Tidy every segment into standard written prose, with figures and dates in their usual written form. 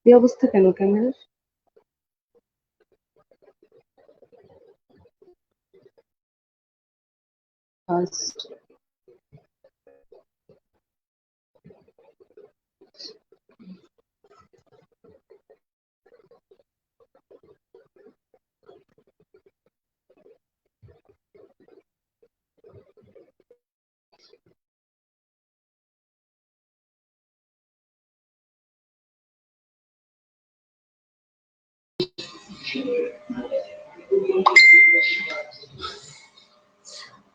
এই অবস্থা কেন ক্যামেরার? ফার্স্ট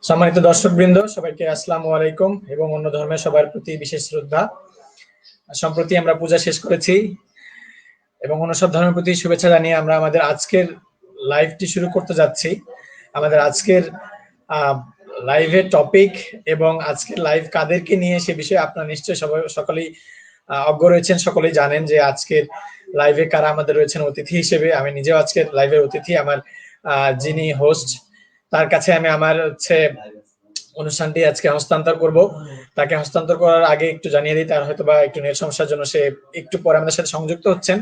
সম্মানিত দর্শকবৃন্দ, সবাইকে আসসালামু আলাইকুম এবং অন্য ধর্মের সবার প্রতি বিশেষ শ্রদ্ধা। সম্প্রতি আমরা পূজা শেষ করেছি এবং অন্য সব ধর্মের প্রতি শুভেচ্ছা জানিয়ে আমরা আমাদের আজকের লাইভটি শুরু করতে যাচ্ছি। আমাদের আজকের লাইভের টপিক এবং আজকের লাইভ কাদেরকে নিয়ে সে বিষয়ে আপনারা নিশ্চয়ই সকলেই অজ্ঞ রয়েছেন, সকলেই জানেন যে আজকের লাইভে কারা আমাদের রয়েছেন অতিথি হিসেবে। আমি নিজেও আজকের লাইভের অতিথি। আমার যিনি হোস্ট তার কাছে আমি আমার অনুষ্ঠানটি আজকে হস্তান্তর করব। তাকে হস্তান্তর করার আগে একটু জানিয়ে দিই, তার হয়তো বা একটু নেট সমস্যার জন্য সে একটু পরে আমাদের সাথে সংযুক্ত হচ্ছেন।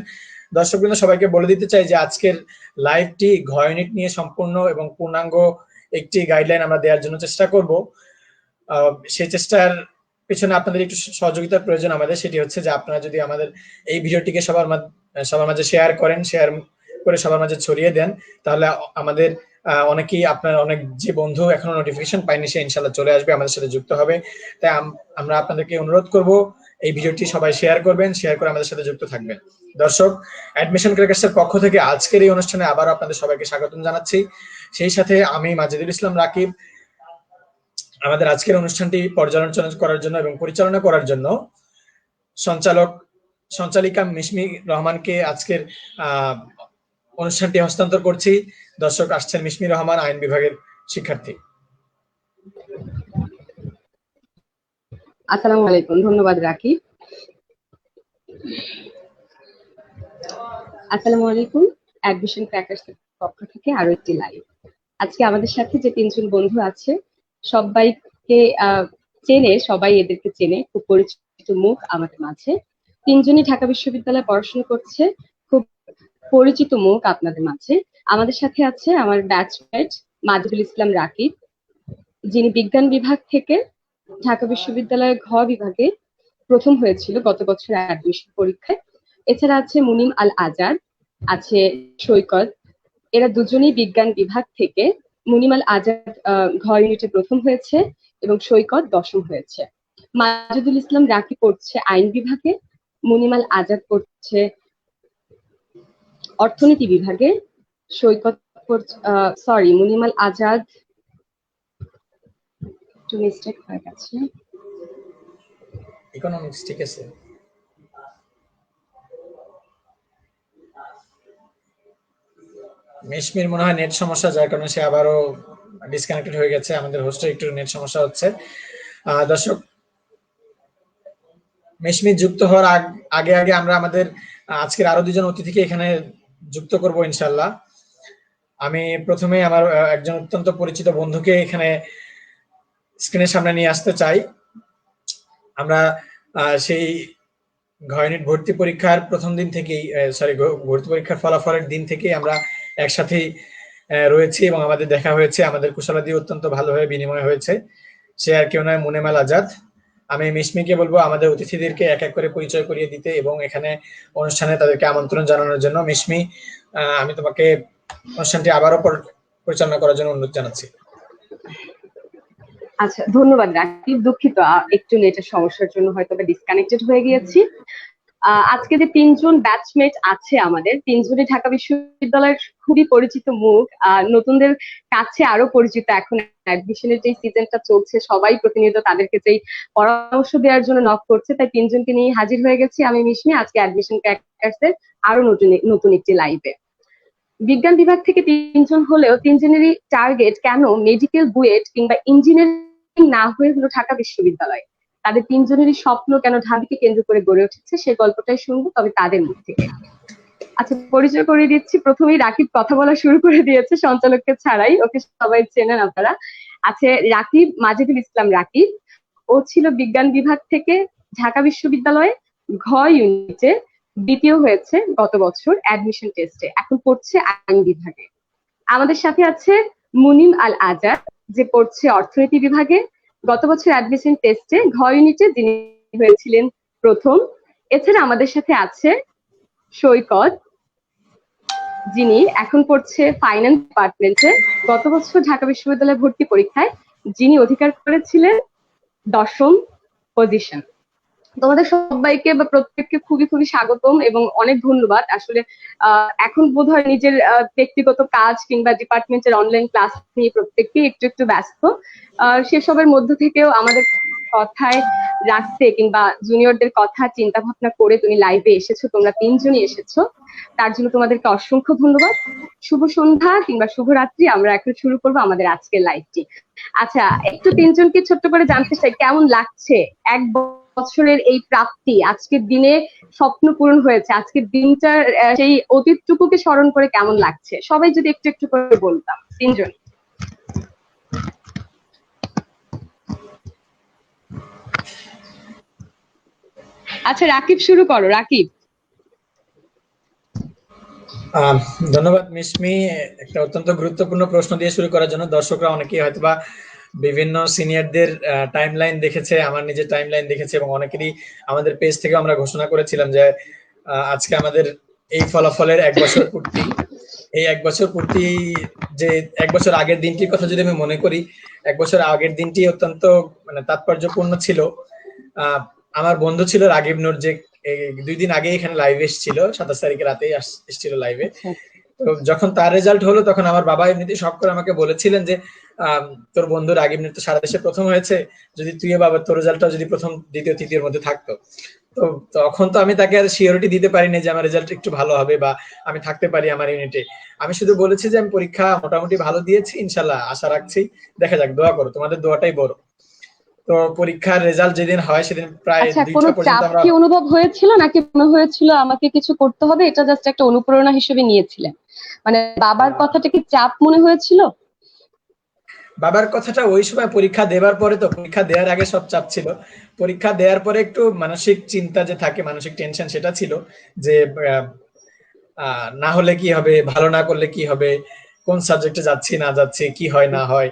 দর্শকবৃন্দ, সবাইকে বলে দিতে চাই যে আজকের লাইভটি ঘ ইউনিট নিয়ে সম্পূর্ণ এবং পূর্ণাঙ্গ একটি গাইডলাইন আমরা দেওয়ার জন্য চেষ্টা করব। সেই চেষ্টার পিছনে আপনাদের একটু সহযোগিতার প্রয়োজন আমাদের। সেটি হচ্ছে যে আপনারা যদি আমাদের এই ভিডিওটিকে সবার মাঝে শেয়ার করে সবার মাঝে ছড়িয়ে দেন, তাহলে আমাদের অনেকেই আপনার অনেক যে বন্ধু এখনো নোটিফিকেশন পায়নি সে ইনশাল্লাহ চলে আসবে, আমাদের সাথে যুক্ত হবে। তাই আমরা আপনাদেরকে অনুরোধ করব এই ভিডিওটি সবাই শেয়ার করবেন, শেয়ার করে আমাদের সাথে যুক্ত থাকবেন। দর্শক, অ্যাডমিশন ক্র্যাকার্সের পক্ষ থেকে আজকের এই অনুষ্ঠানে আবার আপনাদের সবাইকে স্বাগতম জানাচ্ছি। সেই সাথে আমি মাজিদুল ইসলাম রাকিব আমাদের আজকের অনুষ্ঠানটি পর্যালোচনা করার জন্য এবং পরিচালনা করার জন্য সঞ্চালিকা মিশমি রহমানকে আজকের অনুষ্ঠানটি হস্তান্তর করছি। দর্শক, আসছেন মিশমি রহমান, আইন বিভাগের শিক্ষার্থী। আসসালামু আলাইকুম। ধন্যবাদ রাকিব। আসসালামু আলাইকুম। অ্যাডমিশন ক্র্যাকার্সের পক্ষ থেকে আরো একটি লাইভ। আজকে আমাদের সাথে যে তিনজন বন্ধু আছে সবাইকে চেনে, সবাই এদেরকে চেনে, খুব পরিচিত মুখ আমাদের মাঝে। তিনজনই ঢাকা বিশ্ববিদ্যালয়ে পড়াশোনা করছে, খুব পরিচিত মুখ আপনাদের মাঝে। আমাদের সাথে আছে আমার ব্যাচমেট মাজিদুল ইসলাম রাকিব, যিনি বিজ্ঞান বিভাগ থেকে ঢাকা বিশ্ববিদ্যালয়ের ঘ বিভাগে প্রথম হয়েছিল গত বছর অ্যাডমিশন পরীক্ষায়। এছাড়া আছে মুনিম আল আজাদ, আছে সৈকত। এরা দুজনেই বিজ্ঞান বিভাগ থেকে। মুনিম আল আজাদ ঘ ইউনিটে প্রথম হয়েছে এবং সৈকত দশম হয়েছে। মাজিদুল ইসলাম রাকিব পড়ছে আইন বিভাগে, মুনিম আল আজাদ পড়ছে অর্থনীতি বিভাগে, সৈকত মুনিম আল আজাদ একটু মিস্টেক হয়ে গেছে, ইকোনমিক্স, ঠিক আছে। মিশমির মনে হয় নেট সমস্যা, যার কারণে সে আবারও ডিসকানেক্টেড হয়ে গেছে। আমাদের হোস্টের একটু নেট সমস্যা হচ্ছে। দর্শক, মিশমি যুক্ত হওয়ার আগে আগে আমরা আমাদের আজকের আরো দুজন অতিথিকে এখানে যুক্ত করব ইনশাল্লাহ। আমি প্রথমে আমার একজন অত্যন্ত পরিচিত বন্ধুকে এখানে স্ক্রিনের সামনে নিয়ে আসতে চাই। আমরা সেই ঘ ইউনিট ভর্তি পরীক্ষার প্রথম দিন থেকেই ভর্তি পরীক্ষার ফলাফলের দিন থেকেই আমরা একসাথেই রয়েছি এবং আমাদের দেখা হয়েছে, আমাদের কুশলাদি অত্যন্ত ভালোভাবে বিনিময় হয়েছে। সে আর কেউ নয়, মুনিম আল আজাদ। আমি মিশমিকে বলবো আমাদের অতিথিদেরকে এক এক করে পরিচয় করিয়ে দিতে এবং এখানে অনুষ্ঠানে তাদেরকে আমন্ত্রণ জানানোর জন্য। মিশমি, আমি তোমাকে অনুষ্ঠানটি আবারও পরিচালনা করার জন্য অনুরোধ জানাচ্ছি। আচ্ছা, ধন্যবাদ রাকিব। দুঃখিত, একটু নেটের সমস্যার জন্য হয়তো ডিসকানেক্টেড হয়ে গিয়েছি। আজকে যে তিনজন ব্যাচমেট আছে আমাদের, তিনজনই ঢাকা বিশ্ববিদ্যালয়ের খুবই পরিচিত মুখ, নতুনদের কাছে আরো পরিচিত। এখন অ্যাডমিশনের যে সিজনটা চলছে, সবাই প্রতিনিয়ত তাদেরকে যেই পরামর্শ দেওয়ার জন্য নক করছে, তাই তিনজনকে নিয়ে হাজির হয়ে গেছি আমি মিশমি আজকে অ্যাডমিশন ক্র্যাকার্সের আরো নতুন একটি লাইভে। বিজ্ঞান বিভাগ থেকে তিনজন হলেও তিনজনেরই টার্গেট কেন মেডিকেল বুয়েট কিংবা ইঞ্জিনিয়ারিং না হয়ে হলো ঢাকা বিশ্ববিদ্যালয়। তাদের তিনজনেরই স্বপ্ন কেন ঢাবিকে কেন্দ্র করে গড়ে উঠেছে সেই গল্পটাই শুনবো, তবে তাদের মুখ থেকে। আচ্ছা, পরিচয় করে দিচ্ছি। প্রথমেই রাকিব কথা বলা শুরু করে দিয়েছে সঞ্চালককে ছাড়াই, ওকে সবাই চেনেন আপনারা। আছে রাকিব, মাজিদুল ইসলাম রাকিব। ও ছিল বিজ্ঞান বিভাগ থেকে ঢাকা বিশ্ববিদ্যালয়ে ঘ ইউনিটে দ্বিতীয় হয়েছে গত বছর অ্যাডমিশন টেস্টে, এখন পড়ছে আইন বিভাগে। আমাদের সাথে আছে মুনিম আল আজাদ, যে পড়ছে অর্থনীতি বিভাগে। গত বছর অ্যাডমিশন টেস্টে ঘ ইউনিটে যিনি হয়েছিলেন প্রথম। এছাড়া আমাদের সাথে আছে সৈকত, যিনি এখন পড়ছে ফাইন্যান্স ডিপার্টমেন্টে। গত বছর ঢাকা বিশ্ববিদ্যালয় ভর্তি পরীক্ষায় যিনি অধিকার করেছিলেন 10ম পজিশন। তোমাদের সবাইকে বা প্রত্যেককে খুবই খুবই স্বাগতম এবং অনেক ধন্যবাদ। আসলে এখন বোধহয় নিজের ব্যক্তিগত কাজ কিংবা ডিপার্টমেন্টের অনলাইন ক্লাস নিয়ে প্রত্যেককেই একটু একটু ব্যস্ত। সেসবের মধ্য থেকেও আমাদের কথায় রাখতে কিংবা জুনিয়রদের কথা চিন্তা ভাবনা করে তুমি লাইভে এসেছো, তোমরা 3জনই এসেছো, তার জন্য তোমাদেরকে অসংখ্য ধন্যবাদ। শুভ সন্ধ্যা কিংবা শুভরাত্রি। আমরা এখন শুরু করবো আমাদের আজকের লাইভটি। আচ্ছা, একটু 3জনকে ছোট্ট করে জানতে চাই কেমন লাগছে এক বছরের এই প্রাপ্তি, আজকের দিনে স্বপ্ন পূরণ হয়েছে, আজকের দিনটার সেই অতীতটুকুকে স্মরণ করে কেমন লাগছে? সবাই যদি একটু একটু করে বলতাম, 3জন। আচ্ছা, রাকিব শুরু করো। রাকিব। ধন্যবাদ মিশমি, একটা অত্যন্ত গুরুত্বপূর্ণ প্রশ্ন দিয়ে শুরু করার জন্য। দর্শকরা অনেকেই হয়তোবা বিভিন্ন সিনিয়রদের টাইমলাইন দেখেছে, আমার নিজের টাইমলাইন দেখেছে, এবং অনেকেরই আমাদের পেজ থেকে আমরা ঘোষণা করেছিলাম যে আজকে আমাদের এই ফলাফলের 1 বছর পূর্তি। এই 1 বছর পূর্তি, যে 1 বছর আগের দিনটির কথা যদি আমি মনে করি, 1 বছর আগের দিনটি অত্যন্ত মানে তাৎপর্যপূর্ণ ছিল। আমার বন্ধু ছিল রাগিব নূর, যে 2 দিন আগে এখানে লাইভে এসেছিল, 27 তারিখে রাতেই এসেছিল লাইভে। তো যখন তার রেজাল্ট হলো তখন আমার বাবা এমনিতে শখ করে আমাকে বলেছিলেন যে তোর বন্ধু রাগিব নূর তো সারা দেশে প্রথম হয়েছে, যদি তুই বাবা তোর রেজাল্টটা যদি প্রথম দ্বিতীয় তৃতীয়ের মধ্যে থাকতো। তো তখন তো আমি তাকে আর সিওরিটি দিতে পারিনি যে আমার রেজাল্ট একটু ভালো হবে বা আমি থাকতে পারি আমার ইউনিটে। আমি শুধু বলেছি যে আমি পরীক্ষা মোটামুটি ভালো দিয়েছি, ইনশাল্লাহ আশা রাখছি, দেখা যাক, দোয়া করো, তোমাদের দোয়াটাই বড়। তো পরীক্ষার রেজাল্ট যেদিন হয় সেদিন প্রায় 2টা পর্যন্ত আমরা কি অনুভব হয়েছিল নাকি মনে হয়েছিল আমাকে কিছু করতে হবে, এটা জাস্ট একটা অনুপ্রেরণা হিসেবে নিয়েছিলেন? মানে বাবার কথাটা কি চাপ মনে হয়েছিল? বাবার কথাটা ওই সময় পরীক্ষা দেওয়ার পরে, তো পরীক্ষা দেওয়ার আগে সব চাপ ছিল, পরীক্ষা দেওয়ার পরে একটু মানসিক চিন্তা যে থাকে, মানসিক টেনশন সেটা ছিল যে না হলে কি হবে, ভালো না করলে কি হবে, কোন সাবজেক্টে যাচ্ছি না যাচ্ছি, কি হয় না হয়,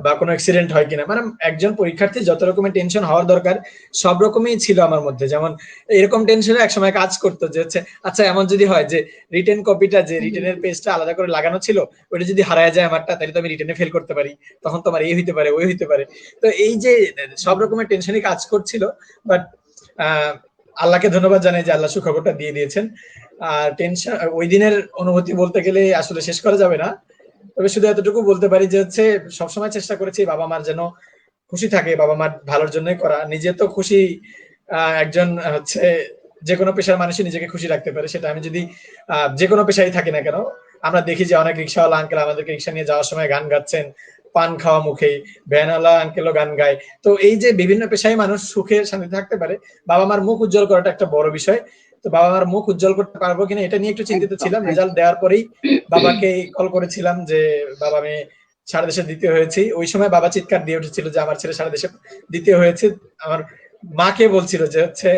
বা কোনো অ্যাক্সিডেন্ট হয় কিনা। মানে একজন পরীক্ষার্থী যত রকমের টেনশন হওয়ার দরকার সব রকমই ছিল আমার মধ্যে। যেমন এরকম টেনশনে এক সময় কাজ করতো যে হচ্ছে আচ্ছা এমন যদি হয় যে রিটেন কপিটা, যে রিটেনের পেজটা আলাদা করে লাগানো ছিল, ওইটা যদি হারায় যায় আমারটা, তাহলে তো আমি রিটেনে ফেল করতে পারি, তখন তোমার এই হইতে পারে ওই হইতে পারে। তো এই যে সব রকমের টেনশনই কাজ করছিল, বাট আল্লাহকে ধন্যবাদ জানাই যে আল্লাহ সুখবরটা দিয়ে দিয়েছেন। আর টেনশন ওই দিনের অনুভূতি বলতে গেলে আসলে শেষ করা যাবে না। তবে শুধু এতটুকু বলতে পারি যে হচ্ছে সবসময় চেষ্টা করেছি বাবা মার যেন খুশি থাকে, বাবা মার ভালোর জন্যই করা। নিজে তো খুশি, একজন হচ্ছে যে কোনো পেশার মানুষই নিজেকে খুশি রাখতে পারে, সেটা আমি যদি যে কোনো পেশায় থাকি না কেন। আমরা দেখি যে অনেক রিক্সাওয়ালা আঙ্কেল আমাদেরকে রিক্সা নিয়ে যাওয়ার সময় গান গাচ্ছেন, পান খাওয়া মুখে, ভ্যানওয়ালা আঙ্কেলও গান গায়। তো এই যে বিভিন্ন পেশায় মানুষ সুখে শান্তিতে থাকতে পারে, বাবা মার মুখ উজ্জ্বল করাটা একটা বড় বিষয়। তো বাবা মার মুখ উজ্জ্বল করতে পারবো কিনা এটা নিয়ে একটু চিন্তিত ছিলাম। রেজাল্ট দেওয়ার পরেই বাবাকে কল করেছিলাম যে বাবা আমি সারা দেশে দ্বিতীয় হয়েছি। ওই সময় বাবা চিৎকার দিয়ে উঠেছিল যে আমার ছেলে সারা দেশে দ্বিতীয় হয়েছে। আমার মাকে বলছিল যে হচ্ছে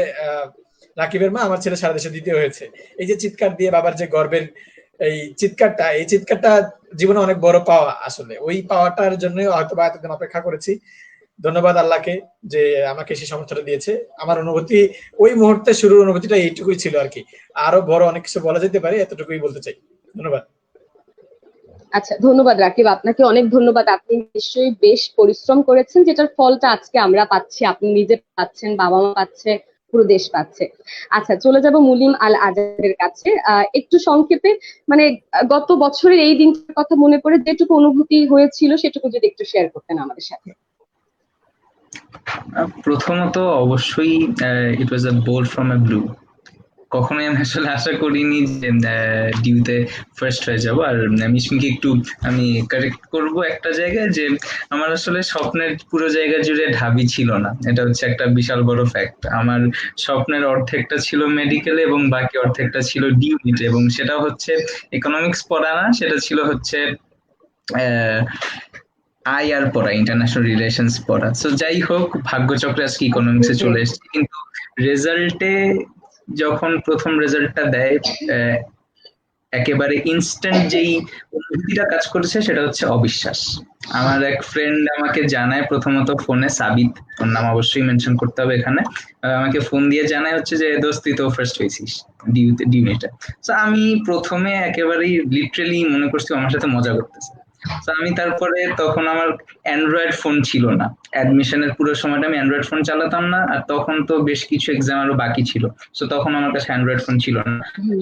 রাকিবের মা, আমার ছেলে সারা দেশে দ্বিতীয় হয়েছে। এই যে চিৎকার দিয়ে বাবার যে গর্বের এই চিৎকারটা জীবনে অনেক বড় পাওয়া। আসলে ওই পাওয়াটার জন্য হয়তো বা এতদিন অপেক্ষা করেছি। ধন্যবাদ আল্লাহকে যে আমাকে সেই সমর্থনটা দিয়েছে। আমার অনুভূতি ওই মুহূর্তে শুরুর অনুভূতিটা এইটুকুই ছিল আর কি। আরো বড় অনেক কিছু বলা যেতে পারে, এতটুকুই বলতে চাই। ধন্যবাদ। আচ্ছা, ধন্যবাদ রাকিব, আপনাকে অনেক ধন্যবাদ। আপনি নিশ্চয়ই বেশ পরিশ্রম করেছেন, যেটার ফলটা আজকে আমরা পাচ্ছি, আপনি নিজে পাচ্ছেন, বাবা মা পাচ্ছে, পুরো দেশ পাচ্ছে। আচ্ছা, চলে যাব মুনিম আল আজাদের কাছে। একটু সংক্ষেপে মানে গত বছরের এই দিনটার কথা মনে পড়ে যেটুকু অনুভূতি হয়েছিল সেটুকু যদি একটু শেয়ার করতেন আমাদের সাথে। প্রথমত অবশ্যই it was a bolt from a blue. কখনোই আমি আসলে আশা করিনি যে ডিউতে ফার্স্ট হয়ে যাব। আর মিশমিকে একটু আমি কারেক্ট করব একটা জায়গায়, যে আমার আসলে স্বপ্নের পুরো জায়গা জুড়ে ঢাবি ছিল না, এটা হচ্ছে একটা বিশাল বড় ফ্যাক্ট। আমার স্বপ্নের অর্ধেকটা ছিল মেডিকেলে এবং বাকি অর্ধেকটা ছিল ডিউটিতে, এবং সেটা হচ্ছে ইকোনমিক্স পড়া না, সেটা ছিল হচ্ছে আইআর পড়া, ইন্টারন্যাশনাল রিলেশনস পড়া। সো যাই হোক, ভাগ্যচক্রে আজকে ইকোনমিক্সে চলে এসেছি, কিন্তু রেজাল্টে যখন প্রথম রেজাল্টটা দেয়, একেবারে ইনস্ট্যান্ট যেই অনুভূতিটা কাজ করেছে সেটা হচ্ছে অবিশ্বাস। আমার এক ফ্রেন্ড আমাকে জানায়, প্রথমত ফোনে, সাবিত ওর নাম, অবশ্যই মেনশন করতে হবে এখানে, আমাকে ফোন দিয়ে জানায় হচ্ছে যে দোস্ত তুই তো ফার্স্ট হয়েছিস ডিউনিটে। তো আমি প্রথমে একেবারেই লিটারেলি মনে করছি আমার সাথে মজা করতেছে। তো আমি তারপরে, তখন আমার অ্যান্ড্রয়েড ফোন ছিল না, অ্যাডমিশনের পুরো সময়টা আমি অ্যান্ড্রয়েড ফোন চালাতাম না, আর তখন তো বেশ কিছু এক্সাম আরো বাকি ছিল, তো তখন আমার কাছে অ্যান্ড্রয়েড ফোন ছিল না।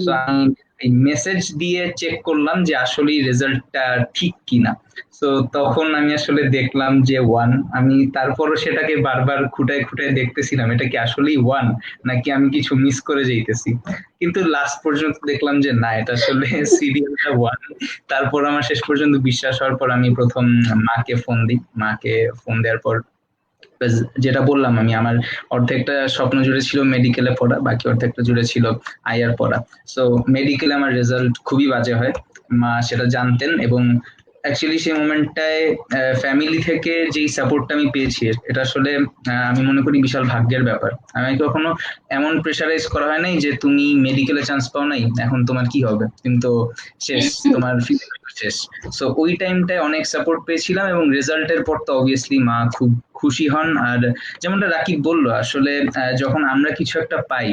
তো আমি এই মেসেজ দিয়ে চেক করলাম যে আসলে রেজাল্টটা ঠিক কিনা। তো তখন আমি আসলে দেখলাম যে 1। আমি তারপরও সেটাকে বারবার খুঁটায় খুঁটায় দেখতেছিলাম এটা কি আসলেই 1 নাকি আমি কিছু মিস করে যাইতেছি, কিন্তু লাস্ট পর্যন্ত দেখলাম যে না, এটা আসলে সিরিয়ালটা 1। তারপর আমার শেষ পর্যন্ত বিশ্বাস হওয়ার পর আমি প্রথম মাকে ফোন দিই। মাকে ফোন দেওয়ার পর যেটা বললাম, আমি আমার অর্ধেকটা স্বপ্ন জুড়ে ছিল মেডিকেলে পড়া, বাকি অর্ধেকটা জুড়ে ছিল আইআর পড়া। সো মেডিকেলে আমার রেজাল্ট খুবই বাজে হয়, মা সেটা জানতেন, এবং অ্যাকচুয়ালি সেই মোমেন্টটায় ফ্যামিলি থেকে যেই সাপোর্টটা আমি পেয়েছি এটা আসলে আমি মনে করি বিশাল ভাগ্যের ব্যাপার। আমি কখনো এমন প্রেশারাইজ করা হয় নাই যে তুমি মেডিকেলে চান্স পাও নাই, এখন তোমার কি হবে, কিন্তু শেষ, তোমার শেষ। সো ওই টাইমটায় অনেক সাপোর্ট পেয়েছিলাম, এবং রেজাল্টের পর তো অবভিয়াসলি মা খুব খুশি হন। আর যেমনটা রাকিব বললো, আসলে যখন আমরা কিছু একটা পাই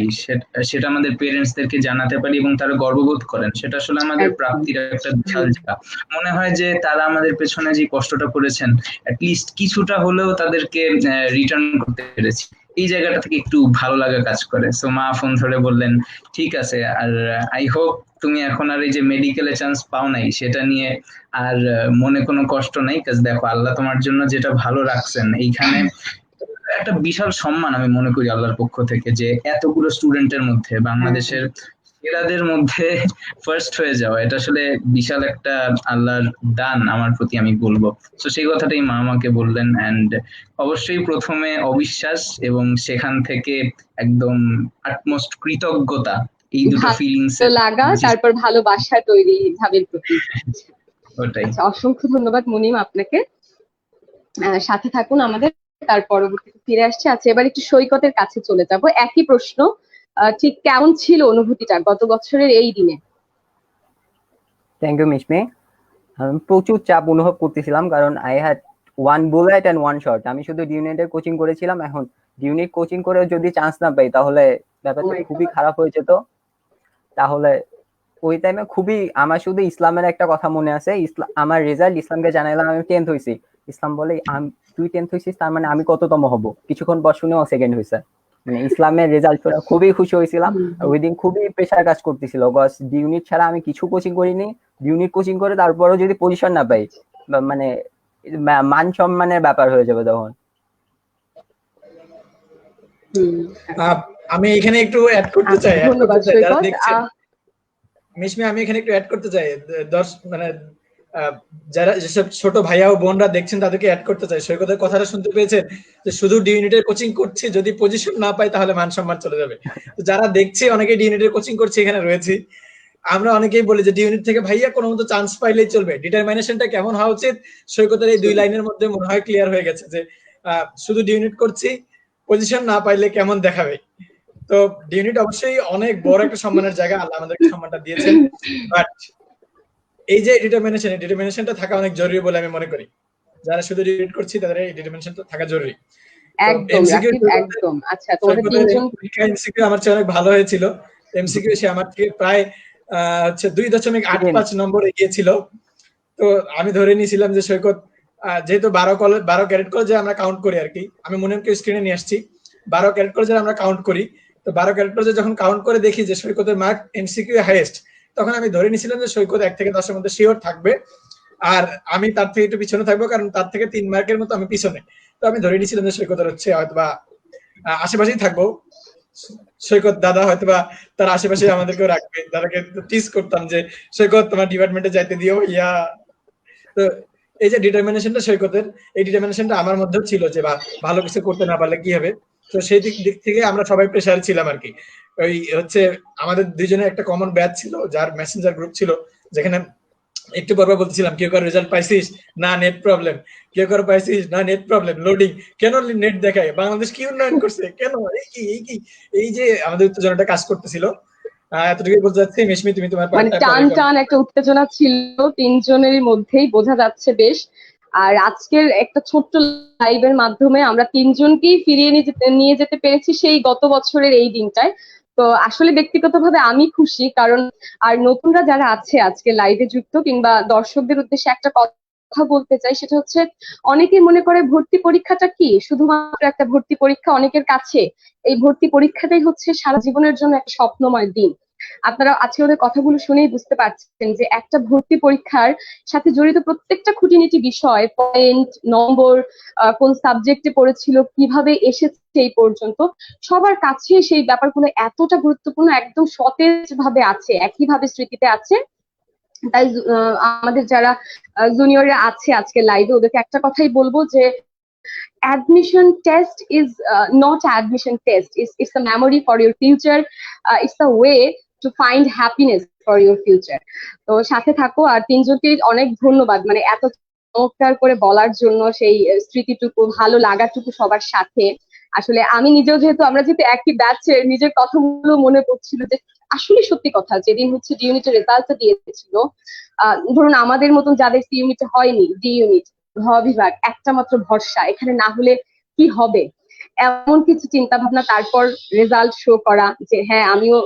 সেটা আমাদের পেরেন্টসদেরকে জানাতে পারি এবং তারা গর্ববোধ করেন, সেটা আসলে আমাদের প্রাপ্তির একটা বিশাল জায়গা। মনে হয় যে তারা আমাদের পেছনে যে কষ্টটা করেছেন অ্যাটলিস্ট কিছুটা হলেও তাদেরকে রিটার্ন করতে পেরেছি, এই জায়গাটা থেকে একটু ভালো লাগা কাজ করে। সো মা ফোন ধরে বললেন ঠিক আছে, আর আই হোপ তুমি এখন আর এই যে মেডিকেলে চান্স পাও নাই সেটা নিয়ে আর মনে কোনো কষ্ট নাই, কাজ দেখো আল্লাহ তোমার জন্য যেটা ভালো রাখছেন এইখানে একটা বিশাল সম্মান আমি মনে করি আল্লাহর পক্ষ থেকে, যে এতগুলো স্টুডেন্টের মধ্যে বাংলাদেশের সেরাদের মধ্যে ফার্স্ট হয়ে যাওয়া, এটা আসলে বিশাল একটা আল্লাহর দান আমার প্রতি, আমি বলবো। তো সেই কথাটাই মা আমাকে বললেন, এন্ড অবশ্যই প্রথমে অবিশ্বাস এবং সেখান থেকে একদম আটমোস্ট কৃতজ্ঞতা, এই দুটো ফিলিংস লাগা, তারপর ভালোবাসা তৈরি ভাবের প্রতি। ওটাই। আচ্ছা, অসংখ্য ধন্যবাদ মুনিম আপনাকে। সাথে থাকুন আমাদের, তার পরবর্তীতে ফিরে আসছে। আচ্ছা, এবার একটু সৈকতের কাছে চলে যাব। একই প্রশ্ন, ঠিক কেমন ছিল অনুভূতিটা গত বছরের এই দিনে? Thank you Mishmi. আমি প্রচুর চাপ অনুভব করতেছিলাম, কারণ I had 1 bullet and 1 shot. আমি শুধু ডিউনিটের কোচিং করেছিলাম, এখন ডিউনিট কোচিং করে যদি চান্স না পাই তাহলে ব্যাপারটা খুবই খারাপ হয়ে যেত। তাহলে ওই টাইমে খুবই, আমার শুধু ইসলামের একটা কথা মনে আছে, আমার রেজাল্ট ইসলামকে জানাইলাম আমি 10th হয়েছি। ইসলাম বলে তুই 10th হয়েছিস, তার মানে আমি কততম হব? কিছুক্ষণ পর শুনেও সেকেন্ড হয়েছে। মানে ইসলামের রেজাল্ট করে খুবই খুশি হয়েছিলাম। ওই দিন খুবই প্রেশার কাজ করতেছিল, বস ইউনিট ছাড়া আমি কিছু কোচিং করিনি। ইউনিট কোচিং করে তারপরেও যদি পজিশন না পাই, মানে মান সম্মানের ব্যাপার হয়ে যাবে তখন। আমি এখানে একটু অ্যাড করতে চাই, ধন্যবাদ যারা দেখছেন মিশমি, আমি এখানে একটু অ্যাড করতে চাই, মানে যারা যেসব ছোট ভাইয়া ও বোনরা দেখছেন তাদেরকে অ্যাড করতে চাই। সৈকতের কথাটা শুনতে পেয়েছেন যে শুধু ডি ইউনিটের কোচিং করছি, যদি পজিশন না পাই তাহলে মান সম্মান চলে যাবে। তো যারা দেখছে, অনেকে ডি ইউনিটের কোচিং করছে, এখানে রয়েছি আমরা, অনেকেই বলি যে ডি ইউনিট থেকে ভাইয়া কোনো মতো চান্স পাইলেই চলবে। ডিটারমিনেশনটা কেমন হওয়া উচিত, সৈকতের এই 2 লাইনের মধ্যে মনে হয় ক্লিয়ার হয়ে গেছে, যে শুধু ডি ইউনিট করছি, পজিশন না পাইলে কেমন দেখাবে। তো ডি ইউনিট অবশ্যই অনেক বড় একটা সম্মানের জায়গা, আল্লাহ আমাদেরকে সম্মানটা দিয়েছেন, বাট এই যে ডিটারমিনেশনটা থাকা অনেক জরুরি বলে আমি মনে করি। যারা শুধু রিড করছি তাদের এই ডিটারমিনেশনটা থাকা জরুরি। একদম রাকিব, একদম। আচ্ছা, তোমাদের তিনজন এমসিকিউ আমার চেয়ে অনেক ভালো হয়েছিল। এমসিকিউ সে আমার থেকে প্রায় হচ্ছে 2.85 নম্বর এগিয়ে ছিল। তো আমি ধরে নিয়েছিলাম যে সৈকত, যেহেতু 12 ক্যারেট কলেজে আমরা কাউন্ট করি আর কি, আমি মনিমকে স্ক্রিনে নিয়ে আসছি, 12 ক্যারেট কলেজে আমরা কাউন্ট করি। তো 12 ক্যারেট কলেজে যখন কাউন্ট করে দেখি যে সৈকতের মার্ক এমসিকিউ হাইয়েস্ট, তখন আমি ধরে নিয়েছিলাম যে সৈকত 1 থেকে 10 এর মধ্যে শিওর থাকবে, আর আমি তার থেকে একটু পিছনে থাকবো, কারণ তার থেকে 3 মার্কের মতো আমি পিছনে। তো আমি ধরে নিয়েছিলাম যে সৈকতের হচ্ছে হয়তোবা আশেপাশেই থাকবো, সৈকত দাদা হয়তোবা তার আশেপাশে আমাদেরকেও রাখবে। দাদাকে টিজ করতাম যে সৈকত তোমার ডিপার্টমেন্টে যাইতে দিও ইয়া। তো এই যে ডিটারমিনেশনটা সৈকতের, এই ডিটারমিনেশনটা আমার মধ্যেও ছিল, যে ভালো কিছু করতে না পারলে কি হবে। তো সেই দিক থেকে আমরা সবাই প্রেসার ছিলাম আর কি। ওই হচ্ছে আমাদের দুইজনের একটা কমন ব্যাচ ছিল, যার মেসেঞ্জার গ্রুপ ছিল, যেখানে একটু পরপর বলতেছিলাম কেউ কারো রেজাল্ট পাইছিস, না নেট প্রবলেম, কেউ কারো পাইছিস, না নেট প্রবলেম, লোডিং, কেন নেট দেখায়, বাংলাদেশ কি উন্নয়ন করছে, কেন, এই কি এই যে আমাদের উত্তেজনাটা কাজ করতেছিল। এতটুকুই বলতে চাচ্ছি। মিশমি, তুমি তোমার মানে পার্টটা টান পরে টান একটা উত্তেজনা ছিল তিনজনের মধ্যেই, বোঝা যাচ্ছে বেশ। আর আজকের একটা ছোট্ট লাইভের মাধ্যমে আমরা তিনজনকেই ফিরিয়ে নিয়ে যেতে পেরেছি সেই গত বছরের এই দিনটায়। তো আসলে ব্যক্তিগতভাবে আমি খুশি, কারণ আর নতুনরা যারা আছে আজকে লাইভে যুক্ত কিংবা দর্শকদের উদ্দেশ্যে একটা কথা বলতে চাই, সেটা হচ্ছে অনেকেই মনে করে ভর্তি পরীক্ষাটা কি শুধুমাত্র একটা ভর্তি পরীক্ষা। অনেকের কাছে এই ভর্তি পরীক্ষাটাই হচ্ছে সারা জীবনের জন্য একটা স্বপ্নময় দিন। আপনারা আজকে ওদের কথাগুলো শুনেই বুঝতে পারছেন যে একটা ভর্তি পরীক্ষার সাথে জড়িত প্রত্যেকটা খুঁটিনাটি বিষয়, পয়েন্ট, নম্বর, কোন সাবজেক্টে পড়েছিল, কিভাবে এসেছে এই পর্যন্ত, সবার কাছে সেই ব্যাপারগুলো এতটা গুরুত্বপূর্ণ, একদম সতেজ ভাবে আছে, একইভাবে স্মৃতিতে আছে। তাই আমাদের যারা জুনিয়ররা আছে আজকে লাইভে, ওদেরকে একটা কথাই বলবো যে admission test is not admission test, it's a memory for your future, it's a way to find happiness for your future. তো সাথে থাকো। আর তিনজনকে অনেক ধন্যবাদ, মানে এত চমৎকার করে বলার জন্য, সেই স্মৃতিটুকু, ভালো লাগাটুকু সবার সাথে। আসলে আমি নিজেও আমরা যেহেতু একই ব্যাচের, নিজের কথাগুলো মনে পড়ছিল যে আসলে সত্যি কথা, যেদিন হচ্ছে ডি ইউনিটের রেজাল্টটা দিয়েছিল, ধরুন আমাদের মতন যাদের সি ইউনিট হয়নি, ডি ইউনিট ঘ বিভাগ একটা মাত্র ভরসা, এখানে না হলে কি হবে, এমন কিছু চিন্তা ভাবনা, তারপর রেজাল্ট শো করা যে হ্যাঁ আমিও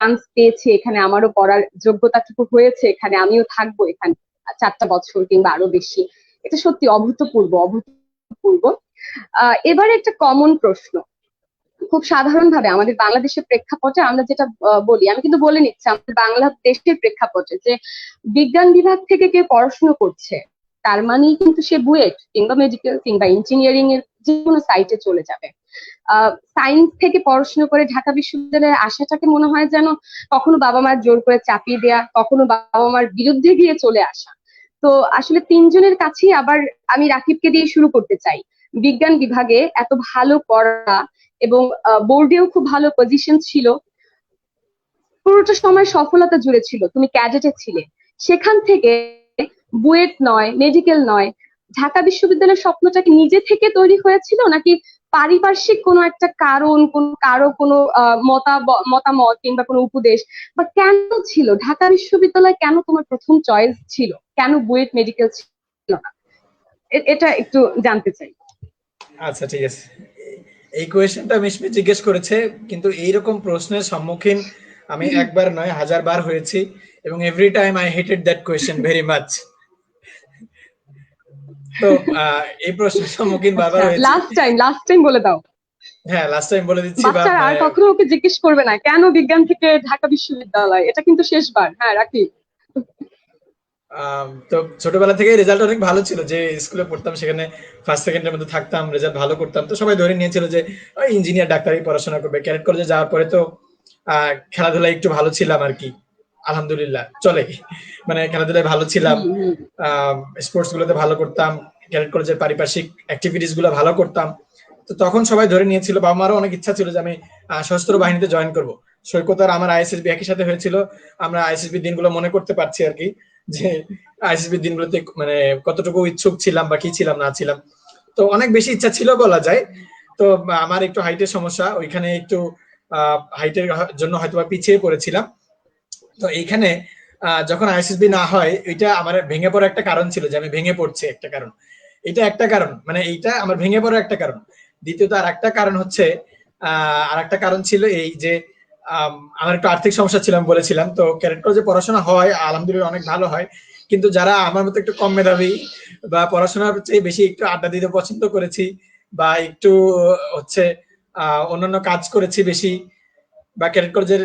চান্স পেয়েছি এখানে, আমারও পড়ার যোগ্যতাটুকু হয়েছে এখানে, আমিও থাকবো এখানে 4টা বছর কিংবা আরো বেশি। এটা সত্যি অভূতপূর্ব, অভূতপূর্ব। এবারে একটা কমন প্রশ্ন, খুব সাধারণভাবে আমাদের বাংলাদেশের প্রেক্ষাপটে আমরা যেটা বলি, আমি কিন্তু বলে নিচ্ছি আমাদের বাংলাদেশের প্রেক্ষাপটে, যে বিজ্ঞান বিভাগ থেকে কেউ পড়াশোনা করছে তার মানেই কিন্তু সে বুয়েট কিংবা মেডিকেল কিংবা ইঞ্জিনিয়ারিং এর যে কোনো সাইটে চলে যাবে। সায়েন্স থেকে পড়াশোনা করে ঢাকা বিশ্ববিদ্যালয়ে আসাটাকে মনে হয় যেন কখনো বাবা মার জোর করে চাপিয়ে দেয়া, কখনো বাবা মার বিরুদ্ধে গিয়ে চলে আসা। তো আসলে তিনজনের কাছেই আবার আমি রাকিবকে দিয়ে শুরু করতে চাই। বিজ্ঞান বিভাগে এত ভালো পড়া এবং বোর্ডেও খুব ভালো পজিশন ছিল, পুরোটা সময় সফলতা জুড়ে ছিল, তুমি ক্যাডেটে ছিলে, সেখান থেকে বুয়েট নয়, মেডিকেল নয়, ঢাকা বিশ্ববিদ্যালয়ের স্বপ্নটা কি নিজে থেকে তৈরি হয়েছিল, নাকি পারিপার্শ্বিক কোনো একটা কারণ, কারো কোনো মতামত কিংবা কোনো উপদেশ, বা কেন ছিল ঢাকা বিশ্ববিদ্যালয়, কেন তোমার প্রথম চয়েস ছিল, কেন বুয়েট মেডিকেল ছিল না? এটা একটু জানতে চাই। আচ্ছা, ঠিক আছে। এই কোয়েশ্চেনটা মিশমি জিজ্ঞেস করেছে, কিন্তু এইরকম প্রশ্নের সম্মুখীন আমি একবার নয় 1000 বার হয়েছি, এবং every time I hated that question very much. তো এই প্রশ্নের সম্মুখীন বারবার হয়েছি। লাস্ট টাইম বলে দাও। হ্যাঁ, লাস্ট টাইম বলে দিচ্ছি। বাচ্চারা আর কখনো ওকে জিজ্ঞেস করবে না কেন বিজ্ঞান থেকে ঢাকা বিশ্ববিদ্যালয়, এটা কিন্তু শেষবার। হ্যাঁ, রাখি। তো ছোটবেলা থেকে রেজাল্ট অনেক ভালো ছিল, যে স্কুলে পড়তাম সেখানে ফার্স্ট সেকেন্ডের মধ্যে থাকতাম, রেজাল্ট ভালো করতাম, তো সবাই ধরে নিয়েছিল যে ইঞ্জিনিয়ার ডাক্তারি পড়াশোনা করবে। ক্যাডেট কলেজে যাওয়ার পরে তো খেলাধুলায় একটু ভালো ছিলাম আর কি, আলহামদুলিল্লাহ চলে, মানে খেলাধুলায় ভালো ছিলাম, স্পোর্টস গুলোতে ভালো করতাম, ক্যাডেট কলেজের পারিপার্শ্বিক অ্যাক্টিভিটিস গুলো ভালো করতাম। তো তখন সবাই ধরে নিয়েছিল, বাবা মারও অনেক ইচ্ছা ছিল যে আমি সশস্ত্র বাহিনীতে জয়েন করব। সৈকত আর আমার আইএসএসবি একই সাথে হয়েছিল, আমরা আইএসএসবি দিনগুলো মনে করতে পারছি আর কি, যে আইএসএসবি দিনগুলোতে মানে কতটুকু ইচ্ছুক ছিলাম বা কি ছিলাম না ছিলাম। তো অনেক বেশি ইচ্ছা ছিল বলা যায়। তো আমার একটু হাইটের সমস্যা, ওইখানে একটু হাইটের জন্য হয়তো পিছিয়ে পড়েছিলাম। তো এইখানে যখন আইএসএসবি না হয়, ওইটা আমার ভেঙে পড়ার একটা কারণ ছিল, যে আমি ভেঙে পড়ছি একটা কারণ, এটা একটা কারণ, মানে এইটা আমার ভেঙে পড়ার একটা কারণ। দ্বিতীয়ত আর একটা কারণ হচ্ছে, আর একটা কারণ ছিল এই যে আমার একটু আর্থিক সমস্যা ছিল, আমি বলেছিলাম। তো ক্যাডেট কলেজে পড়াশোনা হয় আলহামদুলিল্লাহ অনেক ভালো হয়, কিন্তু যারা আমার মতো একটু কম মেধাবী বা পড়াশোনার চেয়ে বেশি একটু আড্ডা দিতে পছন্দ করেছি, বা একটু হচ্ছে অন্যান্য কাজ করেছি বেশি, বা ক্যাডেট কলেজের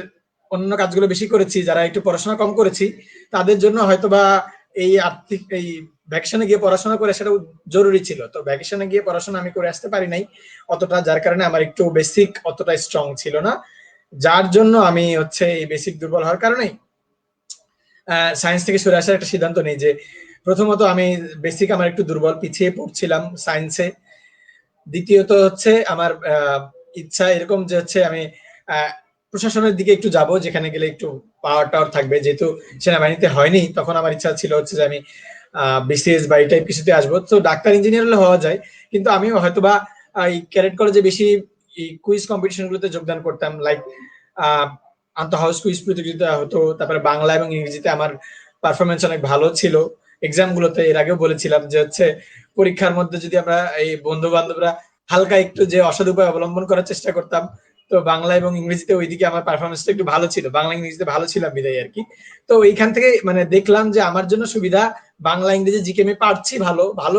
অন্য কাজগুলো বেশি করেছি, যারা একটু পড়াশোনা কম করেছি, তাদের জন্য হয়তোবা এই আর্থিক এই ভ্যাকেশনে গিয়ে পড়াশোনা করে সেটা জরুরি ছিল। তো ভ্যাকেশনে গিয়ে পড়াশোনা আমি করে আসতে পারি নাই অতটা, যার কারণে আমার একটু বেসিক অতটা স্ট্রং ছিল না, যার জন্য আমি হচ্ছে এই বেসিক দুর্বল হওয়ার কারণেই সায়েন্স থেকে সরে আসার একটা সিদ্ধান্ত নেই। যে প্রথমত আমি বেসিক আমার একটু দুর্বল, পিছিয়ে পড়ছিলাম সায়েন্সে। দ্বিতীয়ত হচ্ছে আমার ইচ্ছা এরকম যে হচ্ছে আমি প্রশাসনের দিকে একটু যাব, যেখানে গেলে একটু পাওয়ার টাওয়ার থাকবে, যেহেতু সেনাবাহিনীতে হয়নি তখন আমার ইচ্ছা ছিল হচ্ছে যে আমি বিসিএস বা এই টাইপ কিছুতে আসবো। তো ডাক্তার ইঞ্জিনিয়ার হলে হওয়া যায়, কিন্তু আমিও হয়তোবা এই ক্যাডেট কলেজে বেশি কুইজ কম্পিটিশন গুলোতে যোগদান করতাম, লাইক আন্তঃ হাউস কুইজ প্রতিযোগিতা হতো, তারপরে বাংলা এবং ইংরেজিতে আমার পারফরমেন্স অনেক ভালো ছিল এক্সাম গুলোতে। এর আগেও বলেছিলাম যে হচ্ছে পরীক্ষার মধ্যে যদি আমরা এই বন্ধু বান্ধবরা হালকা একটু যে অসৎ উপায় অবলম্বন করার চেষ্টা করতাম, তো বাংলা এবং ইংরেজিতে ওইদিকে আমার পারফরমেন্সটা একটু ভালো ছিল, বাংলা ইংরেজিতে ভালো ছিলাম বিদায় আর কি। তো এইখান থেকে মানে দেখলাম যে আমার জন্য সুবিধা বাংলা ইংরেজি জিকে আমি পারছি, ভালো ভালো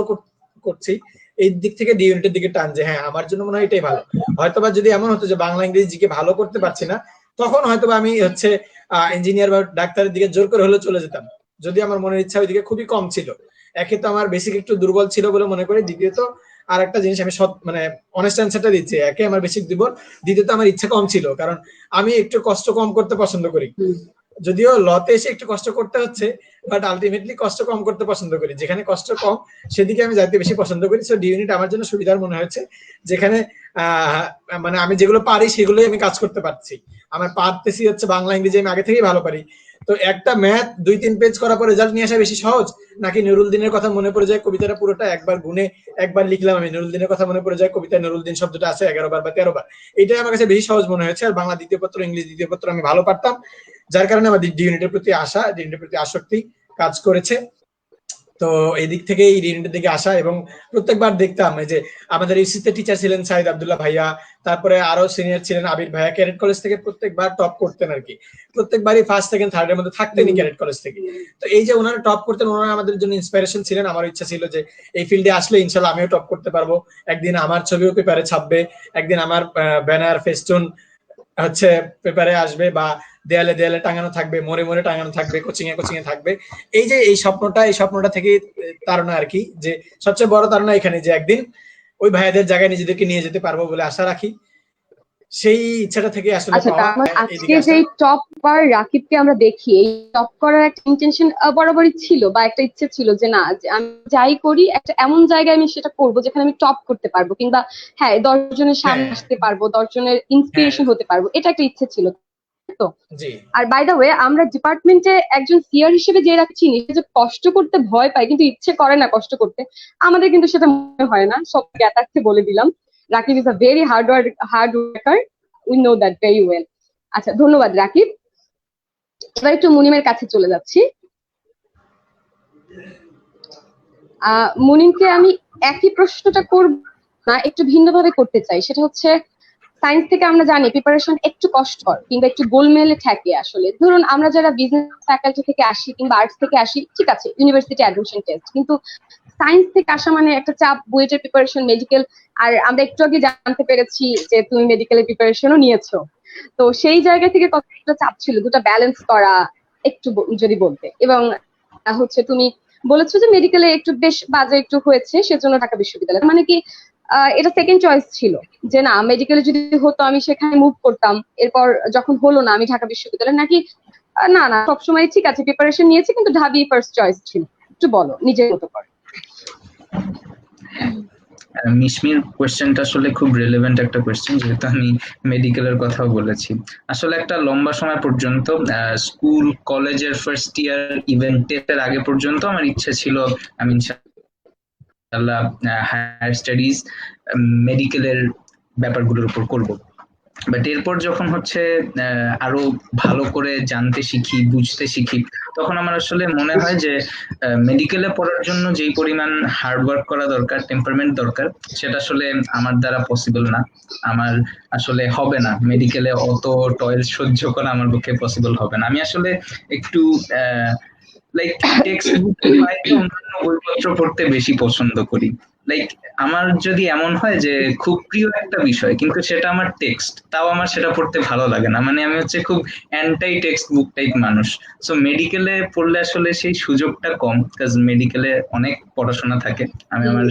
করছি, এই দিক থেকে ডি ইউনিটের দিকে টান, যে হ্যাঁ আমার জন্য মনে হয় এটাই ভালো। হয়তোবা যদি এমন হতো যে বাংলা ইংরেজি জিকে ভালো করতে পারছি না, তখন হয়তোবা আমি হচ্ছে ইঞ্জিনিয়ার বা ডাক্তারের দিকে জোর করে হলেও চলে যেতাম, যদি আমার মনের ইচ্ছা ওইদিকে খুবই কম ছিল। একে তো আমার বেসিক একটু দুর্বল ছিল বলে মনে করি, দ্বিতীয়ত আর একটা জিনিস আমি মানে অনেস্ট অ্যান্সারটা দিচ্ছি, একে আমার বেসিক দুর্বল, দ্বিতীয়ত আমার ইচ্ছা কম ছিল, কারণ আমি একটু কষ্ট কম করতে পছন্দ করি। যদিও লতে এসে একটু কষ্ট করতে হচ্ছে, বাট আলটিমেটলি কষ্ট কম করতে পছন্দ করি, যেখানে কষ্ট কম সেদিকে আমি যাইতে বেশি পছন্দ করি। সো ডি ইউনিট আমার জন্য সুবিধার মনে হয়েছে, যেখানে মানে আমি যেগুলো পারি সেগুলোই আমি কাজ করতে পারছি। আমার পারতেছি হচ্ছে বাংলা ইংরেজি আমি আগে থেকেই ভালো পারি। তো একটা ম্যাথ 2-3 পেজ করার পর রেজাল্ট নিয়ে আসা বেশি সহজ, নাকি নুরুল দিনের কথা মনে পড়ে যায় কবিতাটা পুরোটা একবার গুনে একবার লিখলাম, আমি নুরুল দিনের কথা মনে পড়ে যায় কবিতায় নুরুল দিন শব্দটা আছে 11 বার বা 13 বার, এটাই আমার কাছে বেশি সহজ মনে হয়েছে। আর বাংলা দ্বিতীয় পত্র ইংলিশ দ্বিতীয় পত্র আমি ভালো পারতাম, যার কারণে আমার ডি ইউনিটের প্রতি আশা, ডি ইউনিটের প্রতি আসক্তি কাজ করেছে। তো এই দিক থেকে এই ইউনিটের দিকে আসা, এবং প্রত্যেকবার দেখতাম এই যে আমাদের ইউসিতে টিচার ছিলেন সাইদ আব্দুল্লাহ ভাইয়া, তারপরে আরো সিনিয়র ছিলেন আবির ভাইয়া, ক্যাডেট কলেজ থেকে প্রত্যেকবার টপ করতেন আর কি, প্রত্যেকবারই ফার্স্ট সেকেন্ড থার্ড এর মধ্যে থাকতেনই ক্যাডেট কলেজ থেকে। তো এই যে ওনারা টপ করতেন, ওনারা আমাদের জন্য ইন্সপিরেশন ছিলেন। আমার ইচ্ছা ছিল যে এই ফিল্ডে আসলে ইনশাল্লাহ আমিও টপ করতে পারবো, একদিন আমার ছবিও পেপারে ছাপবে, একদিন আমার ব্যানার ফেস্টুন হচ্ছে পেপারে আসবে, বা দেয়ালে দেয়ালে টাঙানো থাকবে, মোড়ে মোড়ে টাঙানো থাকবে, কোচিং এ থাকবে। এই যে এই স্বপ্নটা থেকে তাড়না আর কি, যে সবচেয়ে বড় তাড়না এখানে যে একদিন ওই ভাইয়াদের জায়গায় নিজেদেরকে নিয়ে যেতে পারবো বলে আশা রাখি, সেই ইচ্ছাটা থেকে আসলে আচ্ছা, তার মানে আজকে যে টপার রাকিবকে আমরা দেখি, এই টপ করার একটা ইন্টেনশন বরাবরই ছিল, বা একটা ইচ্ছে ছিল যে না, যে আমি যাই করি একটা এমন জায়গায় আমি সেটা করব যেখানে আমি টপ করতে পারবো, কিংবা হ্যাঁ 10 জনের সামনে আসতে পারবো, 10 জনের ইন্সপিরেশন হতে পারবো, এটা একটা ইচ্ছে ছিল তো। আর বাই দ্য ওয়ে, আমরা ডিপার্টমেন্টে একজন সিআর হিসেবে যে রাখছি, যে কষ্ট করতে ভয় পায় কিন্তু ইচ্ছে করে না কষ্ট করতে, আমাদের কিন্তু সেটা মনে হয় না। সব জ্ঞাতার্থে বলে দিলাম, Rakib is a very hard worker, we know that very well. আচ্ছা, ধন্যবাদ রাকিব। এবার একটু মুনিমের কাছে চলে যাচ্ছি। মুনিমকে আমি একই প্রশ্নটা করব না, একটু ভিন্নভাবে করতে চাই। সেটা হচ্ছে, সায়েন্স থেকে আমরা জানি প্রিপারেশন একটু কষ্টকর কিংবা একটু গোলমেলে থাকে। আসলে ধরুন আমরা যারা বিজনেস ফ্যাকাল্টি থেকে আসি কিংবা আর্টস থেকে আসি, ঠিক আছে ইউনিভার্সিটি অ্যাডমিশন টেস্ট, কিন্তু সায়েন্স থেকে আসা মানে একটা চাপ, বুয়েটের প্রিপারেশন, মেডিকেল। আর আমরা একটু আগে জানতে পেরেছি যে তুমি মেডিকেলের প্রিপারেশনও নিয়েছো, তো সেই জায়গা থেকে কতটা চাপ ছিল দুটো ব্যালেন্স করা, একটু যদি বলতে। এবং হচ্ছে তুমি বলেছো যে মেডিকেলে একটু বেশ বাজে একটু হয়েছে, সেজন্য ঢাকা বিশ্ববিদ্যালয়, মানে কি এটা সেকেন্ড চয়েস ছিল যে না মেডিকেলে যদি হতো আমি সেখানে মুভ করতাম, এরপর যখন হলো না আমি ঢাকা বিশ্ববিদ্যালয়, নাকি না না সবসময় ঠিক আছে প্রিপারেশন নিয়েছি কিন্তু ঢাবি ফার্স্ট চয়েস ছিল? একটু বলো নিজের মতো করে। মিশমির কোয়েশ্চেনটা আসলে খুব রিলেভেন্ট একটা কোয়েশ্চেন, যেহেতু আমি মেডিকেলের কথাও বলেছি। আসলে একটা লম্বা সময় পর্যন্ত স্কুল কলেজের ফার্স্ট ইয়ার ইভেন টেস্টের আগে পর্যন্ত আমার ইচ্ছে ছিল আমি ইনশাআল্লাহ হায়ার স্টাডিজ মেডিকেলের ব্যাপারগুলোর উপর করব। বাট এরপর যখন হচ্ছে আরো ভালো করে জানতে শিখি, বুঝতে শিখি, তখন আমার আসলে মনে হয় যে মেডিকেলে পড়ার জন্য যেই পরিমাণ হার্ডওয়ার্ক করা দরকার, টেম্পারমেন্ট দরকার, সেটা আসলে আমার দ্বারা পসিবল না। আমার আসলে হবে না, মেডিকেলে অত টয়েল সহ্য করা আমার পক্ষে পসিবল হবে না। আমি আসলে একটু লাইক টেক্সট বুক অন্যান্য বইপত্র পড়তে বেশি পছন্দ করি। লাইক আমার যদি এমন হয় যে খুব প্রিয় একটা বিষয় কিন্তু সেটা আমার টেক্সট, তাও আমার সেটা পড়তে ভালো লাগে না, মানে আমি হচ্ছে খুব অ্যান্টাই টেক্সট বুক টাইপ মানুষ। সো মেডিকেলে পড়লে আসলে সেই সুযোগটা কম, কাজ মেডিকেলে অনেক পড়াশোনা থাকে, আমি আমার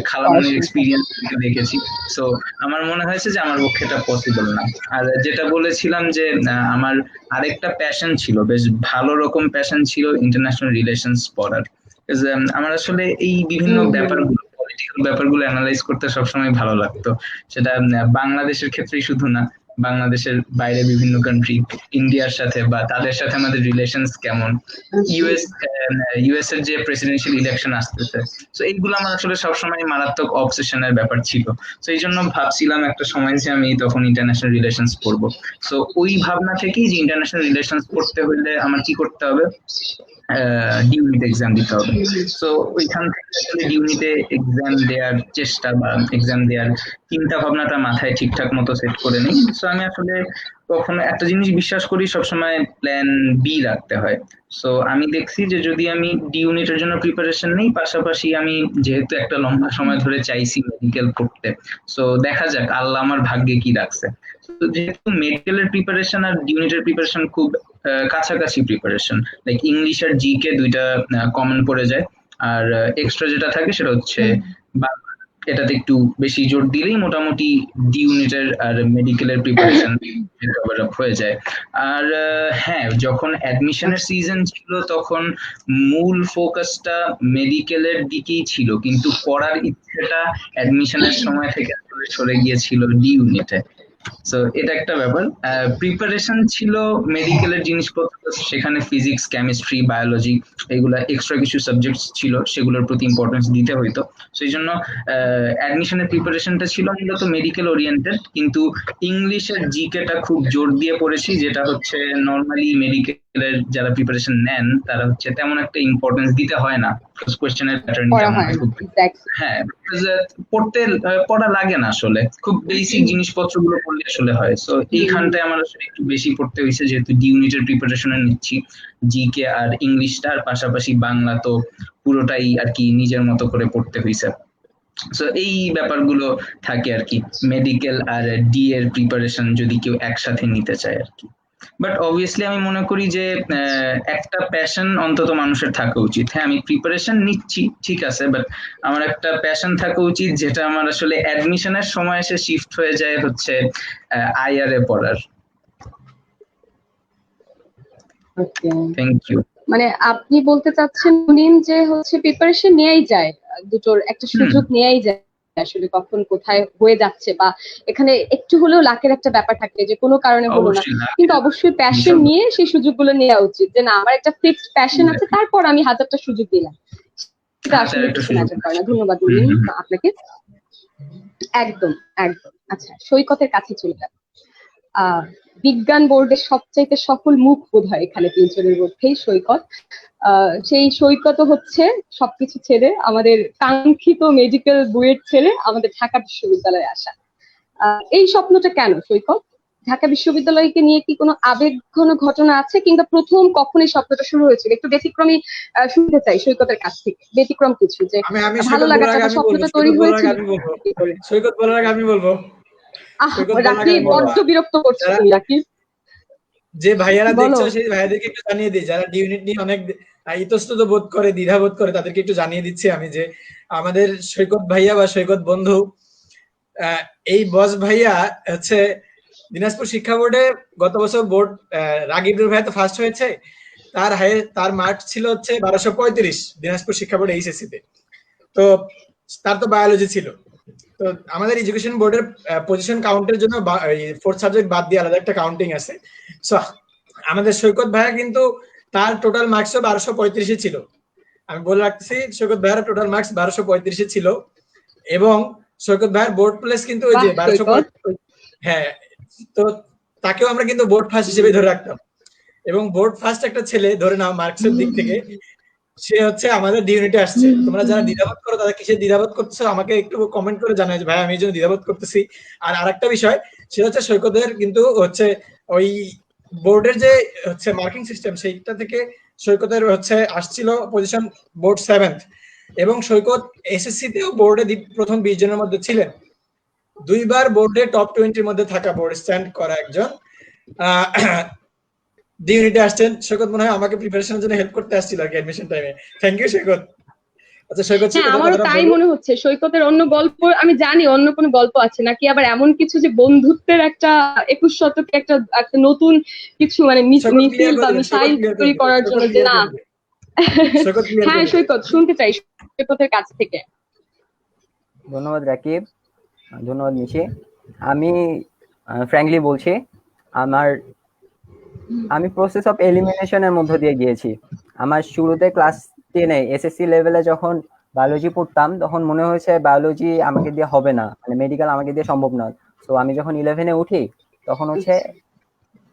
খালামনির এক্সপিরিয়েন্স থেকে দেখেছি। সো আমার মনে হয়েছে যে আমার পক্ষে এটা পসিবল না। আর যেটা বলেছিলাম যে আমার আরেকটা প্যাশন ছিল, বেশ ভালো রকম প্যাশন ছিল ইন্টারন্যাশনাল রিলেশনস পড়ার। আমার আসলে এই বিভিন্ন ব্যাপারগুলো, পলিটিক্যাল ব্যাপারগুলো অ্যানালাইজ করতে সবসময় ভালো লাগতো। সেটা বাংলাদেশের ক্ষেত্রেই শুধু না, বাংলাদেশের বাইরে বিভিন্ন কান্ট্রি, ইন্ডিয়ার সাথে বা তাদের সাথে আমাদের রিলেশনস কেমন, ইউএস এর যে প্রেসিডেন্সিয়াল ইলেকশন আসতেছে, তো এইগুলো আমার আসলে সবসময় মারাত্মক অবসেশনের ব্যাপার ছিল। তো এই জন্য ভাবছিলাম একটা সময় যে আমি তখন ইন্টারন্যাশনাল রিলেশনস পড়বো। তো ওই ভাবনা থেকেই যে ইন্টারন্যাশনাল রিলেশনস পড়তে হলে আমার কি করতে হবে, ডিউনিট এক্সাম দিতে হবে। তো ওইখান থেকে আসলে ডিউনিটে এক্সাম দেওয়ার চেষ্টা বা এক্সাম দেওয়ার চিন্তা ভাবনাটা মাথায় ঠিকঠাক মতো সেট করে নিই। তো আমি আসলে কখনো একটা জিনিস বিশ্বাস করি, সবসময় প্ল্যান বি রাখতে হয়। সো আমি দেখছি যে যদি আমি ডি ইউনিটের জন্য প্রিপারেশন নেই, পাশাপাশি আমি যেহেতু একটা লম্বা সময় ধরে চাইছি মেডিকেল পড়তে, সো দেখা যাক আল্লাহ আমার ভাগ্যে কি রাখছে। তো যেহেতু মেডিকেলের প্রিপারেশন আর ডি ইউনিটের প্রিপারেশন খুব কাছাকাছি প্রিপারেশন, লাইক ইংলিশ আর জিকে দুইটা কমন পড়ে যায়, আর এক্সট্রা যেটা থাকে সেটা হচ্ছে বাংলা। এটাতে একটু বেশি জোর দিলেই মোটামুটি ডি ইউনিটের আর মেডিকেলের প্রিপারেশন কভার আপ হয়ে যায়। আর হ্যাঁ, যখন অ্যাডমিশনের সিজন ছিল তখন মূল ফোকাসটা মেডিকেলের দিকেই ছিল, কিন্তু পড়ার ইচ্ছেটা অ্যাডমিশনের সময় থেকে সরে গিয়েছিল ডি ইউনিটে। সো এটা একটা ব্যাপার। প্রিপারেশন ছিল মেডিকেলের জিনিসপত্র, সেখানে ফিজিক্স, কেমিস্ট্রি, বায়োলজি এগুলা এক্সট্রা কিছু সাবজেক্টস ছিল, সেগুলোর প্রতি ইম্পর্টেন্স দিতে হইতো। সেই জন্য অ্যাডমিশনের প্রিপারেশনটা ছিল মূলত মেডিকেল ওরিয়েন্টেড, কিন্তু ইংলিশের জিকেটা খুব জোর দিয়ে পড়েছি, যেটা হচ্ছে নর্মালি মেডিকেলের যারা প্রিপারেশন নেন তারা হচ্ছে তেমন একটা ইম্পর্টেন্স দিতে হয় না, কোয়েশ্চেনের প্যাটার্ন পড়া তেমন হয় খুব হ্যাঁ পড়া লাগে না আসলে, খুব বেসিক জিনিসপত্রগুলো পড়লে আসলে হয়। সো এইখানটায় আমার আসলে একটু বেশি পড়তে হয়েছে, যেহেতু ডি ইউনিটের প্রিপারেশনে নিচ্ছি জিকে আর ইংলিশটা, আর পাশাপাশি বাংলা তো পুরোটাই আর কি নিজের মতো করে পড়তে হয়েছে। সো এই ব্যাপারগুলো থাকে আর কি, মেডিকেল আর ডি এর প্রিপারেশন যদি কেউ একসাথে নিতে চায় আর কি। বাট অবভিয়াসলি আমি মনে করি যে একটা প্যাশন অন্তত মানুষের থাকা উচিত। হ্যাঁ, আমি প্রিপারেশন নিচ্ছি ঠিক আছে, বাট আমার একটা প্যাশন থাকা উচিত, যেটা আমার আসলে অ্যাডমিশনের সময় এসে শিফট হয়ে যায় হচ্ছে আইআর এ পড়ার। Thank you. মানে আপনি বলতে চাচ্ছেন মুনিন যে হচ্ছে প্রিপারেশন নেয়াই যায়, দুটোর একটা সুযোগ নেয়াই যায়, আসলে কখন কোথায় হয়ে যাচ্ছে, বা এখানে একটু হলেও লাকের একটা ব্যাপার থাকে যে কোনো কারণে হলো না, কিন্তু অবশ্যই প্যাশন নিয়ে সেই সুযোগগুলো নেওয়া উচিত, যে না আমার একটা ফিক্সড প্যাশন আছে, তারপর আমি হাজারটা সুযোগ দিলাম, সেটা আসলে কিছু ম্যাটার করে না। ধন্যবাদ মুনিন আপনাকে। একদম একদম। আচ্ছা, সৈকতের কাছে চলে যাব। বিজ্ঞান বোর্ডের সবচাইতে সফল মুখ বোধ হয় এখানে তিনজনের মধ্যেই সৈকত। সেই সৈকত হচ্ছে সবকিছু ছেড়ে, আমাদের কাঙ্ক্ষিত মেডিকেল বুয়েট ছেড়ে আমাদের ঢাকা বিশ্ববিদ্যালয়ে আসা। এই স্বপ্নটা কেন সৈকত? ঢাকা বিশ্ববিদ্যালয়কে নিয়ে কি কোনো আবেগঘন ঘটনা আছে, কিংবা প্রথম কখন এই স্বপ্নটা শুরু হয়েছিল? একটু ব্যতিক্রমী শুনতে চাই সৈকতের কাছ থেকে, ব্যতিক্রম কিছু, যে ভালো লাগাটা স্বপ্নটা তৈরি হয়েছিল। সৈকত বলার আগে আমি বলবো, রাকিব বড্ড বিরক্ত করছে তুমি রাকিব। যে ভাইয়ারা দেখছো সেই ভাইয়াদেরকে একটু জানিয়ে দিই, যারা ডি ইউনিট নিয়ে অনেক ইতস্তত বোধ করে, দ্বিধা বোধ করে, তাদেরকে একটু জানিয়ে দিচ্ছি আমি যে আমাদের সৈকত ভাইয়া বা সৈকত বন্ধু, এই বস ভাইয়া হচ্ছে দিনাজপুর শিক্ষা বোর্ডে গত বছর বোর্ড, রাগিবুর ভাইয়া তো ফার্স্ট হয়েছে, তার মার্ক ছিল হচ্ছে 1235 দিনাজপুর শিক্ষা বোর্ডে এইচএসসি তে। তো তার তো বায়োলজি ছিল। তো আমাদের এডুকেশন বোর্ডের পজিশন কাউন্টের জন্য ফোর্থ সাবজেক্ট বাদ দিয়ে আলাদা একটা কাউন্টিং আছে। সো আমাদের সৈকত ভাইয়া কিন্তু তার টোটাল মার্কস 1235 ছিল। আমি বলে রাখতেছি, সৈকত ভাইয়ার টোটাল মার্কস 1235 ছিল, এবং সৈকত ভাইয়ার বোর্ড প্লেস কিন্তু ওই যে 1235। হ্যাঁ, তো তাকেও আমরা কিন্তু বোর্ড ফার্স্ট হিসেবে ধরে রাখতাম, এবং বোর্ড ফার্স্ট একটা ছেলে ধরে নাও মার্কসের দিক থেকে, সে হচ্ছে আমাদের ডি ইউনিটে আসছে। তোমরা যারা দ্বিধাবোধ করো, তারা কিসে দ্বিধাবোধ করতেছো আমাকে একটু কমেন্ট করে জানাই যে ভাই আমি এই জন্য দ্বিধাবোধ করতেছি। আর আরেকটা বিষয়, সেটা হচ্ছে সৈকতের কিন্তু হচ্ছে ওই বোর্ডের যে হচ্ছে মার্কিং সিস্টেম, সেইটা থেকে সৈকতের হচ্ছে আসছিল পজিশন বোর্ড 7th, এবং সৈকত এসএসসি তেও বোর্ডে প্রথম 20 জনের মধ্যে ছিলেন। দুইবার বোর্ডে টপ 20 মধ্যে থাকা, বোর্ড স্ট্যান্ড করা একজন ডি ইউনিটে আসছেন। সৈকত মনে হয় আমাকে প্রিপারেশনের জন্য হেল্প করতে আসছিল আর কি অ্যাডমিশন টাইমে। থ্যাংক ইউ সৈকত। আচ্ছা সৈকত, আমারও তাই মনে হচ্ছে। সৈকতের অন্য গল্প আমি জানি, অন্য কোনো গল্প আছে নাকি, আবার এমন কিছু যে বন্ধুত্বের একটা 21 শতকে একটা নতুন কিছু, মানে মিছিল বা মিসাইল তৈরি করার জন্য, যে না। হ্যাঁ সৈকত, শুনতে চাই সৈকতের কাছ থেকে। ধন্যবাদ রাকিব, ধন্যবাদ মিশে। আমি ফ্র্যাঙ্কলি বলছি, আমার আমি প্রসেস অফ এলিমিনেশনের মধ্য দিয়ে গিয়েছি। আমার শুরুতে ক্লাস 10-এ এসএসসি লেভেলে যখন বায়োলজি পড়তাম তখন মনে হয়েছে বায়োলজি আমাকে দিয়ে হবে না, মানে মেডিকেল আমাকে দিয়ে সম্ভব না। তো আমি যখন 11-এ উঠি তখন হচ্ছে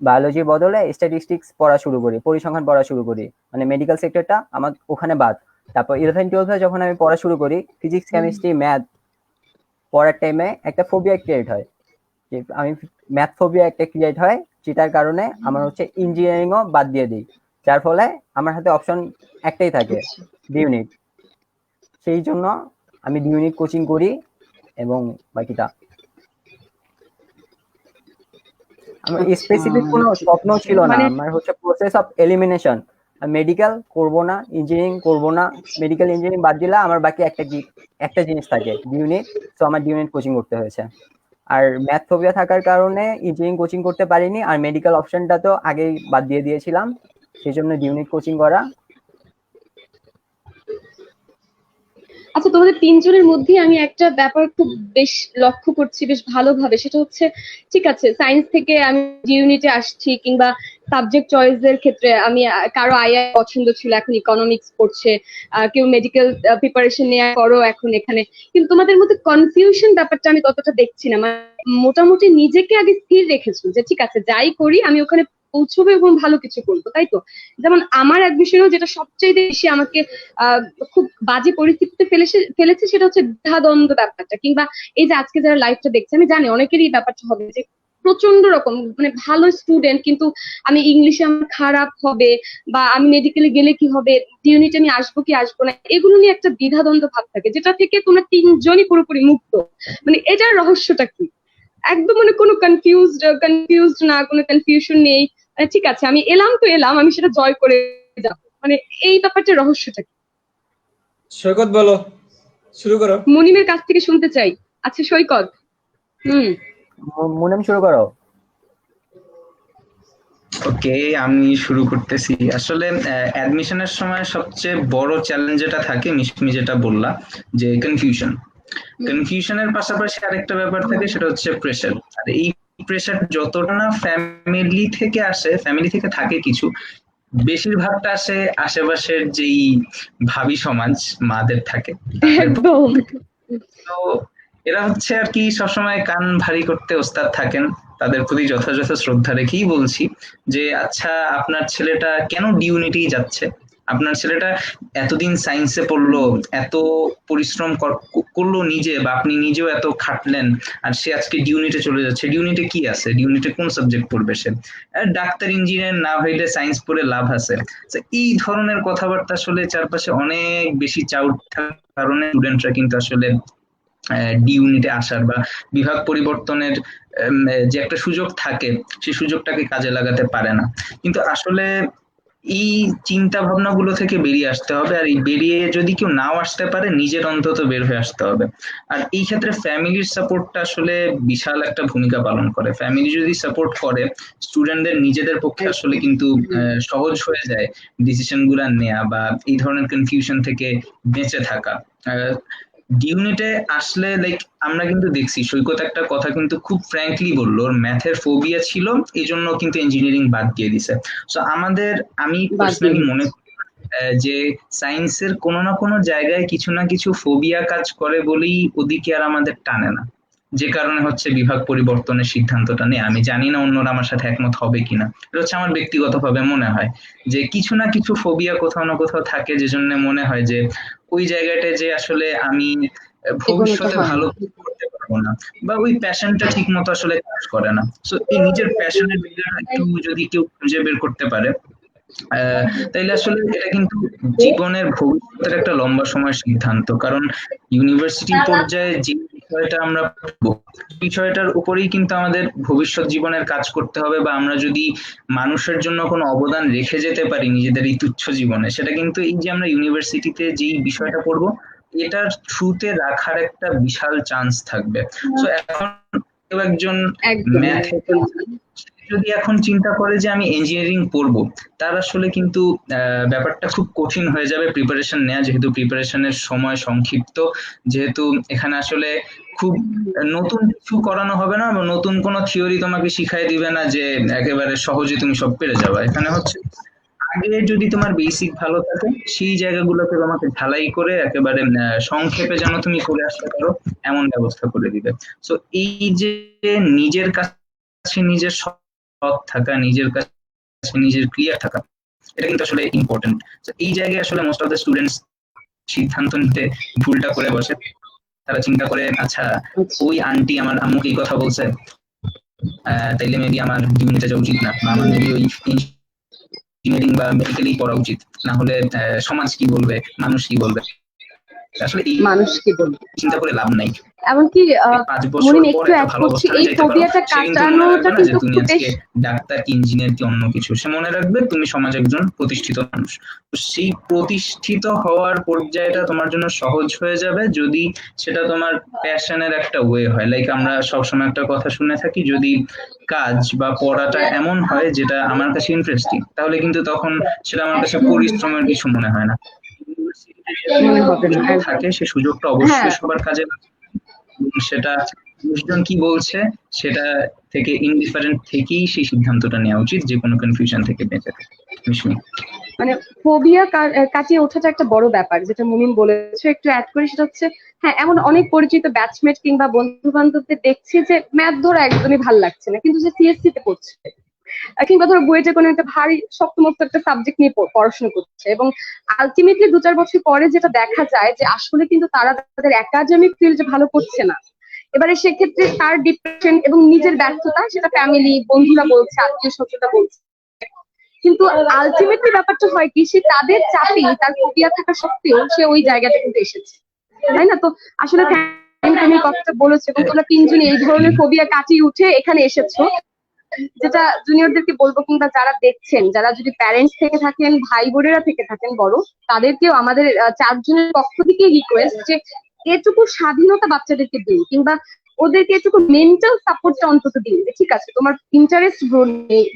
বায়োলজির বদলে স্ট্যাটিস্টিক্স পড়া শুরু করি, পরিসংখ্যান পড়া শুরু করি, মানে মেডিকেল সেক্টরটা আমার ওখানে বাদ। তারপর 11-12-এ যখন আমি পড়া শুরু করি, ফিজিক্স কেমিস্ট্রি ম্যাথ পড়ার টাইমে একটা ফোবিয়া ক্রিয়েট হয়, যে আমি ম্যাথ ফোবিয়া একটা ক্রিয়েট হয়, যেটার কারণে আমার হচ্ছে ইঞ্জিনিয়ারিংও বাদ দিয়ে দিই, যার ফলে আমার হাতে অপশন একটাই থাকে, ডি ইউনিট। সেই জন্য আমি ডি ইউনিট কোচিং করি এবং বাকিটা আমার স্পেসিফিক কোনো স্বপ্ন ছিল না। মানে আমার হচ্ছে প্রসেস অফ এলিমিনেশন, মেডিকেল করব না, ইঞ্জিনিয়ারিং করব না, মেডিকেল ইঞ্জিনিয়ারিং বাদ দিলে আমার বাকি একটা জিনিস থাকে, ডি ইউনিট। তো আমার ডি ইউনিট কোচিং করতে হয়েছে। আর ম্যাথ ফোবিয়া থাকার কারণে ইঞ্জিনিয়ারিং কোচিং করতে পারিনি, আর মেডিকেল অপশনটা তো আগেই বাদ দিয়ে দিয়েছিলাম, সেই জন্য ডি ইউনিট কোচিং করা। আচ্ছা, তোমাদের তিনজনের মধ্যে আমি একটা ব্যাপার খুব বেশ লক্ষ্য করছি বেশ ভালোভাবে, সেটা হচ্ছে ঠিক আছে সায়েন্স থেকে আমি ইউনিটে আসছি, কিংবা সাবজেক্ট চয়েসের ক্ষেত্রে আমি কারো আইআই পছন্দ ছিল, এখন ইকোনমিক্স পড়ছে, কেউ মেডিকেল প্রিপারেশন নেওয়ার পরও এখন এখানে। কিন্তু তোমাদের মধ্যে কনফিউশন ব্যাপারটা আমি ততটা দেখছি না। মানে মোটামুটি নিজেকে আগে স্থির রেখেছো যে ঠিক আছে যাই করি আমি ওখানে পৌঁছবো এবং ভালো কিছু করবো, তাই তো? যেমন আমার অ্যাডমিশনও যেটা সবচেয়ে বেশি আমাকে খুব বাজে পরিস্থিতিতে ফেলেছে সেটা হচ্ছে দ্বিধাদ্বন্দ্ব ব্যাপারটা, কিংবা এই যে আজকে যারা লাইফটা দেখছে আমি জানি অনেকেরই ব্যাপারটা হবে যে প্রচন্ড রকম মানে ভালো স্টুডেন্ট, কিন্তু আমি ইংলিশে আমার খারাপ হবে, বা আমি মেডিকেলে গেলে কি হবে, ইউনিটে আমি আসবো কি আসবো না, এগুলো নিয়ে একটা দ্বিধাদ্বন্দ্ব ভাব থাকে, যেটা থেকে তোমরা তিনজনই পুরোপুরি মুক্ত। মানে এটার রহস্যটা কি? একদম মানে কোনো কনফিউজড না, কোনো কনফিউশন নেই, মানে ঠিক আছে আমি এলাম তো এলাম, আমি সেটা জয় করে যাবো, মানে এই ব্যাপারটার রহস্যটা কি? সৈকত বলো, শুরু করো। মুনিমের কাছ থেকে শুনতে চাই। আচ্ছা সৈকত। হুম। মুনেম শুরু করো। ওকে, আমি শুরু করতেছি। আসলে অ্যাডমিশনের সময় সবচেয়ে বড় চ্যালেঞ্জ যেটা থাকে, মিশমি যেটা বললা, যে কনফিউশনের পাশাপাশি আরেকটা ব্যাপার থাকে, সেটা হচ্ছে প্রেশার। আর এই প্রেশার যতটা না ফ্যামিলি থেকে আসে, ফ্যামিলি থেকে থাকে কিছু, বেশিরভাগটা আসে আশেপাশের যেই ভাবি সমাজ মাদের থাকে, তাদের পক্ষ একদম। থেকে। তো এরা হচ্ছে আর কি সবসময় কান ভারী করতে ওস্তাদ থাকেন। তাদের প্রতি যথাযথ শ্রদ্ধা রেখেই বলছি যে আচ্ছা, আপনার ছেলেটা কেন ডিউনিটেই যাচ্ছে? আপনার ছেলেটা এতদিন সায়েন্সে পড়লো, এত পরিশ্রম করলো নিজে, বা আপনি নিজেও এত খাটলেন, আর সে আজকে ডিউনিটে চলে যাচ্ছে। ডিউনিটে কি আছে? ডিউনিটে কোন সাবজেক্ট পড়বে সে? ডাক্তার ইঞ্জিনিয়ার না হইলে সায়েন্স পড়ে লাভ আছে? এই ধরনের কথাবার্তা আসলে চারপাশে অনেক বেশি চাউট থাকার কারণে স্টুডেন্টরা কিন্তু আসলে ডি ইউনিটে আসার বা বিভাগ পরিবর্তনের যে একটা সুযোগ থাকে, সেই সুযোগটাকে কাজে লাগাতে পারে না। কিন্তু আসলে এই চিন্তা ভাবনাগুলো থেকে বেরিয়ে আসতে হবে, আর এই বেরিয়ে যদি কেউ নাও আসতে পারে, নিজের অন্তত বের হয়ে আসতে হবে। আর এই ক্ষেত্রে ফ্যামিলির সাপোর্টটা আসলে বিশাল একটা ভূমিকা পালন করে। ফ্যামিলি যদি সাপোর্ট করে, স্টুডেন্টদের নিজেদের পক্ষে আসলে কিন্তু সহজ হয়ে যায় ডিসিশন গুলা নেওয়া বা এই ধরনের কনফিউশন থেকে বেঁচে থাকা। ইউনিটে আসলে লাইক আমরা কিন্তু দেখছি সৈকত একটা কথা কিন্তু খুব ফ্র্যাঙ্কলি বললো, ওর ম্যাথের ফোবিয়া ছিল, এই জন্য কিন্তু ইঞ্জিনিয়ারিং বাদ দিয়ে দিছে। সো আমি পার্সোনালি মনে করি যে সায়েন্সের কোনো না কোনো জায়গায় কিছু না কিছু ফোবিয়া কাজ করে বলেই ওদিকে আর আমাদের টানে না, যে কারণে হচ্ছে বিভাগ পরিবর্তনের সিদ্ধান্তটা নেই। আমি জানি না অন্যরা আমার সাথে একমত হবে কিনা, এটা হচ্ছে আমার ব্যক্তিগতভাবে মনে হয় যে কিছু না কিছু ফোবিয়া কোথাও না কোথাও থাকে, যে জন্য মনে হয় যে ওই জায়গাটা যে আসলে আমি ভবিষ্যতে ভালো করতে পারবো না, বা ওই প্যাশনটা ঠিক মতো আসলে কাজ করে না। সো এই নিজের প্যাশনের জায়গাটা একটু যদি কেউ খুঁজে বের করতে পারে, তাইলে আসলে এটা কিন্তু জীবনের ভবিষ্যতের একটা লম্বা সময়ের সিদ্ধান্ত। কারণ ইউনিভার্সিটি পর্যায়ে যে বিষয়টা আমরা পড়বো, বিষয়টার উপরেই কিন্তু আমাদের ভবিষ্যৎ জীবনের কাজ করতে হবে, বা আমরা যদি মানুষের জন্য কোনো অবদান রেখে যেতে পারি নিজেদের এই তুচ্ছ জীবনে, সেটা কিন্তু এই যে আমরা ইউনিভার্সিটিতে যেই বিষয়টা পড়বো এটার থ্রুতে রাখার একটা বিশাল চান্স থাকবে। তো এখন কেউ একজন একদম ম্যাথে যদি এখন চিন্তা করে যে আমি ইঞ্জিনিয়ারিং পড়বো, তার আসলে কিন্তু ব্যাপারটা খুব কঠিন হয়ে যাবে প্রিপারেশন নেওয়া, যেহেতু প্রিপারেশনের সময় সংক্ষিপ্ত, যেহেতু এখানে আসলে খুব নতুন কিছু করানো হবে না, বা নতুন কোনো থিওরি তোমাকে শিখাই দিবে না যে একেবারে সহজে তুমি সব পেরে যাবে। এখানে হচ্ছে আগে যদি তোমার বেসিক ভালো থাকে, সেই জায়গাগুলোকে তোমাকে ঢালাই করে একেবারে সংক্ষেপে যেন তুমি করে আসতে পারো, এমন ব্যবস্থা করে দিবে। তো এই যে নিজের কাছে নিজের সৎ থাকা, নিজের কাছে নিজের ক্লিয়ার থাকা, এটা কিন্তু আসলে ইম্পর্টেন্ট। এই জায়গায় আসলে মোস্ট অফ দ্য স্টুডেন্টস সিদ্ধান্ত নিতে ভুলটা করে বসে। তারা চিন্তা করে, আচ্ছা ওই আন্টি আমার আম্মুকে এই কথা বলছে, তাইলে মেবি আমার ডিউনিতে যাওয়া উচিত না, বা আমার মেবি ওই ইঞ্জিনিয়ারিং বা মেডিকেলই পড়া উচিত, না হলে সমাজ কি বলবে, মানুষ কি বলবে। আসলে এই মানুষ কি বলবে, চিন্তা করে লাভ নাই। এমনকি 5 বছর মনিম পর একটু একটা অ্যাড ভালো করছি, অবস্থানে এই যাইতে পারো, ফোবিয়াটা সে কিন্তু মনে কাটানোটা রাখবে না যে কিন্তু তুমি খুব আজকে বেশ। ডাক্তার কি ইঞ্জিনিয়ার কি অন্য কিছু, সে মনে রাখবে তুমি সমাজে একজন প্রতিষ্ঠিত মানুষ। তো সেই প্রতিষ্ঠিত হওয়ার পর্যায়টা তোমার জন্য সহজ হয়ে যাবে যদি সেটা তোমার প্যাশনের একটা ওয়ে হয়। লাইক আমরা সবসময় একটা কথা শুনে থাকি, যদি কাজ বা পড়াটা এমন হয় যেটা আমার কাছে ইন্টারেস্টিং, তাহলে কিন্তু তখন সেটা আমার কাছে পরিশ্রমের কিছু মনে হয় না। মনে হবে না, একদম। থাকে সেই সুযোগটা হ্যাঁ, অবশ্যই সবার কাজে লাগে, এবং সেটা মানুষজন কি বলছে সেটা থেকে ইনডিফারেন্ট থেকেই সেই সিদ্ধান্তটা নেওয়া উচিত, যে কোনো কনফিউশন থেকে বেঁচে থাকে। মিশমি। মানে ফোবিয়া কাটিয়ে ওঠাটা একটা বড় ব্যাপার, যেটা মুমিন বলেছে, একটু অ্যাড করি, সেটা হচ্ছে হ্যাঁ, এমন অনেক পরিচিত ব্যাচমেট কিংবা বন্ধু বান্ধবদের দেখছি যে ম্যাথ ধরা একদমই ভালো লাগছে না, কিন্তু সে সিএসসি তে পড়ছে, কিংবা ধরো বুয়েটে কোনো একটা ভারী শক্তমস্ত একটা সাবজেক্ট নিয়ে পড়াশোনা করছে, এবং আলটিমেটলি 2-4 বছর পরে যেটা দেখা যায় যে আসলে কিন্তু তারা তাদের একাডেমিক ফিল্ডে ভালো করছে না। এবারে সেক্ষেত্রে তার ডিপ্রেশন এবং নিজের ব্যর্থতা, সেটা ফ্যামিলি, বন্ধুরা বলছে, আত্মীয় স্বজনরা বলছে, কিন্তু আলটিমেটলি ব্যাপারটা হয় কি, সে তাদের চাপে, তার ফোবিয়া থাকা সত্ত্বেও সে ওই জায়গাটা কিন্তু এসেছে, তাই না? তো আসলে তুমি কথাটা বলেছো, এবং তোমরা তিনজনই এই ধরনের ফোবিয়া কাটিয়ে উঠে এখানে এসেছো। যেটা জুনিয়রদেরকে বলবো, কিংবা যারা দেখছেন, যারা যদি প্যারেন্টস থেকে থাকেন, ভাই বোনেরা থেকে থাকেন বড়, তাদেরকেও আমাদের 4 জনের পক্ষ থেকে রিকোয়েস্ট যে এটুকু স্বাধীনতা বাচ্চাদেরকে দিন, কিংবা ওদেরকে এটুকু মেন্টাল সাপোর্টটা অন্তত দিন। ঠিক আছে, তোমার ইন্টারেস্ট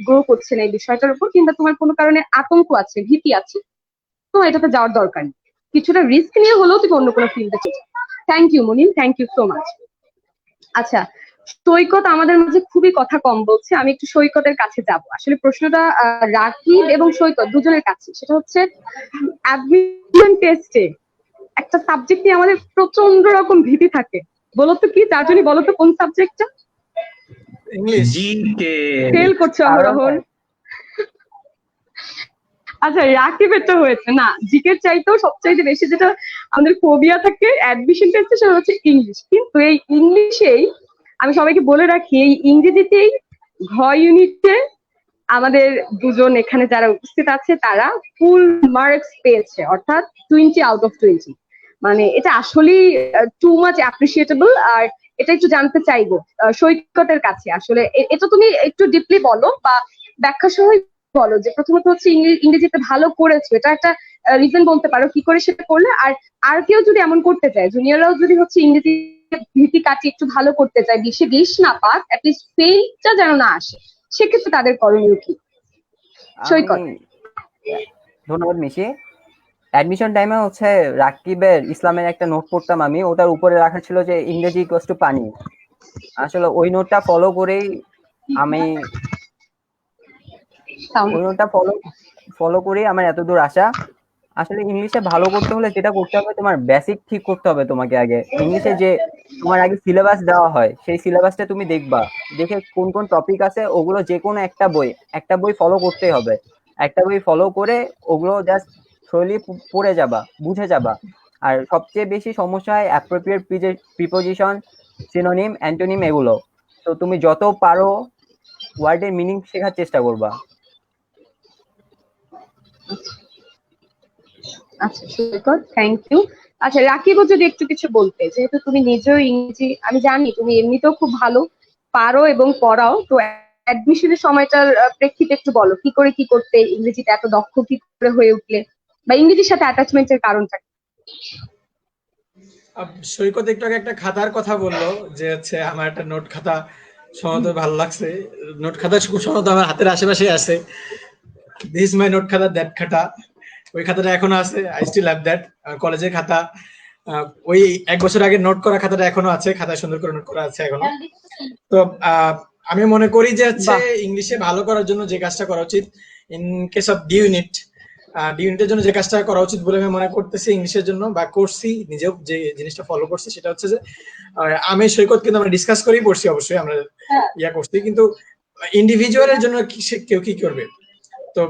গ্রো করছে না এই বিষয়টার উপর, কিংবা তোমার কোনো কারণে আতঙ্ক আছে, ভীতি আছে, তোমার এটাতে যাওয়ার দরকার নেই, কিছুটা রিস্ক নিয়ে হলেও তুমি অন্য কোনো ফিল্ডে চলে। Thank you Munin, thank you so much. আচ্ছা, সৈকত আমাদের মাঝে খুবই কথা কম বলছে, আমি একটু সৈকতের কাছে যাব। আসলে প্রশ্নটা রাকিব এবং সৈকত দুজনের কাছে, সেটা হচ্ছে অ্যাডমিশন টেস্টে একটা সাবজেক্ট নিয়ে আমাদের প্রচন্ড রকম ভীতি থাকে, বলতো কি চারজনই, বলতো কোন সাবজেক্টটা ইংলিশ। জিকে। ফেল করছো অহরহ? আচ্ছা, রাকিবের তো হয়েছে না, জিকের চাইতেও সবচাইতে বেশি যেটা আমাদের ফোবিয়া থাকে অ্যাডমিশন টেস্টে, সেটা হচ্ছে ইংলিশ। কিন্তু এই ইংলিশেই আমি সবাইকে বলে রাখি, এই ইংরেজিতেই ঘ ইউনিটে আমাদের দুজন এখানে যারা উপস্থিত আছে তারা ফুল মার্কস পেয়েছে, অর্থাৎ 20/20। মানে এটা আসলেই টু মাচ অ্যাপ্রিসিয়েটেবল। আর এটা একটু জানতে চাইবো সৈকতের কাছে, আসলে এটা তুমি একটু ডিপলি বলো, বা ব্যাখ্যা সহ বলো, যে প্রথমত হচ্ছে ইংরেজিতে ভালো করেছো, এটা একটা রিজন বলতে পারো কি করে সেটা করলে। আর আর কেউ যদি এমন করতে চায়, জুনিয়ররাও যদি হচ্ছে ইংরেজি ভীতি কাটিয়ে একটু ভালো করতে চায়, 20-20 না পাক, অ্যাটলিস্ট ফেলটা যেন না আসে, সেক্ষেত্রে তাদের করণীয় কি? সৈকত। ধন্যবাদ মিশি। অ্যাডমিশন টাইমে হচ্ছে রাকিবের ইসলামের একটা নোট পড়তাম আমি, ওটার উপরে রাখা ছিল যে ইংরেজি ইকুয়ালস টু পানি। আসলে ওই নোটটা ফলো করেই আমি আমার এতদূর আসা। আসলে ইংলিশে ভালো করতে হলে যেটা করতে হবে, তোমার বেসিক ঠিক করতে হবে তোমাকে আগে। ইংলিশে যে তোমার আগে সিলেবাস দেওয়া হয়, সেই সিলেবাসটা তুমি দেখবা, দেখে কোন কোন টপিক আছে ওগুলো যে কোনো একটা বই ফলো করতেই হবে। একটা বই ফলো করে ওগুলো জাস্ট থ্রোলি পড়ে যাবা, বুঝে যাবা। আর সবচেয়ে বেশি সমস্যা হয় অ্যাপ্রোপ্রিয়েট প্রিপোজিশন, সিনোনিম, অ্যান্টোনিম, এগুলো। তো তুমি যত পারো ওয়ার্ডের মিনিং শেখার চেষ্টা করবা। আচ্ছা সৈকত, থ্যাংক ইউ। আচ্ছা, রাকিবও যদি একটু কিছু বলতে, যেহেতু তুমি নিজেও ইংরেজি, আমি জানি তুমি এমনিতেও খুব ভালো পারো এবং পড়াও, তো অ্যাডমিশনের সময়টার প্রেক্ষিতে একটু বলো, কি করে কি করতে, ইংরেজিতে এত দক্ষ কি করে হয়ে উঠলে, বা ইংরেজির সাথে অ্যাটাচমেন্টের কারণটা কি? সৈকত একটু আগে একটা খাতার কথা বললো, যে হচ্ছে আমার একটা নোট খাতা সম্ভবত ভালো লাগছে। নোট খাতা সম্ভবত আমার হাতের আশেপাশে আছে। দিস মাই নোট খাতা, দ্যাট খাতা, ওই খাতাটা এখনো আছে। I still have that. কলেজের খাতা, ওই 1 বছর আগে নোট করা খাতাটা এখনো আছে, খাতায় সুন্দর করে নোট করা আছে এখনো। তো আমি মনে করি যে হচ্ছে ইংলিশে ভালো করার জন্য যে কাজটা করা উচিত, ইন কেস অফ ডি ইউনিটের জন্য যে কাজটা করা উচিত বলে আমি মনে করতেছি ইংলিশের জন্য, বা করছি নিজেও যে জিনিসটা ফলো করছি, সেটা হচ্ছে যে আমি সৈকত কিন্তু আমরা ডিসকাস করেই পড়ছি, অবশ্যই আমরা ইয়া করছি, কিন্তু ইন্ডিভিজুয়ালের জন্য কেউ কি করবে। তো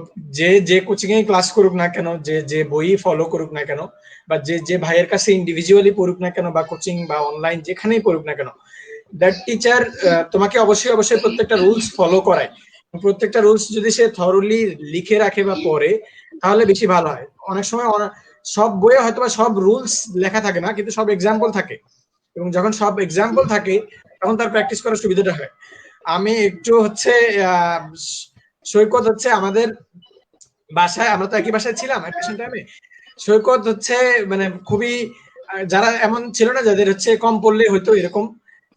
যে কোচিং এ ক্লাস করুক না কেন, যে বই ফলো করুক না কেন, বা যে ভাইয়ের কাছে ইন্ডিভিজুয়ালি পড়ুক না কেন, বা কোচিং বা অনলাইন যেখানেই পড়ুক না কেন, দ্যাট টিচার তোমাকে অবশ্যই প্রত্যেকটা রুলস ফলো করায়। প্রত্যেকটা রুলস যদি সে থরলি লিখে রাখে বা পড়ে, তাহলে বেশি ভালো হয়। অনেক সময় সব বইয়ে হয়তো বা সব রুলস লেখা থাকে না, কিন্তু সব এক্সাম্পল থাকে, এবং যখন সব এক্সাম্পল থাকে তখন তার প্র্যাকটিস করার সুবিধাটা হয়। আমি একটু হচ্ছে সৈকত হচ্ছে আমাদের বাসায়, আমরা তো একই বাসায় ছিলাম অ্যাডমিশন টাইমে। সৈকত হচ্ছে মানে খুবই, যারা এমন ছিল না যাদের হচ্ছে কম পড়লে হয়তো এরকম,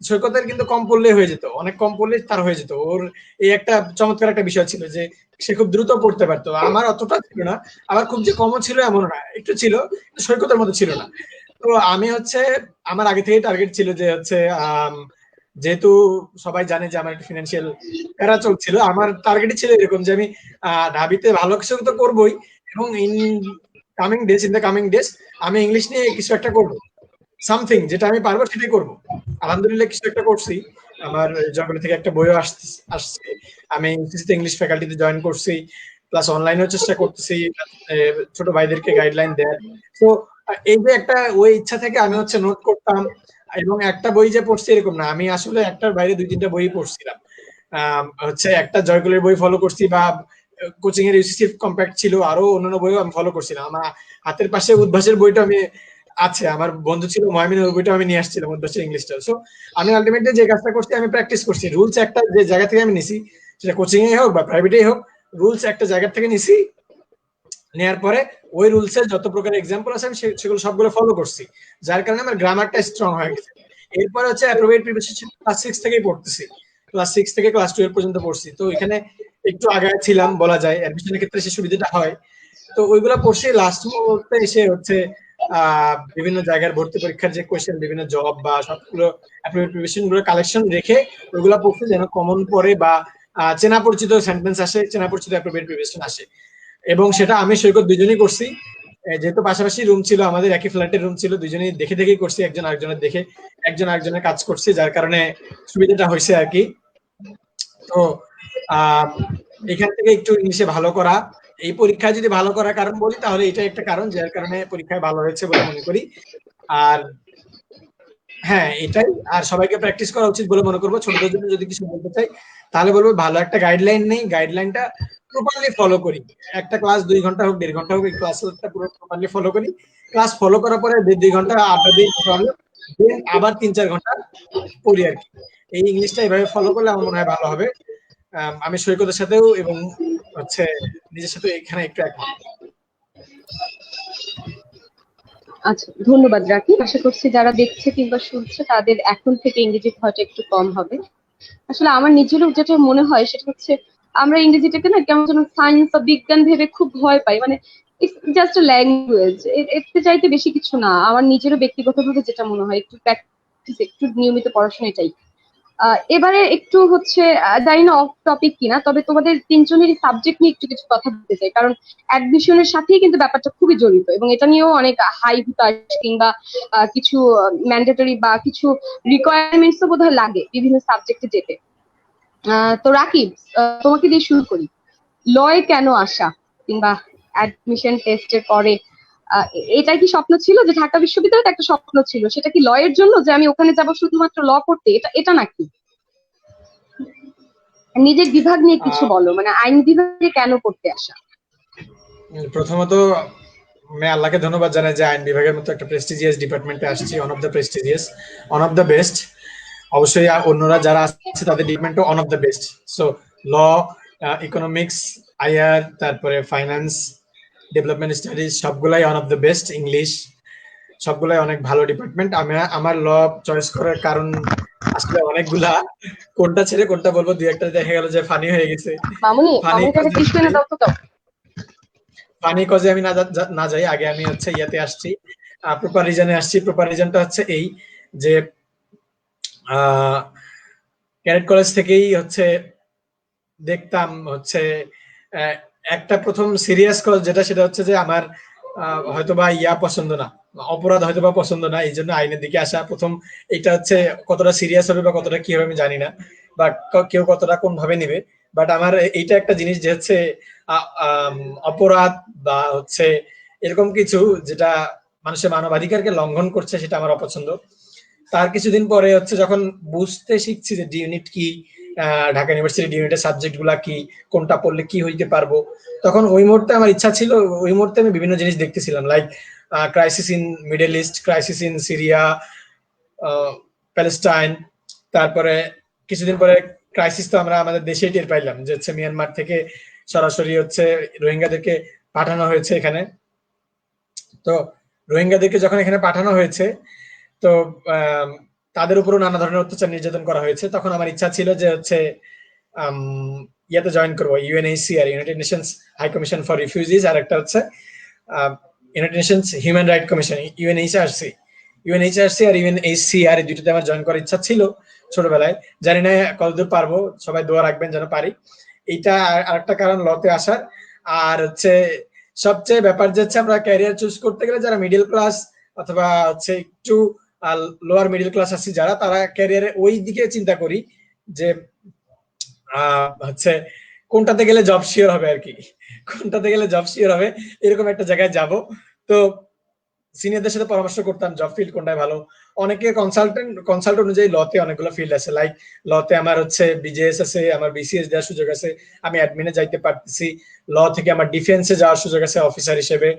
সৈকতের কিন্তু কম পড়লে হয়ে যেত, অনেক কম পড়লে তার হয়ে যেত। ওর এই একটা চমৎকার একটা বিষয় ছিল যে সে খুব দ্রুত পড়তে পারতো। আমার অতটা ছিল না, আবার খুব যে কমও ছিল এমন না, একটু ছিল, সৈকতের মতো ছিল না। তো আমি হচ্ছে আমার আগে থেকে টার্গেট ছিল যে হচ্ছে যেহেতু সবাই জানে যে আমার একটা ফিনান্সিয়াল প্যারা চলছিল, আমার টার্গেটই ছিল এরকম যে আমি ঢাবিতে ভালো কিছু তো করবোই, এবং ইন দ্য কামিং ডেজ আমি ইংলিশ নিয়ে কিছু একটা করবো, সামথিং যেটা আমি পারবো সেটাই করবো। আলহামদুলিল্লাহ কিছু একটা করছি। আমার জগন্নাথ থেকে একটা বইও আসছে। আমি ইংলিশ ফ্যাকাল্টিতে জয়েন করছি, প্লাস অনলাইনেও চেষ্টা করতেছি ছোট ভাইদেরকে গাইডলাইন দেওয়ার। তো এই যে একটা ওই ইচ্ছা থেকে আমি হচ্ছে নোট করতাম, এবং একটা বই যে পড়ছি এরকম না, আমি আসলে একটার বাইরে 2-3টা বই পড়ছিলাম। হচ্ছে একটা জয়কুলের বই ফলো করছি, বা কোচিং এর ইউসিসি কম্প্যাক্ট ছিল, আরো অন্যান্য বইও আমি ফলো করছিলাম। আমার হাতের পাশে উদ্ভাসের বইটা আমি আছে, আমার বন্ধু ছিল ময়মিন, ওই বইটা আমি নিয়ে আসছিলাম, উদ্ভাসের ইংলিশটা। সো আমি আলটিমেটলি যে কাজটা করছি, আমি প্র্যাকটিস করছি। রুলস একটা যে জায়গা থেকে আমি নিছি, সেটা কোচিং এ হোক বা প্রাইভেটেই হোক, রুলস একটা জায়গা থেকে নিছি, নেয়ার পরে ওই রুলস এর যত প্রকার এক্সাম্পল আছে আমি সেগুলো সবগুলো ফলো করছি, যার কারণে আমার গ্রামারটা স্ট্রং হয়ে গেছে। এরপর হচ্ছে অ্যাপ্রোপ্রিয়েট প্রিপারেশন ক্লাস 6 থেকেই পড়তেছি, ক্লাস 6 থেকে ক্লাস 12 পর্যন্ত পড়ছি। তো এখানে একটু আগায় ছিলাম বলা যায়, অ্যাডমিশনের ক্ষেত্রে সে সুবিধাটা হয়। তো ওইগুলো পড়ছি, লাস্ট মুহূর্তে এসে হচ্ছে বিভিন্ন জায়গার ভর্তি পরীক্ষার যে কোয়েশ্চেন, বিভিন্ন জব বা সবগুলো অ্যাপ্রোপ্রিয়েট প্রিপারেশন গুলো কালেকশন রেখে ওইগুলো পড়ছি, যেন কমন পড়ে বা চেনা পরিচিত সেন্টেন্স আসে, চেনা পরিচিত অ্যাপ্রোপ্রিয়েট প্রিপারেশন আসে। এবং সেটা আমি সৈকত দুজনেই করছি, যেহেতু পাশাপাশি রুম ছিল আমাদের, একই ফ্ল্যাটের রুম ছিল, দুজনেই দেখে দেখেই করছি, একজন আরেকজনের দেখে একজন আরেকজনের কাজ করছি, যার কারণে সুবিধাটা হয়েছে আর কি। তো এখান থেকে একটু ইংলিশে ভালো করা, এই পরীক্ষায় যদি ভালো করার কারণ বলি তাহলে এটা একটা কারণ, যার কারণে পরীক্ষায় ভালো হয়েছে বলে মনে করি। আর হ্যাঁ এটাই, আর সবাইকে প্র্যাকটিস করা উচিত বলে মনে করবো। ছোটদের জন্য যদি কিছু বলতে চাই তাহলে বলবো, ভালো একটা গাইডলাইন নেই, গাইডলাইনটা প্রপারলি ফলো করি। একটা ক্লাস 2 ঘন্টা হোক, 1.5 ঘন্টা হোক, এই ক্লাসটা পুরো প্রপারলি ফলো করি। ক্লাস ফলো করার পরে 1.5-2 ঘন্টা আড্ডা দিই, আবার 3-4 ঘন্টা পড়ি আর কি। এই ইংলিশটা এভাবে ফলো করলে আমার মনে হয় ভালো হবে। আমি সৈকতের সাথেও এবং হচ্ছে নিজের সাথে এখানে একটু একমত। আচ্ছা, ধন্যবাদ রাকি। আশা করছি যারা দেখছে কিংবা শুনছে তাদের এখন থেকে ইংরেজি ভয়টা একটু কম হবে। আসলে আমার নিজেরও যেটা মনে হয় সেটা হচ্ছে, আমরা ইংরেজিটাকে না কেমন যেন সায়েন্স বা বিজ্ঞান ভেবে খুব ভয় পাই, মানে জাস্ট ল্যাঙ্গুয়েজ, এর চাইতে বেশি কিছু না। আমার নিজেরও ব্যক্তিগতভাবে যেটা মনে হয়, একটু প্র্যাকটিস, একটু নিয়মিত পড়াশোনা, এটাই। এবারে একটু হচ্ছে জানি না অফ টপিক কিনা, তবে তোমাদের তিনজনেরই সাবজেক্ট নিয়ে একটু কিছু কথা বলতে চাই, কারণ অ্যাডমিশনের সাথেই কিন্তু ব্যাপারটা খুবই জড়িত, এবং এটা নিয়েও অনেক হাই হুতাশ কিংবা কিছু ম্যান্ডেটরি বা কিছু রিকোয়ারমেন্টসও বোধহয় লাগে বিভিন্ন সাবজেক্টে যেতে। তো রাকিব, তোমাকে দিয়ে শুরু করি। লয়ে কেন আসা, কিংবা অ্যাডমিশন টেস্টের পরে এটা কি স্বপ্ন ছিল যে ঢাকা বিশ্ববিদ্যালয়ে একটা স্বপ্ন ছিল, সেটা কি লয়ের জন্য যে আমি ওখানে যাব শুধুমাত্র ল করতে, এটা নাকি নিজের বিভাগ নিয়ে কিছু বলো, মানে আইন বিভাগে কেন পড়তে আসা? প্রথমত আমি আল্লাহকে ধন্যবাদ জানাই যে আইন বিভাগের মতো একটা প্রেস্টিজিয়াস ডিপার্টমেন্টে আসছি, one of the prestigious, one of the best. অবশ্যই অন্যরা যারা আছে তাদের ডিপার্টমেন্টও one of the best. So law, economics, IR, তারপরে ফাইন্যান্স, ডেভেলপমেন্ট স্টাডিজ, সবগুলাই one of the best. English, সবগুলাই অনেক ভালো ডিপার্টমেন্ট। আমি আমার ল চয়েস করার কারণ আসলে অনেকগুলা, কোনটা ছেড়ে কোনটা বলবো, দুই একটা দেখা গেল যে ফানি হয়ে গেছে। মামুনিটাকে টিস্যু এনে দাও তো দাও। ফানি কজে আমি না যাই, আগে আমি হচ্ছে ইয়াতে আসছি, প্রপার রিজনে আসছি। প্রপার রিজনটা হচ্ছে এই যে ক্যাডেট কলেজ থেকেই হচ্ছে দেখতাম হচ্ছে আহ, একটা প্রথম সিরিয়াস কজ যেটা, সেটা হচ্ছে যে আমার হয়তোবা ইয়া পছন্দ না, অপরাধ হয়তোবা পছন্দ না, এই জন্য আইনের দিকে আসা প্রথম। এটা হচ্ছে কতটা সিরিয়াস হবে বা কতটা কি হবে আমি জানি না, বা কেউ কতটা কোন ভাবে নিবে, বাট আমার এইটা একটা জিনিস যে হচ্ছে অপরাধ বা হচ্ছে এরকম কিছু যেটা মানুষের মানবাধিকারকে লঙ্ঘন করছে, সেটা আমার অপছন্দ। তার কিছুদিন পরে হচ্ছে যখন বুঝতে শিখছি যে ডি ইউনিট কি, ঢাকা ইউনিভার্সিটি ডি ইউনিটের সাবজেক্ট গুলা কি, কোনটা পড়লে কি হইতে পারবো, তখন ওই মুহূর্তে আমার ইচ্ছা ছিল, ওই মুহূর্তে আমি বিভিন্ন জিনিস দেখতেছিলাম, like crisis in middle east, crisis in Syria, Palestine. তারপরে কিছুদিন পরে ক্রাইসিস তো আমরা আমাদের দেশেই টের পাইলাম, যে হচ্ছে মিয়ানমার থেকে সরাসরি হচ্ছে রোহিঙ্গাদেরকে পাঠানো হয়েছে এখানে। তো রোহিঙ্গাদেরকে যখন এখানে পাঠানো হয়েছে, তো তাদের উপরও নানা ধরনের অত্যাচার নির্যাতন করা হয়েছে। তখন আমার ইচ্ছা ছিল যে হচ্ছে ইয়াতে জয়েন করবো, UNHCR, United Nations high commission for refugees, আর একটা হচ্ছে United Nations human right commission, UNHRC. UNHRC আর ইউএনএইচসিআর এই দুটোতে আমার জয়েন করার ইচ্ছা ছিল ছোটবেলায়। জানি না কতদূর পারবো, সবাই দোয়া রাখবেন যেন পারি। এইটা আরেকটা কারণ লতে আসার। আর হচ্ছে সবচেয়ে ব্যাপার যে হচ্ছে আমরা ক্যারিয়ার চুজ করতে গেলে যারা মিডল ক্লাস অথবা হচ্ছে একটু লোয়ার মিডল ক্লাস আছি যারা, তারা ক্যারিয়ারে ওই দিকে চিন্তা করি যে হচ্ছে কোনটাতে গেলে জব শিওর হবে আর কি, কোনটাতে গেলে জব শিওর হবে, এরকম একটা জায়গায় যাব। তো সিনিয়রদের সাথে পরামর্শ করতাম জব ফিল্ড কোনটায় ভালো। অনেকে কনসাল্ট অনুযায়ী লতে অনেকগুলো ফিল্ড আছে, লাইক লতে আমার হচ্ছে বিজেএস আছে, আমার বিসিএস দেওয়ার সুযোগ আছে, আমি অ্যাডমিনে যাইতে পারতেছি। ল থেকে আমার ডিফেন্সে যাওয়ার সুযোগ আছে অফিসার হিসেবে।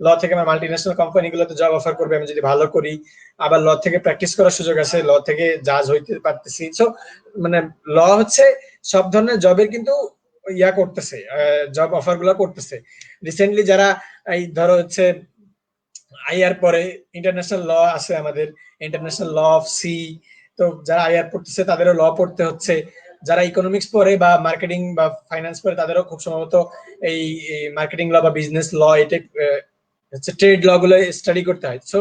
ল থেকে আমার মাল্টিন্যাশনাল কোম্পানিগুলোতে জব অফার করবে আমি যদি ভালো করি। আবার ল থেকে প্র্যাকটিস করার সুযোগ আছে, ল থেকে জাজ হইতে পারতেছি। সো মানে ল হচ্ছে সব ধরনের জবের কিন্তু ইয়া করতেছে, জব অফার গুলা করতেছে। রিসেন্টলি যারা এই ধরো হচ্ছে আইআর পরে ইন্টারন্যাশনাল ল আছে আমাদের, ইন্টারন্যাশনাল ল অফ সি। তো যারা আইআর পড়তেছে তাদেরও ল পড়তে হচ্ছে। যারা ইকোনমিক্স পড়ে বা মার্কেটিং বা ফাইন্যান্স পড়ে তাদেরও খুব সম্ভবত এই মার্কেটিং ল বা বিজনেস ল, এটা হচ্ছে ট্রেড ল গুলো স্টাডি করতে হয়। সো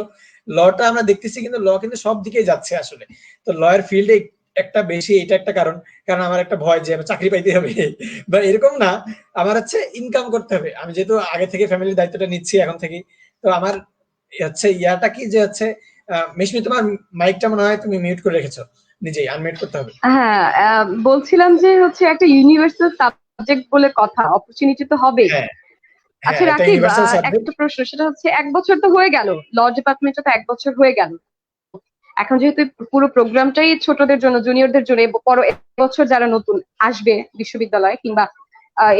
লটা আমরা দেখতেছি কিন্তু ল কিন্তু সব দিকেই যাচ্ছে আসলে। তো ল এর ফিল্ডে একটা বেশি, এটা একটা কারণ। কারণ আমার একটা ভয় যে আমার চাকরি পাইতে হবে বা এরকম না, আমার হচ্ছে ইনকাম করতে হবে। আমি যেহেতু আগে থেকে ফ্যামিলির দায়িত্বটা নিচ্ছি এখন থেকে, তো আমার হচ্ছে ইয়াটা কি যে হচ্ছে মিশমি তোমার মাইকটা মনে হয় তুমি মিউট করে রেখেছো, নিজেই আনমিউট করতে হবে। হ্যাঁ, বলছিলাম যে হচ্ছে একটা ইউনিভার্সাল সাবজেক্ট বলে কথা, অপরচুনিটি তো হবে। হ্যাঁ আচ্ছা এটা রাকিব, ইউনিভার্সাল সাবজেক্ট। একটা প্রশ্ন, সেটা হচ্ছে 1 বছর তো হয়ে গেল, ল ডিপার্টমেন্টে তো 1 বছর হয়ে গেল। এখন যেহেতু পুরো প্রোগ্রামটাই ছোটদের জন্য, জুনিয়রদের জন্য, বছর যারা নতুন আসবে বিশ্ববিদ্যালয়ে কিংবা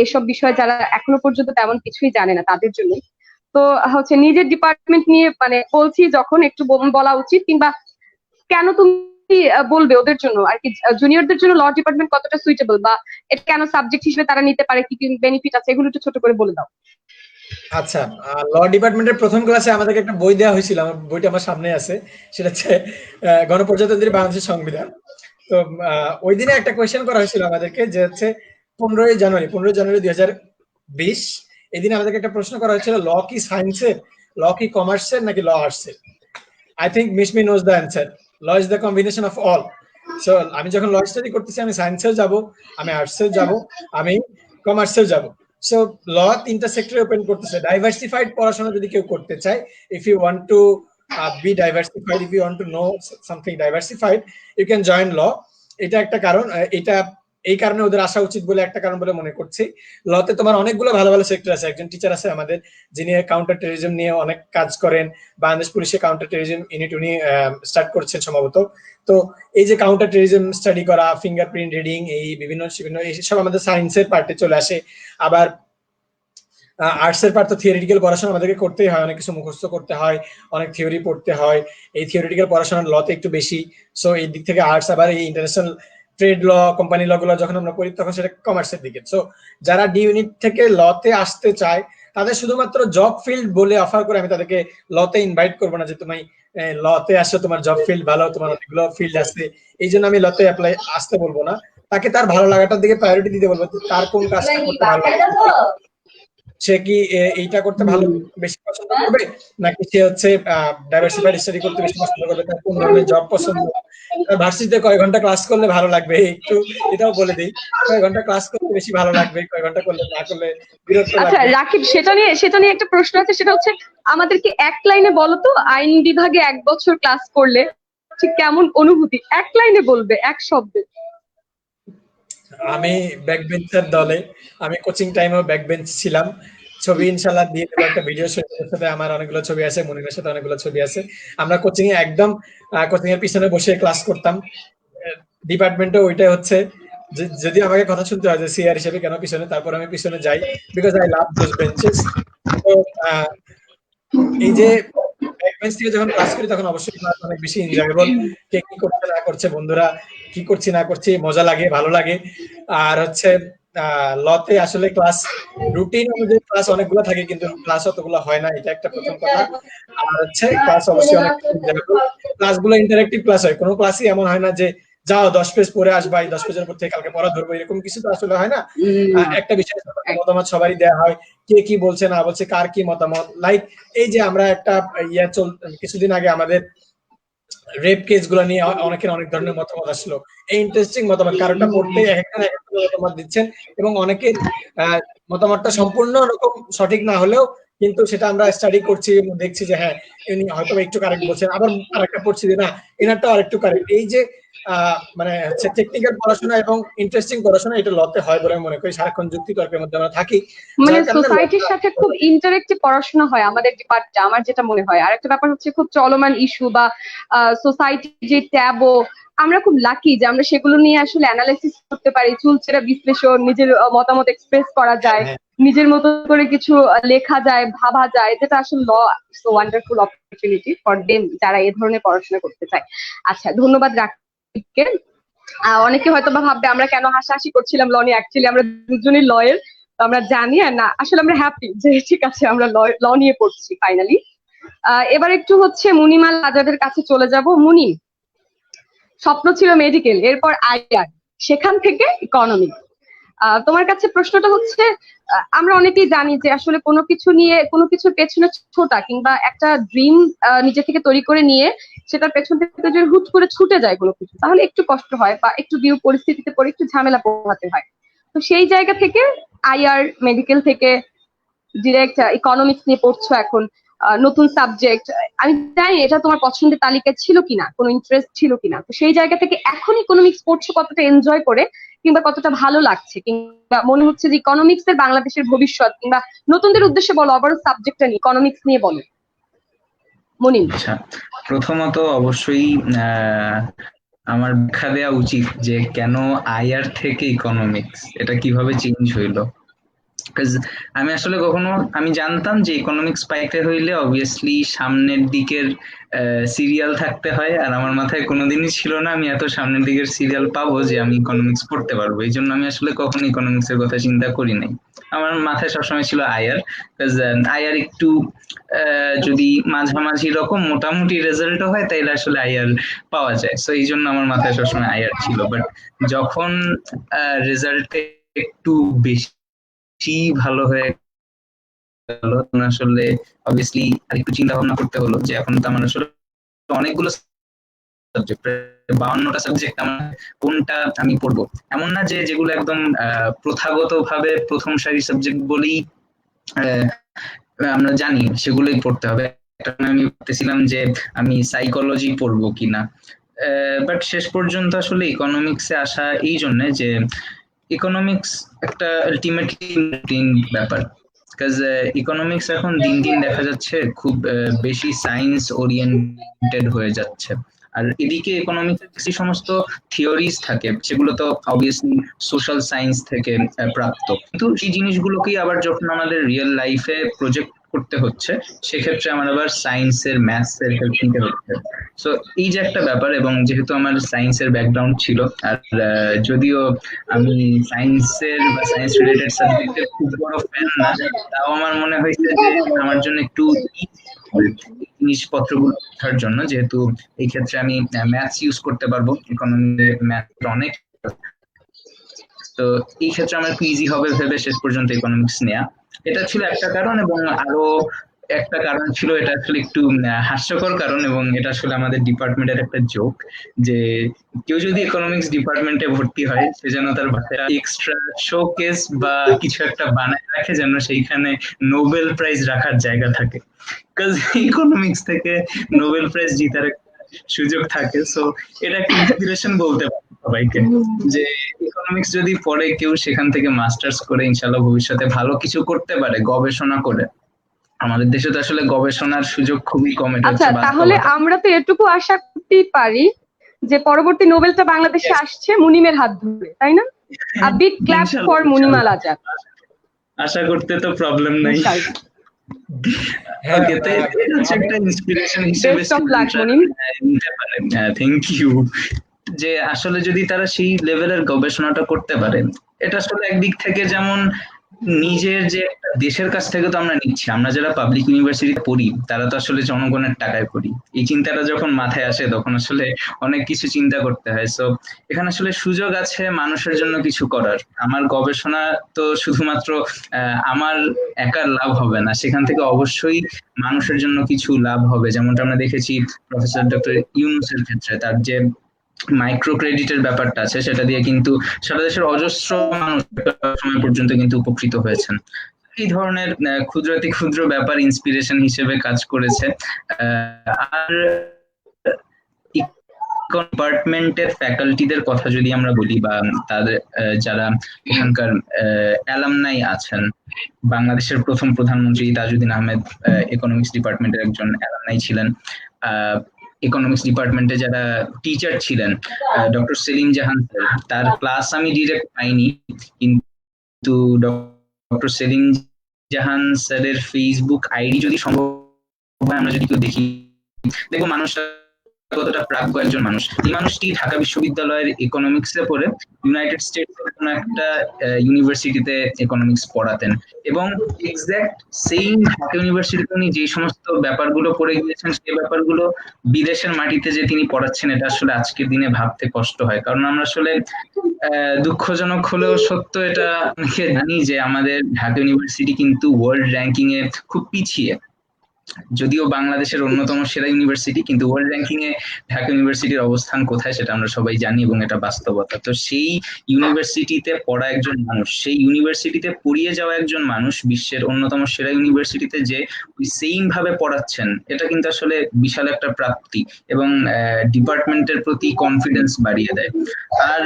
এসব বিষয়ে যারা এখনো পর্যন্ত তেমন কিছুই জানে না তাদের জন্য, তো হচ্ছে নিজের ডিপার্টমেন্ট নিয়ে মানে বলছি যখন একটু বলা উচিত, কিংবা কেন তুমি বলবে ওদের জন্য আর কি, জুনিয়রদের জন্য ল ডিপার্টমেন্ট কতটা সুইটেবল, বা এটা কেন সাবজেক্ট হিসেবে তারা নিতে পারে, কি কি বেনিফিট আছে, এগুলো একটু ছোট করে বলে দাও। আচ্ছা, ল ডিপার্টমেন্টের প্রথম ক্লাসে আমাদেরকে একটা বই দেওয়া হয়েছিল, আমার বইটা আমার সামনে আছে, সেটা হচ্ছে গণপ্রজাতন্ত্রী বাংলাদেশের সংবিধান। তো ওই দিনে একটা কোয়েশ্চেন করা হয়েছিল আমাদেরকে, যে হচ্ছে 15ই জানুয়ারি 2020, এই দিনে আমাদেরকে একটা প্রশ্ন করা হয়েছিল, ল কি সায়েন্সের, ল কি কমার্সের, নাকি ল আর্টসের? I think Mishmi knows the answer. Law is the combination of all. So আমি যখন ল স্টাডি করতেছি, আমি সায়েন্সেও যাব, আমি আর্টসেও যাব, আমি কমার্সেও যাব। সো ল 3টা সেক্টরে ওপেন করতেছে। ডাইভার্সিফাইড পড়াশোনা যদি কেউ করতে চায়, if you want to be diversified, if you want to know something diversified, you can join law. এটা একটা কারণ, এটা এই কারণে ওদের আসা উচিত বলে একটা কারণ বলে মনে করছি। লতে তোমার অনেকগুলো ভালো ভালো সেক্টর আছে। একজন টিচার আছে আমাদের যিনি কাউন্টার টেরোরিজম নিয়ে অনেক কাজ করেন, বাংলাদেশ পুলিশে কাউন্টার টেরোরিজম ইউনিট উনি স্টার্ট করছেন সম্ভবত। তো এই যে কাউন্টার টেরোরিজম স্টাডি করা, ফিঙ্গারপ্রিন্ট রিডিং, এই বিভিন্ন সব আমাদের সায়েন্সের পার্টে চলে আসে। আবার আর্টসের পার্ট তো থিওরিটিক্যাল পড়াশোনা আমাদেরকে করতেই হয়, অনেক কিছু মুখস্থ করতে হয়, অনেক থিওরি পড়তে হয়। এই থিওরিটিক্যাল পড়াশোনার লতে একটু বেশি। সো এই দিক থেকে আর্টস। আবার এই ইন্টারন্যাশনাল ট্রেড ল, কোম্পানি ল গুলো যখন আমরা পড়ি তখন সেটা কমার্সের দিকে। সো যারা ডি ইউনিট থেকে লতে আসতে চায় তাদের শুধুমাত্র জব ফিল্ড বলে অফার করে আমি তাদেরকে লতে ইনভাইট করবো না যে তুমি লতে আসো, তোমার জব ফিল্ড ভালো, তোমার অনেকগুলো ফিল্ড আছে, এই জন্য আমি লতে অ্যাপ্লাই আসতে বলবো না। তাকে তার ভালো লাগাটার দিকে প্রায়োরিটি দিতে বলবো, তার কোন কাজটা করতে ভালো লাগে, সে কি এইটা করতে ভালো বেশি পছন্দ করবে, নাকি সে হচ্ছে ডাইভার্সিফাইড স্টাডি করতে বেশি পছন্দ করবে, তার কোন ধরনের জব পছন্দ, ভার্সিটিতে কয় ঘন্টা ক্লাস করলে ভালো লাগবে, একটু এটাও বলে দিই, কয় ঘন্টা ক্লাস করতে বেশি ভালো লাগবে, কয় ঘন্টা করলে না করলে বিরক্ত আচ্ছা লাগবে। রাকিব, সেটা নিয়ে একটা প্রশ্ন আছে, সেটা হচ্ছে আমাদেরকে এক লাইনে বলো তো, আইন বিভাগে 1 বছর ক্লাস করলে ঠিক কেমন অনুভূতি, এক লাইনে বলবে, এক শব্দে। আমি ব্যাকবেঞ্চের দলে, আমি কোচিং টাইমেও ব্যাকবেঞ্চ ছিলাম। ছবি ইনশাল্লাহ দিয়ে দেবো, একটা ভিডিও সাথে আমার অনেকগুলো ছবি আছে, মুনিমের সাথে অনেকগুলো ছবি আছে। আমরা কোচিং এ একদম কোচিং এর পিছনে বসে ক্লাস করতাম। ডিপার্টমেন্টে ওইটাই হচ্ছে, যদি আমাকে কথা শুনতে হয় যে সিআর হিসেবে কেন পিছনে, তারপর আমি পিছনে যাই, because I love those benches. তো এই যে ব্যাকবেঞ্চ থেকে যখন ক্লাস করি তখন অবশ্যই ক্লাস অনেক বেশি এনজয়েবল, কে কি করছে না করছে, বন্ধুরা কি করছি না করছি, মজা লাগে, ভালো লাগে। আর হচ্ছে লতে আসলে ক্লাস রুটিন অনুযায়ী ক্লাস অনেকগুলো থাকে, কিন্তু ক্লাস অতগুলো হয় না, এটা একটা প্রথম কথা। আর হচ্ছে ক্লাস অবশ্যই অনেক এনজয়েবল, ক্লাসগুলো ইন্টারেক্টিভ ক্লাস হয়, কোনো ক্লাসই এমন হয় না যে যাও 10 পেজ পড়ে আসবা, 10 পেজের পর থেকে কালকে পড়া ধরবো, এরকম কিছু তো আসলে হয় না। একটা বিষয় মতামত সবারই দেওয়া হয়, কে কি বলছে না বলছে, কার কি মতামত, লাইক এই যে আমরা একটা কিছুদিন আগে আমাদের রেপ কেস গুলো নিয়ে অনেকের অনেক ধরনের মতামত আসলো, এই ইন্টারেস্টিং মতামত, কারোটা পড়তে একটা মতামত দিচ্ছেন, এবং অনেকের মতামতটা সম্পূর্ণ রকম সঠিক না হলেও কিন্তু সেটা আমরা স্টাডি করছি এবং দেখছি যে হ্যাঁ ইনি হয়তো একটু কারেক্ট বলছেন, আবার আরেকটা পড়ছি যে না এনারটা আরেকটু কারেক্ট। এই যে মানে হচ্ছে টেকনিক্যাল পড়াশোনা এবং ইন্টারেস্টিং পড়াশোনা, এটা লতে হয় বলে মনে করি, সারাক্ষণ যুক্তি তর্কের মধ্যে আমরা থাকি, মানে সোসাইটির সাথে খুব ইন্টারেক্টিভ পড়াশোনা হয় আমাদের ডিপার্টমেন্টে, আমার যেটা মনে হয়। আর একটা ব্যাপার হচ্ছে খুব চলমান ইস্যু বা সোসাইটি যে ট্যাবও, আমরা খুব লাকি যে আমরা সেগুলো নিয়ে আসলে অ্যানালাইসিস করতে পারি, চুলচেরা বিশ্লেষণ, নিজের মতামত এক্সপ্রেস করা যায়, নিজের মতো করে কিছু লেখা যায়, ভাবা যায়, যেটা আসলে law is wonderful opportunity for them যারা এই ধরনের পড়াশোনা করতে চায়। আচ্ছা, ধন্যবাদ রাকিবকে। অনেকে হয়তো বা ভাববে আমরা কেন হাসাহাসি করছিলাম ল নিয়ে, অ্যাকচুয়ালি আমরা দুজনই লয়ের, আমরা জানি আর না আসলে আমরা হ্যাপি যে ঠিক আছে আমরা ল নিয়ে পড়ছি ফাইনালি। এবার একটু হচ্ছে মুনিমাল আজাদের কাছে চলে যাব। মুনি, স্বপ্ন ছিল মেডিকেল, এরপর আইআর, সেখান থেকে ইকোনমিক্স। তোমার কাছে প্রশ্নটা হচ্ছে, আমরা অনেকেই জানি যে আসলে কোনো কিছু নিয়ে, কোনো কিছুর পেছনে ছোটা কিংবা একটা ড্রিম নিজে থেকে তৈরি করে নিয়ে সেটার পেছন থেকে যদি হুট করে ছুটে যায় কোনো কিছু, তাহলে একটু কষ্ট হয় বা একটু ডিউ পরিস্থিতিতে পড়ে একটু ঝামেলা পোহাতে হয়। তো সেই জায়গা থেকে আইআর মেডিকেল থেকে ডিরেক্ট ইকোনমিক্স নিয়ে পড়ছো এখন, নতুন সাবজেক্ট। আমি জানি এটা তোমার পছন্দের তালিকায় ছিল কিনা, কোনো ইন্টারেস্ট ছিল কিনা, তো সেই জায়গা থেকে এখন ইকোনমিক্স পড়ছো কতটা এনজয় করে কিংবা কতটা ভালো লাগছে, কিংবা মনে হচ্ছে যে ইকোনমিক্স এর বাংলাদেশের ভবিষ্যৎ, কিংবা নতুনদের উদ্দেশ্যে বলো, আবার সাবজেক্টটা নিয়ে ইকোনমিক্স নিয়ে বলো মুনিম। আচ্ছা, প্রথমত অবশ্যই আমার ব্যাখ্যা দেওয়া উচিত যে কেন আইআর থেকে ইকোনমিক্স, এটা কিভাবে চেঞ্জ হইলো। আমি আসলে কখনো আমি জানতাম যে ইকোনমিক্স পাইতে হইলে অবভিয়াসলি সামনের দিকের সিরিয়াল থাকতে হয়, আর আমার মাথায় কোনোদিনই ছিল না আমি এত সামনের দিকের সিরিয়াল পাবো যে আমি ইকোনমিক্স পড়তে পারবো। এই জন্য আমি আসলে কখনো ইকোনমিক্স এর কথা চিন্তা করি নাই। আমার মাথায় সবসময় ছিল আইআর, আইআর একটু যদি মাঝামাঝি রকম মোটামুটি রেজাল্টও হয় তাইলে আসলে আইআর পাওয়া যায়, সো এই জন্য আমার মাথায় সবসময় আইআর ছিল। বাট যখন রেজাল্টে একটু বেশি ভালো হয়ে গেল, আসলে অবভিয়াসলি আরেকটু চিন্তা ভাবনা করতে হলো যে এখন তো আমার আসলে অনেকগুলো সাবজেক্ট, 52টা সাবজেক্ট, আমার কোনটা আমি পড়বো। এমন না যে যেগুলো একদম প্রথাগত ভাবে প্রথম সারির সাবজেক্ট বলেই আমরা জানি সেগুলোই পড়তে হবে। আমি ভাবতেছিলাম যে আমি সাইকোলজি পড়বো কিনা, বাট শেষ পর্যন্ত আসলে ইকোনমিক্সে আসা এই জন্য যে ইকোনমিক্স একটা আলটিমেটলি ব্যাপার, বিকজ ইকোনমিক্স এখন দিন দিন দেখা যাচ্ছে খুব বেশি সায়েন্স ওরিয়েন্টেড হয়ে যাচ্ছে। আর এদিকে ইকোনমিক্স যে সমস্ত থিওরিজ থাকে সেগুলো তো অবভিয়াসলি সোশ্যাল সায়েন্স থেকে প্রাপ্ত, কিন্তু সেই জিনিসগুলোকেই আবার যখন আমাদের রিয়েল লাইফে প্রজেক্ট করতে হচ্ছে, সেক্ষেত্রে আমার আবার সায়েন্সের ম্যাথসের হেল্প নিতে হচ্ছে। সো এই যে একটা ব্যাপার, এবং যেহেতু আমার সায়েন্সের ব্যাকগ্রাউন্ড ছিল, আর যদিও আমি সায়েন্সের বা সায়েন্স রিলেটেড সাবজেক্টের খুব বড় ফ্যান না, তাও আমার মনে হয়েছে যে আমার জন্য একটু জিনিসপত্রগুলো বোঝার জন্য, যেহেতু এই ক্ষেত্রে আমি ম্যাথস ইউজ করতে পারবো, ইকোনমিতে ম্যাথ অনেক, তো এই ক্ষেত্রে আমার একটু ইজি হবে ভেবে শেষ পর্যন্ত ইকোনমিক্স নেওয়া। এটা ছিল একটা কারণ, এবং আরো একটা কারণ ছিল, এটা আসলে একটু হাস্যকর কারণ, এবং এটা আসলে আমাদের ডিপার্টমেন্টের একটা জোক, যে কেউ যদি ইকোনমিক্স ডিপার্টমেন্টে ভর্তি হয়, সে যেন তার বাসায় এক্সট্রা শোকেস বা কিছু একটা বানায় রাখে, যেন সেইখানে নোবেল প্রাইজ রাখার জায়গা থাকে, বিকজ ইকোনমিক্স থেকে নোবেল প্রাইজ জিতার সুযোগ থাকে। সো এটা একটা ইন্সপিরেশন বলতে পারি সবাইকে, যে ইকোনমিক্স যদি পড়ে কেউ, সেখান থেকে মাস্টার্স করে ইনশাল্লাহ ভবিষ্যতে ভালো কিছু করতে পারে গবেষণা করে। আমাদের দেশে তো আসলে গবেষণার সুযোগ খুবই কম, এটা আচ্ছা, হচ্ছে তাহলে বাস্তবতা। আমরা তো এটুকু আশা করতেই পারি যে পরবর্তী নোবেলটা বাংলাদেশে আসছে মুনিমের হাত ধরে, তাই না? আ বিগ ক্ল্যাপ ইনশাল্লাহ, ফর মুনিম আল ইনশাল্লাহ। আজাদ। আশা করতে তো প্রবলেম নাই। ইনশাআল্লাহ। হ্যাঁ, ওকে, তো এটা হচ্ছে একটা ইন্সপিরেশন হিসেবে বেস্ট অফ লাক মুনিম। নিতে পারে। Thank you. যে আসলে যদি তারা সেই লেভেলের গবেষণাটা করতে পারে, এটা আসলে একদিক থেকে যেমন নিজের যে একটা দেশের কাছ থেকে তো আমরা নিচ্ছি, আমরা যারা পাবলিক ইউনিভার্সিটিতে পড়ি তারা তো আসলে জনগণের টাকায় পড়ি। এই চিন্তাটা যখন মাথায় আসে তখন আসলে অনেক কিছু চিন্তা করতে হয়। সো এখানে আসলে সুযোগ আছে মানুষের জন্য কিছু করার। আমার গবেষণা তো শুধুমাত্র আমার একার লাভ হবে না, সেখান থেকে অবশ্যই মানুষের জন্য কিছু লাভ হবে। যেমনটা আমরা দেখেছি প্রফেসর ডক্টর ইউনূসের ক্ষেত্রে, তার যে মাইক্রো ক্রেডিটের ব্যাপারটা আছে, সেটা দিয়ে কিন্তু সারা দেশের অজস্র মানুষ সময় পর্যন্ত কিন্তু উপকৃত হয়েছেন। এই ধরনের ক্ষুদ্রাতি ক্ষুদ্র ব্যাপার ইন্সপিরেশন হিসেবে কাজ করেছে। আর ডিপার্টমেন্টের ফ্যাকাল্টিদের কথা যদি আমরা বলি, বা তাদের যারা এখানকার অ্যালামনাই আছেন, বাংলাদেশের প্রথম প্রধানমন্ত্রী তাজউদ্দিন আহমেদ ইকোনমিক্স ডিপার্টমেন্টের একজন অ্যালামনাই ছিলেন। ইকোনমিক্স ডিপার্টমেন্টে যারা টিচার ছিলেন, ডক্টর সেলিম জাহান স্যার, তার ক্লাস আমি ডিরেক্ট পাইনি, কিন্তু ডক্টর সেলিম জাহান স্যারের ফেসবুক আইডি যদি সম্ভব হয় আমরা যদি কেউ দেখি, দেখবো মানুষটা কতটা প্রাজ্ঞ একজন মানুষ। এই মানুষটি ঢাকা বিশ্ববিদ্যালয়ের ইকোনমিক্সে পড়ে ইউনাইটেড স্টেটসের কোনো একটা ইউনিভার্সিটিতে ইকোনমিক্স পড়াতেন, এবং এক্সাক্ট সেম ঢাকা ইউনিভার্সিটিতে উনি যে সমস্ত ব্যাপারগুলো পড়ে গিয়েছেন, সেই ব্যাপারগুলো বিদেশের মাটিতে যে তিনি পড়াচ্ছেন, এটা আসলে আজকের দিনে ভাবতে কষ্ট হয়। কারণ আমরা আসলে দুঃখজনক হলেও সত্য, এটা অনেকে জানি যে আমাদের ঢাকা ইউনিভার্সিটি কিন্তু ওয়ার্ল্ড র্যাঙ্কিং এ খুব পিছিয়ে। যদিও বাংলাদেশের অন্যতম সেরা ইউনিভার্সিটি, কিন্তু ওয়ার্ল্ড র্যাঙ্কিং এ ঢাকা ইউনিভার্সিটির অবস্থান কোথায় সেটা আমরা সবাই জানি, এবং এটা বাস্তবতা। তো সেই ইউনিভার্সিটিতে পড়া একজন মানুষ, সেই ইউনিভার্সিটিতে পড়িয়ে যাওয়া একজন মানুষ বিশ্বের অন্যতম সেরা ইউনিভার্সিটিতে যে ওই সেম ভাবে পড়াচ্ছেন, এটা কিন্তু আসলে বিশাল একটা প্রাপ্তি, এবং ডিপার্টমেন্টের প্রতি কনফিডেন্স বাড়িয়ে দেয়। আর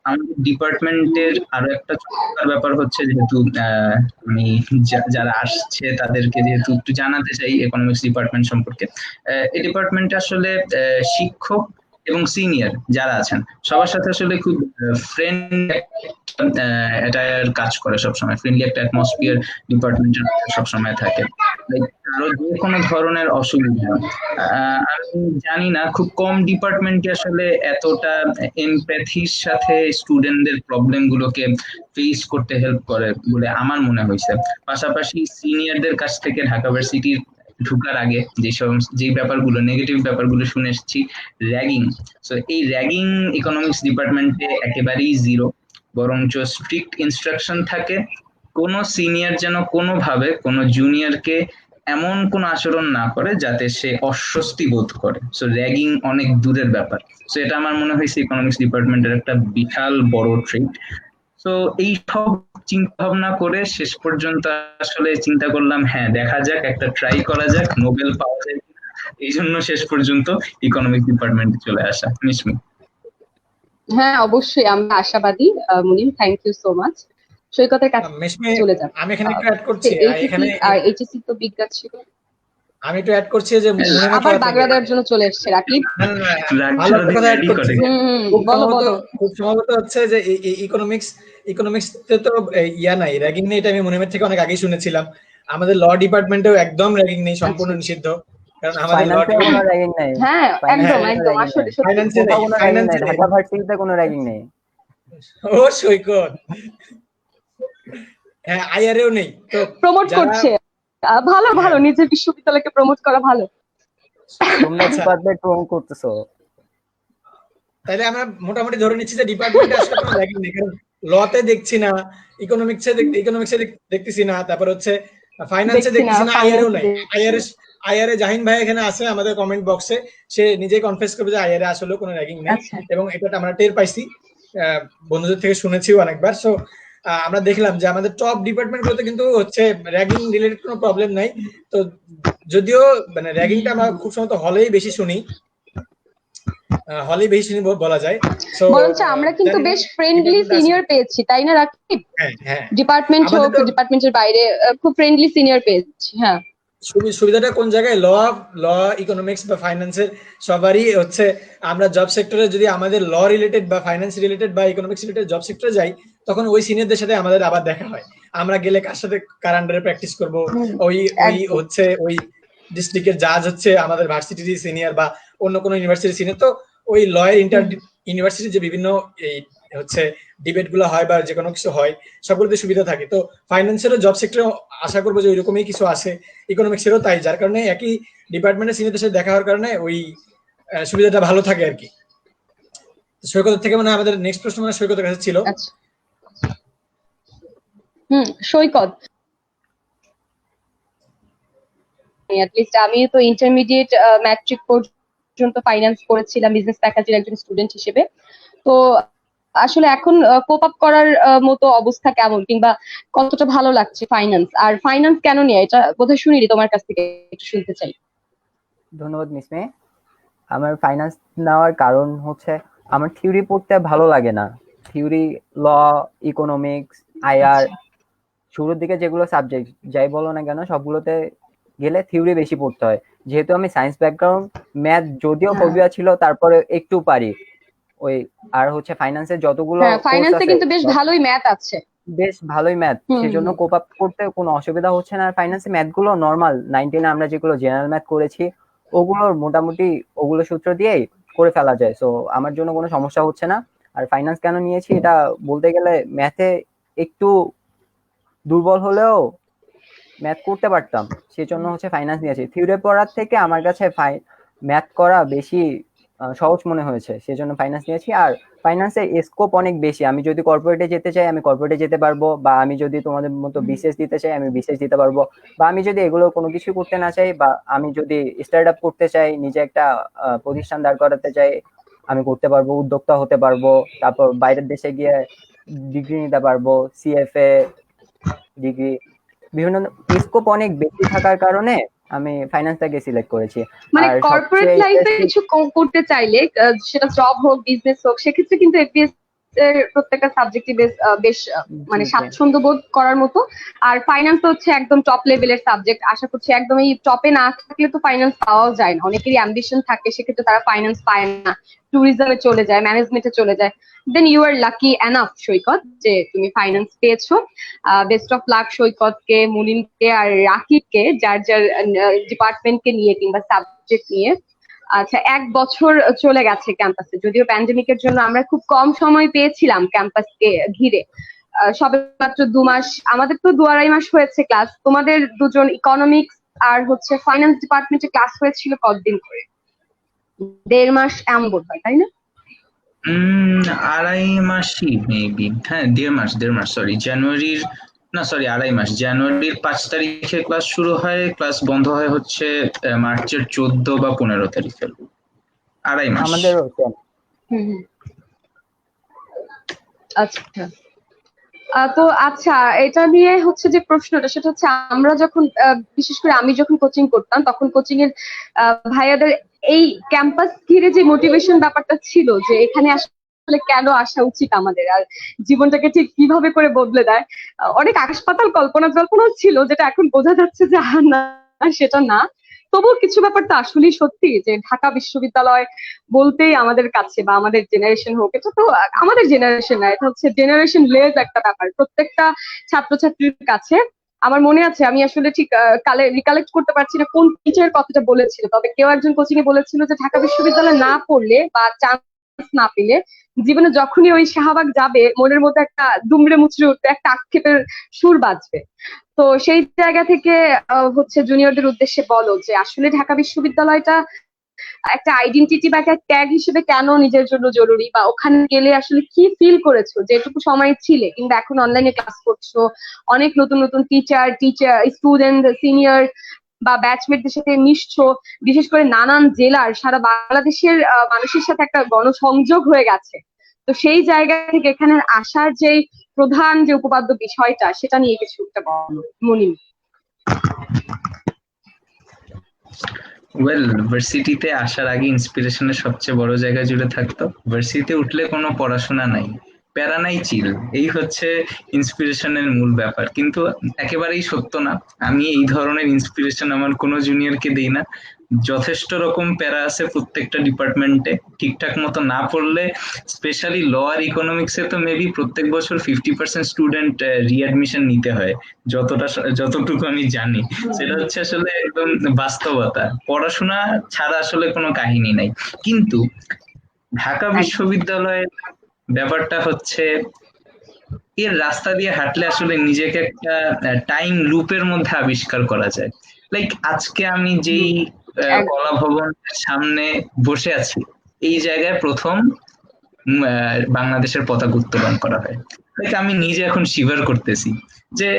আমাদের ডিপার্টমেন্টের আরো একটা চমৎকার ব্যাপার হচ্ছে, যেহেতু আমি যারা আসছে তাদেরকে যেহেতু একটু জানাতে চাই ইকোনমিক্স ডিপার্টমেন্ট সম্পর্কে। এই ডিপার্টমেন্টে আসলে শিক্ষক এবং সিনিয়র যারা আছেন সবার সাথে আসলে খুব ফ্রেন্ডলি এটা কাজ করে সবসময়, ফ্রেন্ডলি একটা অ্যাটমসফিয়ার ডিপার্টমেন্টের সবসময় থাকে। আরো যে কোনো ধরনের অসুবিধা, আমি জানি না, খুব কম ডিপার্টমেন্টে আসলে এতটা এমপ্যাথির সাথে স্টুডেন্টদের প্রবলেম গুলোকে ফেস করতে হেল্প করে বলে আমার মনে হয়েছে। পাশাপাশি সিনিয়রদের কাছ থেকে ঢাকা ভার্সিটির ঢুকার আগে যে ব্যাপারগুলো, নেগেটিভ ব্যাপারগুলো শুনে এসেছি, র্যাগিং। সো এই র্যাগিং ইকোনমিক্স ডিপার্টমেন্টে একেবারেই জিরো, বরঞ্চ স্ট্রিক্ট ইনস্ট্রাকশন থাকে কোনো সিনিয়র যেন কোনোভাবে কোনো জুনিয়রকে এমন কোনো আচরণ না করে যাতে সে অস্বস্তি বোধ করে। সো র্যাগিং অনেক দূরের ব্যাপার। সো এটা আমার মনে হয়েছে ইকোনমিক্স ডিপার্টমেন্টের একটা বিশাল বড় ট্রেড। তো এই সব চিন্তা ভাবনা করে শেষ পর্যন্ত আসলে চিন্তা করলাম, হ্যাঁ দেখা যাক, একটা ট্রাই করা যাক, নোবেল পাওয়া যায়। এই জন্য শেষ পর্যন্ত ইকোনমিক্স ডিপার্টমেন্টে চলে আসা। মিশমি। হ্যাঁ, অবশ্যই আমরা আশাবাদী Munim. Thank you so much. সৈকতের কাছে মিশমি, চলে যাব। আমি এখানে একটু অ্যাড করছি। এখানে আর এইচএসসি তো বিজ্ঞান ছিল, আমি একটু অ্যাড করছি যে আবার বাগড়া দেওয়ার জন্য চলে এসেছে রাকিব। ভালো কথা অ্যাড করছি। বলো বলো। খুব সম্ভবত হচ্ছে যে ইকোনমিক্সতে তো ইয়া নাই, র্যাগিং নেই, এটা আমি মনিমের থেকে অনেক আগেই শুনেছিলাম। আমাদের ল ডিপার্টমেন্টেও একদম র্যাগিং নেই, সম্পূর্ণ নিষিদ্ধ, কারণ আমাদের ল ফাইন্যান্সে কোনো র্যাগিং নাই, হ্যাঁ একদম ফাইন্যান্সে কোনো একদম র্যাগিং আসলে নাই, সত্যি ফাইন্যান্সে কোথাও নেই, কোনো র্যাগিং নাই, ফাইন্যান্সে নেই। ঢাকা ভার্সিটিতে কোনো র্যাগিং নেই। ও সৈকত, হ্যাঁ আইআরএও নেই তো। প্রমোট যারা করছে ভালো ভালো, নিজের বিশ্ববিদ্যালয়কে প্রমোট করা ভালো। তোমরা আচ্ছা, ডিপার্টমেন্ট প্রমোট করতেছো। তাহলে আমরা মোটামুটি ধরে নিচ্ছি যে ডিপার্টমেন্টে আসলে কোনো র্যাগিং নেই, কারণ লতে দেখছি না, ইকোনমিক্সে দেখতেছি না, তারপর হচ্ছে ফাইন্যান্সে দেখছি না, দেখতেছি না, আইআরএও নাই। finance আইআরএ জাহিন ভাই এখানে আছে আমাদের কমেন্ট বক্সে, সে নিজেই কনফেস করবে যে আইআরএ আসলে কোনো র্যাগিং নেই, আচ্ছা এবং এটা আমরা টের পাইছি, বন্ধুদের থেকে শুনেছিও অনেকবার। সো আমরা দেখলাম যে আমাদের টপ ডিপার্টমেন্ট গুলোতে কিন্তু হচ্ছে র্যাগিং রিলেটেড কোনো প্রবলেম নাই। তো যদিও মানে র্যাগিংটা আমরা খুব সম্ভবত হলেই বেশি শুনি, বলা যায়। সো বরঞ্চ আমরা কিন্তু বেশ ফ্রেন্ডলি সিনিয়র পেয়েছি, তাই না রাকিব? হ্যাঁ হ্যাঁ, ডিপার্টমেন্ট আমাদের হোক, তো ডিপার্টমেন্টের বাইরে খুব ফ্রেন্ডলি সিনিয়র পেয়েছি। হ্যাঁ সুবিধাটা কোন জায়গায়, ল ইকোনমিক্স বা ফাইন্যান্সের সবারই হচ্ছে, আমরা জব সেক্টরে যদি আমাদের ল রিলেটেড বা ফাইন্যান্স রিলেটেড বা ইকোনমিক্স রিলেটেড জব সেক্টরে যাই, তখন ওই সিনিয়রদের সাথে আমাদের আবার দেখা হয়। আমরা গেলে কার সাথে কার আন্ডারে প্র্যাকটিস করবো, ওই একদম। হচ্ছে ওই ডিস্ট্রিক্টের জাজ হচ্ছে আমাদের ভার্সিটির সিনিয়র বা অন্য কোনো ইউনিভার্সিটির সিনিয়র। তো ওই লয়ের ইউনিভার্সিটির যে বিভিন্ন এই হচ্ছে ডিবেট গুলো হয় বা যে কোনো কিছু হয়, সবগুলোতে সুবিধা থাকে। তো ফাইন্যান্সেরও জব সেক্টরে আশা করবো যে ওইরকমই কিছু আসে, ইকোনমিক্সেরও তাই, যার কারণে একই ডিপার্টমেন্টের সিনিয়রদের সাথে দেখা হওয়ার কারণে ওই সুবিধাটা ভালো থাকে আর কি। সৈকতের থেকে মানে আমাদের নেক্সট প্রশ্ন মানে সৈকতের কাছে ছিল। আচ্ছা সৈকত, লিস্ট আমি তো ইন্টারমিডিয়েট ম্যাট্রিক পর্যন্ত ফাইন্যান্স করেছিলাম বিজনেস ফ্যাকাল্টির একজন স্টুডেন্ট হিসেবে। তো আসলে এখন কোপ আপ করার মতো অবস্থা কেমন, কিংবা কতটা ভালো লাগছে ফাইন্যান্স? আর ফাইন্যান্স কেন নিয়ে, এটা বোধহয় শুনিনি, তোমার কাছ থেকে একটু শুনতে চাই। ধন্যবাদ মিসমে। আমার ফাইন্যান্স নেওয়ার কারণ হচ্ছে আমার থিওরি পড়তে ভালো লাগে না। থিওরি, ল, ইকোনমিক্স, আইআর, শুরুর দিকে যেগুলো সাবজেক্ট যাই বলো না কেন সবগুলোতে গেলে থিওরি বেশি পড়তে হয়। যেহেতু আমি সায়েন্স ব্যাকগ্রাউন্ড, ম্যাথ যদিও ফোবিয়া ছিল তারপরে একটু পারি। ওই আর হচ্ছে ফাইন্যান্সের যতগুলো হ্যাঁ কোর্স ফাইন্যান্সে আছে কিন্তু বেশ ভালোই ম্যাথ আছে। বেশ ভালোই ম্যাথ, সেজন্য কোপ আপ করতে কোনো অসুবিধা হচ্ছে না। আর ফাইন্যান্সে ম্যাথ গুলো নর্মাল 19 আমরা যেগুলো জেনারেল ম্যাথ করেছি ওগুলোর মোটামুটি ওগুলো সূত্র দিয়েই করে ফেলা যায়। সো আমার জন্য কোনো সমস্যা হচ্ছে না। আর ফাইন্যান্স কেন নিয়েছি, এটা বলতে গেলে ম্যাথে একটু দুর্বল হলেও ম্যাথ করতে পারতাম, সেজন্য হচ্ছে ফাইন্যান্স নিয়েছি। থিওরি পড়ার থেকে আমার কাছে ম্যাথ করা বেশি সহজ মনে হয়েছে, সেজন্য ফাইন্যান্স নিয়েছি। আর ফাইন্যান্সের স্কোপ অনেক বেশি, আমি যদি কর্পোরেটে যেতে চাই আমি কর্পোরেটে যেতে পারবো, বা আমি যদি তোমাদের মতো বিসিএস দিতে চাই আমি বিসিএস দিতে পারবো, বা আমি যদি এগুলো কোনো কিছু করতে না চাই, বা আমি যদি স্টার্ট আপ করতে চাই, নিজে একটা প্রতিষ্ঠান দাঁড় করাতে চাই, আমি করতে পারবো, উদ্যোক্তা হতে পারবো। তারপর বাইরের দেশে গিয়ে ডিগ্রি নিতে পারবো, সিএফএ ডিগ্রি, বিভিন্ন স্কোপ অনেক বেশি থাকার কারণে আমি ফাইন্যান্সটাকে সিলেক্ট করেছি। মানে আর কর্পোরেট সবচেয়ে লাইফে কিছু করতে চাইলে, সেটা জব হোক বিজনেস হোক, সেক্ষেত্রে কিন্তু এফবিএস এর প্রত্যেকটা সাবজেক্টই বেশ মানে স্বাচ্ছন্দ্য বোধ করার মতো। আর ফাইন্যান্স তো হচ্ছে একদম টপ লেভেলের সাবজেক্ট, আশা করছি একদম এই টপে না থাকলে তো ফাইন্যান্স পাওয়াও যায় না। অনেকেরই অ্যাম্বিশন থাকে, সেক্ষেত্রে তারা ফাইন্যান্স পায় না, ট্যুরিজমে চলে যায়, ম্যানেজমেন্টে চলে যায়। Then you are lucky enough Saikat যে তুমি ফাইন্যান্স পেয়েছো। বেস্ট অফ লাক সৈকতকে, মুনিমকে আর রাকিবকে, যার যার ডিপার্টমেন্টকে নিয়ে কিংবা সাবজেক্ট নিয়ে। আচ্ছা, 1 বছর চলে গেছে ক্যাম্পাসে, যদিও প্যান্ডেমিকের জন্য আমরা খুব কম সময় পেয়েছিলাম ক্যাম্পাসকে ঘিরে। সবে মাত্র 2 মাস, আমাদের তো 2-2.5 মাস হয়েছে ক্লাস। তোমাদের দুজন ইকোনমিক্স আর হচ্ছে ফাইন্যান্স ডিপার্টমেন্টে ক্লাস হয়েছিল কতদিন করে? 1.5 মাস এমন বোধ হয়, তাই না? 2.5 মাসই মেবি, হ্যাঁ 1.5 মাস, সরি জানুয়ারির, না সরি 2.5 মাস, জানুয়ারির 5 তারিখে ক্লাস শুরু হয়, ক্লাস বন্ধ হয় হচ্ছে মার্চের 14 বা 15 তারিখে। 2.5 মাস আমাদেরও আচ্ছা। তো আচ্ছা, এটা নিয়ে হচ্ছে যে প্রশ্নটা, সেটা হচ্ছে আমরা যখন বিশেষ করে আমি যখন কোচিং করতাম, তখন কোচিং এর ভাইয়াদের এই ক্যাম্পাস ঘিরে যে মোটিভেশন ব্যাপারটা ছিল, যে এখানে আসলে কেন আসা উচিত আমাদের, আর জীবনটাকে ঠিক কিভাবে করে বদলে দেয়, অনেক আকাশ পাতাল কল্পনা জল্পনা ছিল, যেটা এখন বোঝা যাচ্ছে যে না, সেটা না। তবুও কিছু ব্যাপার তো আসলেই সত্যি, যে ঢাকা বিশ্ববিদ্যালয় বলতেই আমাদের কাছে বা আমাদের জেনারেশন হোক, এটা তো আমাদের জেনারেশন না, এটা হচ্ছে জেনারেশন লেজ একটা ব্যাপার প্রত্যেকটা ছাত্রছাত্রীর কাছে। আমার মনে আছে, আমি আসলে ঠিক কালে রিকালেক্ট করতে পারছি না কোন টিচার কথাটা বলেছিল, তবে কেউ একজন কোচিং এ বলেছিল যে ঢাকা বিশ্ববিদ্যালয়ে না পড়লে বা চান্স না পেলে জীবনে যখনই ওই শাহবাগ যাবে মনের মধ্যে একটা দুমড়ে মুচড়ে উঠবে, একটা আক্ষেপের সুর বাজবে। তো সেই জায়গা থেকে হচ্ছে জুনিয়রদের উদ্দেশ্যে বলো যে আসলে ঢাকা বিশ্ববিদ্যালয়টা একটা আইডেন্টিটি বা একটা ট্যাগ হিসেবে কেন নিজের জন্য জরুরি, বা ওখানে গেলে আসলে কি ফিল করেছো যেটুকু সময় ছিলে, কিংবা এখন অনলাইনে ক্লাস করছো, অনেক নতুন নতুন টিচার স্টুডেন্ট সিনিয়র বা ব্যাচমেটদের সাথে মিশছো, বিশেষ করে নানান জেলার সারা বাংলাদেশের মানুষের সাথে একটা গণসংযোগ হয়ে গেছে। তো সেই জায়গা থেকে এখানে আসার যে প্রধান যে উপপাদ্য বিষয়টা, সেটা নিয়ে কিছু একটা বলো মনিম। ওয়েল, ভার্সিটিতে আসার আগে ইন্সপিরেশনের সবচেয়ে বড় জায়গা জুড়ে থাকতো। ভার্সিটিতে উঠলে কোনো পড়াশোনা নাই, প্যারা নাই, চিল, এই হচ্ছে ইন্সপিরেশনের মূল ব্যাপার। কিন্তু একেবারেই সত্য না। আমি এই ধরনের ইন্সপিরেশন আমার কোনো জুনিয়রকে দেই না। যথেষ্ট রকম প্যারা আছে প্রত্যেকটা ডিপার্টমেন্টে। ঠিকঠাক মতো না পড়লে, স্পেশালি ল আর ইকোনমিক্সে তো মেবি প্রত্যেক বছর 50% স্টুডেন্ট রিঅ্যাডমিশন নিতে হয়, যতটুকু আমি জানি। সেটা হচ্ছে আসলে একদম বাস্তবতা। পড়াশোনা ছাড়া আসলে কোনো কাহিনী নাই। কিন্তু ঢাকা বিশ্ববিদ্যালয়ের ব্যাপারটা হচ্ছে, এর রাস্তা দিয়ে হাঁটলে আসলে নিজেকে একটা টাইম লুপের মধ্যে আবিষ্কার করা যায়। লাইক আজকে আমি যেই কলা ভবনের সামনে বসে আছি, এই জায়গায় প্রথম বাংলাদেশের পতাকা উত্তোলন করা হয়। লাইক আমি নিজে এখন শিভার করতেছি যে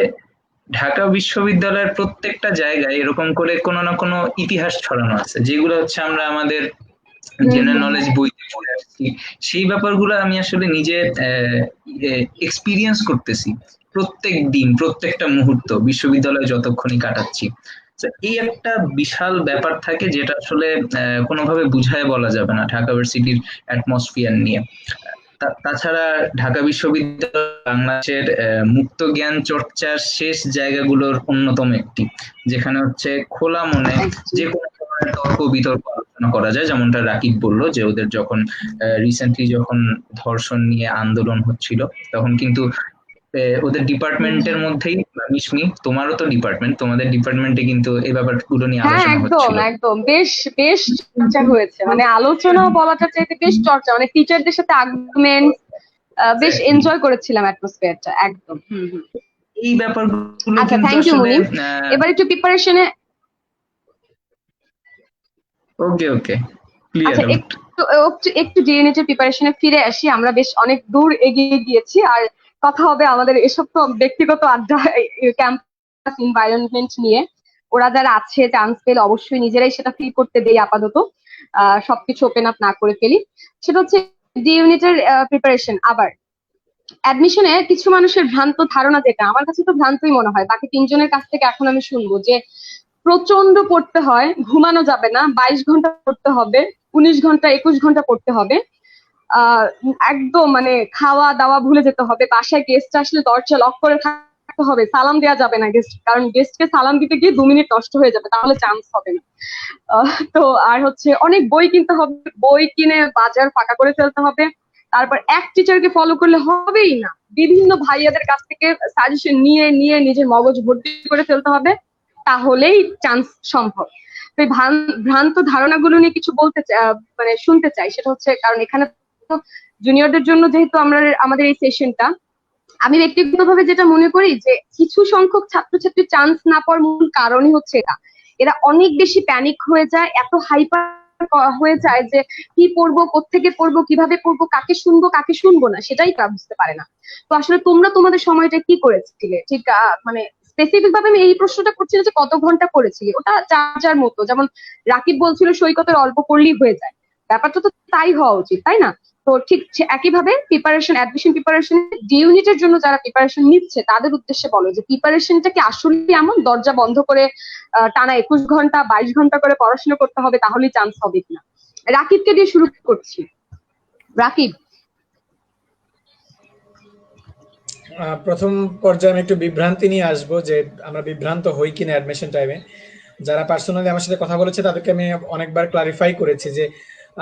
ঢাকা বিশ্ববিদ্যালয়ের প্রত্যেকটা জায়গায় এরকম করে কোনো না কোনো ইতিহাস ছড়ানো আছে, যেগুলো হচ্ছে আমরা আমাদের জেনারেল নলেজ বইতে পড়ে আসছি। সেই ব্যাপারগুলো আমি আসলে নিজে এক্সপিরিয়েন্স করতেছি প্রত্যেক দিন, প্রত্যেকটা মুহূর্ত বিশ্ববিদ্যালয়ে যতক্ষণই কাটাচ্ছি। এই একটা বিশাল ব্যাপার থাকে যেটা আসলে কোনোভাবে বুঝায় বলা যাবে না ঢাকা ভার্সিটির অ্যাটমসফিয়ার নিয়ে। তাছাড়া ঢাকা বিশ্ববিদ্যালয় বাংলাদেশের মুক্ত জ্ঞান চর্চার শেষ জায়গাগুলোর অন্যতম একটি, যেখানে হচ্ছে খোলা মনে যে কোনো ধরনের তর্ক বিতর্ক আলোচনা করা যায়। যেমনটা রাকিব বললো যে ওদের যখন রিসেন্টলি যখন ধর্ষণ নিয়ে আন্দোলন হচ্ছিল, তখন কিন্তু ওদের ডিপার্টমেন্টের মধ্যেই, মিশমি তোমারও তো ডিপার্টমেন্ট, তোমাদের ডিপার্টমেন্টে কিন্তু এই ব্যাপারগুলো নিয়ে আলোচনা হচ্ছিল। একদম বেশ বেশ চর্চা হয়েছে, মানে আলোচনা বলাটা চাইতে বেশ চর্চা, মানে টিচারদের সাথে আর্গুমেন্ট, বেশ এনজয় করেছিলাম অ্যাটমসফিয়ারটা একদম। এই ব্যাপারগুলো আচ্ছা, থ্যাংক ইউ মুনিম। এবার একটু প্রিপারেশনে, ওকে আচ্ছা একটু ডিএনএ এর প্রিপারেশনে ফিরে আসি। আমরা বেশ অনেক দূর এগিয়ে গিয়েছি, আর কথা হবে আমাদের এসব তো ব্যক্তিগত আড্ডা, ক্যাম্পাস এনভায়রনমেন্ট নিয়ে। ওরা যারা আছে চান্স পেলে অবশ্যই নিজেরাই সেটা ফিল করতে দেই আপাতত, সবকিছু ওপেন আপ না করে ফেলি। সেটা হচ্ছে ডি ইউনিটের প্রিপারেশন। আবার অ্যাডমিশনে কিছু মানুষের ভ্রান্ত ধারণা, যেটা আমার কাছে তো ভ্রান্তই মনে হয়, বাকি তিনজনের কাছ থেকে এখন আমি শুনবো, যে প্রচন্ড পড়তে হয়, ঘুমানো যাবে না, 22 ঘন্টা পড়তে হবে, 19 ঘন্টা 21 ঘন্টা পড়তে হবে, একদম মানে খাওয়া দাওয়া ভুলে যেতে হবে, বাসায় গেস্ট আসলে দরজা লক করে থাকতে হবে, সালাম দেওয়া যাবে না গেস্ট, কারণ গেস্টকে সালাম দিতে গিয়ে 2 মিনিট নষ্ট হয়ে যাবে, তাহলে চান্স হবে না। তো আর হচ্ছে অনেক বই কিনতে হবে, বই কিনে বাজার ফাঁকা করে ফেলতে হবে। তারপর এক টিচারকে ফলো করলে হবেই না, বিভিন্ন ভাইয়াদের কাছ থেকে সাজেশন নিয়ে নিয়ে নিজের মগজ ভর্তি করে ফেলতে হবে, তাহলেই চান্স সম্ভব। তো এই ভ্রান্ত ধারণাগুলো নিয়ে কিছু বলতে মানে শুনতে চাই। সেটা হচ্ছে, কারণ এখানে তো জুনিয়রদের জন্য যেহেতু আমাদের এই সেশনটা, আমি ব্যক্তিগতভাবে যেটা মনে করি যে কিছু সংখ্যক ছাত্রছাত্রী চান্স না পাওয়ার মূল কারণই হচ্ছে এরা অনেক বেশি প্যানিক হয়ে যায়, এত হাইপার হয়ে যায় যে কি পড়বো, কোত্থেকে পড়বো, কিভাবে পড়বো, কাকে শুনবো না, সেটাই তারা বুঝতে পারে না। তো আসলে তোমরা তোমাদের সময়টা কি করেছিলে ঠিক, মানে স্পেসিফিক ভাবে আমি এই প্রশ্নটা করছি যে কত ঘন্টা পড়েছিলে, ওটা যার যার মতো। যেমন রাকিব বলছিল সৈকতের অল্প পড়লেই হয়ে যায়, ব্যাপারটা তো তাই হওয়া উচিত, তাই না? তো ঠিক একইভাবে অ্যাডমিশন প্রিপারেশন ডি ইউনিটের জন্য যারা প্রিপারেশন নিচ্ছে তাদের উদ্দেশ্যে বলো যে প্রিপারেশনটা কি আসলে এমন দরজা বন্ধ করে টানা 21 ঘন্টা 22 ঘন্টা করে পড়াশোনা করতে হবে তাহলেই চান্স হবে কিনা? রাকিবকে দিয়ে শুরু করছি। রাকিব, প্রথম পর্যায়ে আমি একটু বিভ্রান্তি নিয়ে আসবো, যে আমরা বিভ্রান্ত হই কিনা অ্যাডমিশন টাইমে। যারা পার্সোনালি আমার সাথে কথা বলেছে তাদেরকে আমি অনেকবার ক্লারিফাই করেছি যে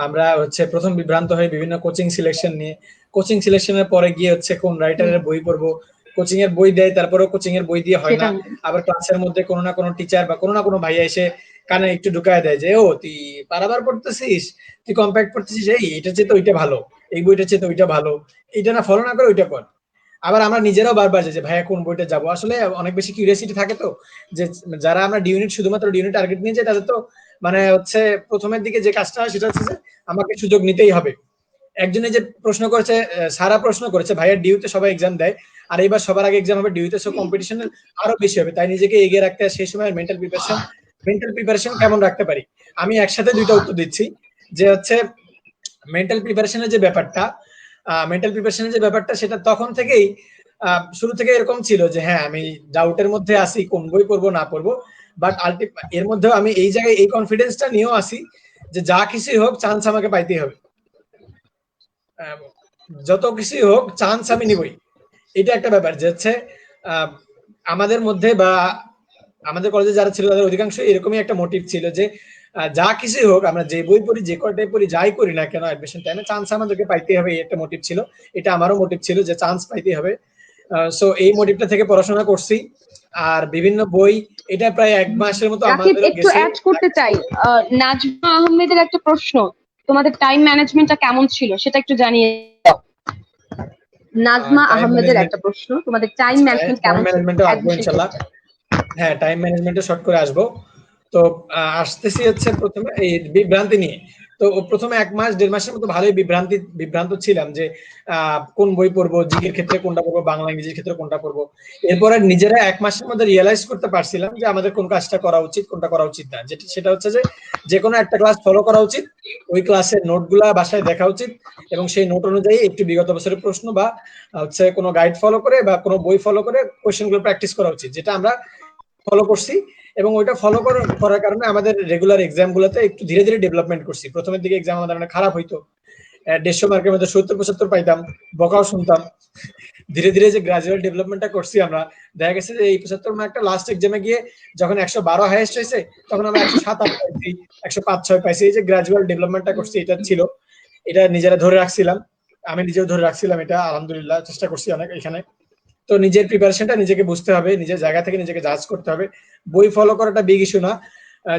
আমরা হচ্ছে প্রথম বিভ্রান্ত হই বিভিন্ন কোচিং সিলেকশন নিয়ে। কোচিং সিলেকশনের পরে গিয়ে হচ্ছে কোন রাইটারের বই পড়বো, কোচিং এর বই দেয়, তারপরেও কোচিং এর বই দিয়ে হয় সেটা না। আবার ক্লাসের মধ্যে কোনো না কোনো টিচার বা কোনো না কোনো ভাইয়া এসে কানে একটু ঢুকায় দেয় যে ও তুই বারবার পড়তেছিস, তুই কম্প্যাক্ট পড়তেছিস, এই এটা চেয়ে তো ওইটা ভালো, এই বইটা চেয়ে তো ওইটা ভালো, এইটা না ফলো না করে ওইটা কর। আবার আমরা নিজেরাও বারবার যে ভাইয়া কোন বইটা যাবো, আসলে অনেক বেশি কিউরিয়াসিটি থাকে তো, যে যারা আমরা ডি ইউনিট শুধুমাত্র ডি ইউনিট টার্গেট নিয়ে যাই তাদের তো মানে হচ্ছে প্রথমের দিকে যে কাজটা হয় সেটা হচ্ছে যে আমাকে সুযোগ নিতেই হবে। একজনে যে প্রশ্ন করেছে, সারা প্রশ্ন করেছে ভাইয়া ডিউতে সবাই এক্সাম দেয়, আর এবার সবার আগে এক্সাম হবে ডিউতে, সো কম্পিটিশন আরো বেশি হবে, তাই নিজেকে এগিয়ে রাখতে হয়। সেই সময় মেন্টাল প্রিপারেশন কেমন রাখতে পারি, আমি একসাথে দুইটা উত্তর দিচ্ছি। যে হচ্ছে মেন্টাল প্রিপারেশনের যে ব্যাপারটা, সেটা তখন থেকেই শুরু থেকে এরকম ছিল যে হ্যাঁ আমি ডাউটের মধ্যে আসি কোন বই পড়বো না পড়বো, বাট এর মধ্যেও আমি এই জায়গায় এই কনফিডেন্সটা নিয়েও আসি যে যা কিছুই হোক চান্স আমাকে পাইতেই হবে, যত কিছুই হোক চান্স আমি নিবই। এটা একটা ব্যাপার যে হচ্ছে আমাদের মধ্যে বা আমাদের কলেজে যারা ছিল তাদের অধিকাংশ এরকমই একটা মোটিভ ছিল যে যা কিছুই হোক আমরা যে বই পড়ি, যে কয়টাই পড়ি, যাই করি না কেন অ্যাডমিশন টাইমে চান্স আমাদেরকে পাইতেই হবে, এই একটা মোটিভ ছিল। এটা আমারও মোটিভ ছিল যে চান্স পাইতেই হবে। সো এই মোটিভটা থেকে পড়াশোনা করছি। আর বিভিন্ন বই, এটা প্রায় 1 মাসের মতো রাকিব আমাদেরও একটু গেছে। অ্যাড করতে চাই, নাজমা আহমেদের একটা প্রশ্ন, তোমাদের টাইম ম্যানেজমেন্টটা কেমন ছিল সেটা একটু জানিয়ে দাও। নাজমা টাইম আহমেদের ম্যানেজমেন্ট, একটা প্রশ্ন, তোমাদের টাইম ম্যানেজমেন্ট টাইম কেমন ছিল ম্যানেজমেন্টও আসবো অ্যাডমিশন ইনশাল্লাহ। টেস্টে? হ্যাঁ, টাইম ম্যানেজমেন্টে শর্ট করে আসবো। তো আসতেছি হচ্ছে প্রথমে এই বিভ্রান্তি নিয়ে। তো প্রথমে 1 মাস 1.5 মাসের মতো ভালোই বিভ্রান্ত ছিলাম যে কোন বই পড়বো, জিকের ক্ষেত্রে কোনটা পড়বো, বাংলা ইংরেজির ক্ষেত্রে কোনটা পড়বো। এরপরে নিজেরা 1 মাসের মধ্যে রিয়েলাইজ করতে পারছিলাম যে আমাদের কোন কাজটা করা উচিত, কোনটা করা উচিত না। সেটা হচ্ছে যে কোনো একটা ক্লাস ফলো করা উচিত, ওই ক্লাসের নোটগুলা বাসায় দেখা উচিত, এবং সেই নোট অনুযায়ী একটু বিগত বছরের প্রশ্ন বা হচ্ছে কোনো গাইড ফলো করে বা কোনো বই ফলো করে কোয়েশ্চেনগুলো প্র্যাকটিস করা উচিত, যেটা আমরা ফলো করছি। এবং ওইটা ফলো করার কারণে আমাদের রেগুলার এক্সাম গুলোতে একটু ধীরে ধীরে ডেভেলপমেন্ট করছি। প্রথমের দিকে এক্সাম আমাদের অনেক খারাপ হইতো, 150 মার্কের মধ্যে 70-75 পাইতাম, বকাও শুনতাম। ধীরে ধীরে যে গ্রাজুয়াল ডেভেলপমেন্টটা করছি আমরা, দেখা গেছে যে এই 75 মার্কটা লাস্ট এক্সামে গিয়ে যখন 112 হাইয়েস্ট হয়েছে, তখন আমরা 107-8 পাইছি, 105-6 পাইছি। এই যে গ্রাজুয়াল ডেভেলপমেন্টটা করছি, এটা ছিল, এটা নিজেরা ধরে রাখছিলাম, আমি নিজেও ধরে রাখছিলাম, এটা আলহামদুলিল্লাহ চেষ্টা করছি অনেক এখানে। তো নিজের প্রিপারেশনটা নিজেকে বুঝতে হবে, নিজের জায়গা থেকে নিজেকে জাজ করতে হবে। বই ফলো করাটা বিগ ইস্যু না,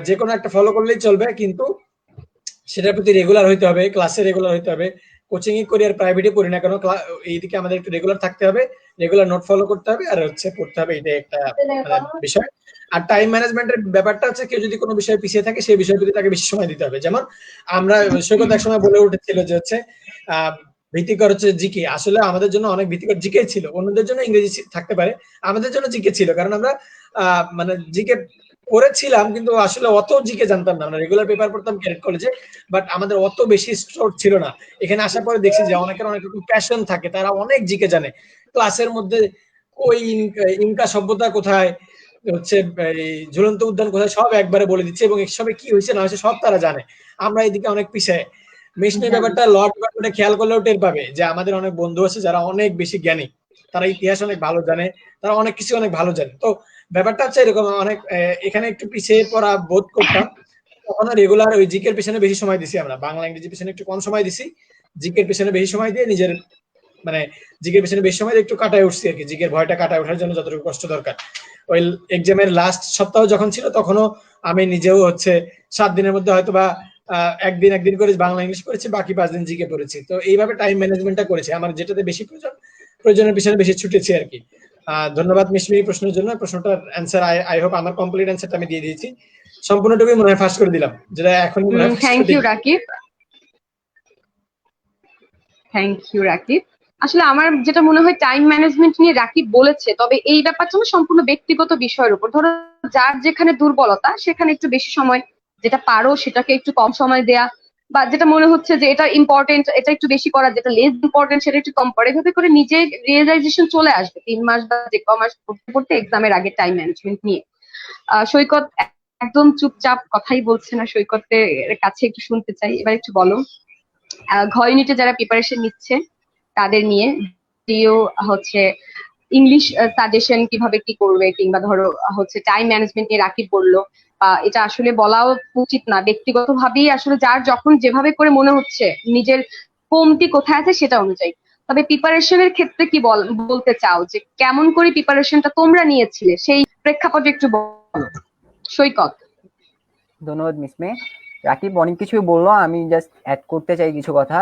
যে কোনো একটা ফলো করলেই চলবে, কিন্তু সেটার প্রতি রেগুলার হইতে হবে, ক্লাসে রেগুলার হইতে হবে। কোচিং এ করি আর প্রাইভেটে পড়ি না কেন, এইদিকে আমাদের একটু রেগুলার থাকতে হবে, রেগুলার নোট ফলো করতে হবে, আর হচ্ছে পড়তে হবে, এটা একটা বিষয়। আর টাইম ম্যানেজমেন্টের ব্যাপারটা হচ্ছে কেউ যদি কোনো বিষয়ে পিছিয়ে থাকে সেই বিষয়ের প্রতি তাকে বেশি সময় দিতে হবে। যেমন আমরা সৈকত এক সময় বলে উঠেছিল যে হচ্ছে ভীতিকর হচ্ছে জিকে, আসলে আমাদের জন্য অনেক ভীতিকর জিকে ছিল, অন্যদের জন্য ইংরেজি থাকতে পারে, আমাদের জন্য জিকে ছিল, কারণ আমরা মানে জিকে পড়েছিলাম কিন্তু আসলে অত জিকে জানতাম না। আমরা রেগুলার পেপার পড়তাম ক্যাডেট কলেজে, বাট আমাদের অত বেশি স্টোর ছিল না। এখানে আসার পরে দেখছি যে অনেকের অনেক রকম প্যাশন থাকে, তারা অনেক জিকে জানে। ক্লাসের মধ্যে ওই ইনকা সভ্যতা কোথায়, হচ্ছে এই ঝুলন্ত উদ্যান কোথায়, সব একবারে বলে দিচ্ছে, এবং এসবে কি হয়েছে না হয়েছে সব তারা জানে। আমরা এদিকে অনেক পিছিয়ে। মিশনের ব্যাপারটা ল ডিপার্টমেন্টে খেয়াল করলেও টের পাবে যে আমাদের অনেক বন্ধু আছে যারা অনেক বেশি জ্ঞানী, তারা ইতিহাস অনেক ভালো জানে, তারা অনেক কিছু অনেক ভালো জানে। তো ব্যাপারটা হচ্ছে এরকম, অনেক এখানে একটু পিছিয়ে পড়া বোধ করতাম, তখন রেগুলার ওই জিকের পেছনে বেশি সময় দিছি, আমরা বাংলা ইংরেজির পেছনে একটু কম সময় দিছি, জিকের পেছনে বেশি সময় দিয়ে নিজের মানে জিকের পেছনে বেশি সময় একটু কাটায় উঠছি আর কি, জিকের ভয়টা কাটায় ওঠার জন্য যতটুকু কষ্ট দরকার। ওই এক্সামের লাস্ট সপ্তাহ যখন ছিল তখনও আমি নিজেও হচ্ছে 7 দিনের মধ্যে হয়তো বা একদিন করে বাংলা ইংলিশ করেছি, বাকি 5 দিন জিকে পড়েছি। তো এইভাবে টাইম ম্যানেজমেন্টটা করেছি, আমার যেটাতে বেশি প্রয়োজনের পিছনে বেশি ছুটেছি আর কি। ধন্যবাদ মিশমি এই প্রশ্নের জন্য। প্রশ্নটার অ্যান্সার আই হোপ আমার কমপ্লিট অ্যান্সারটা আমি দিয়ে দিয়েছি, সম্পূর্ণটুকুই মনে হয় ফাঁস করে দিলাম, যেটা এখনই মনে হয় thank you Rakib, thank you Rakib. আসলে আমার যেটা মনে হয় টাইম ম্যানেজমেন্ট নিয়ে রাকিব বলেছে, তবে এই ব্যাপারটা না সম্পূর্ণ ব্যক্তিগত বিষয়ের উপর। ধরো যার যেখানে দুর্বলতা সেখানে একটু বেশি সময়, যেটা পারো সেটাকে একটু কম সময় দেয়া, বা যেটা মনে হচ্ছে যে এটা ইম্পর্টেন্ট এটা একটু বেশি করা, যেটা লেস ইম্পর্টেন্ট সেটা একটু কম করা, এভাবে করে নিজের রিয়েলাইজেশন চলে আসবে 3 মাস বা যে কমাস পড়তে পড়তে এক্সামের আগে টাইম ম্যানেজমেন্ট নিয়ে। সৈকত একদম চুপচাপ, কথাই বলছে না, সৈকতের কাছে একটু শুনতে চাই, এবার একটু বলো ঘ ইউনিটে যারা প্রিপারেশন নিচ্ছে তাদের নিয়ে, দিও হচ্ছে ইংলিশ সাজেশন কিভাবে কি করবে, কিংবা ধরো হচ্ছে টাইম ম্যানেজমেন্ট নিয়ে রাকিব বললো, এটা আসলে বলাও উচিত না, ব্যক্তিগত ভাবেই আসলে যার যখন যেভাবে করে মনে হচ্ছে নিজের কমতি কোথায় আছে সেটা অনুযায়ী। তবে প্রিপারেশনের ক্ষেত্রে কি বলতে চাও, যে কেমন করে প্রিপারেশনটা তোমরা নিয়েছিলে সেই প্রেক্ষাপটে একটু বলো সৈকত। ধন্যবাদ মিসমে। রাকিব অনেক কিছুই বললো, আমি জাস্ট অ্যাড করতে চাই কিছু কথা।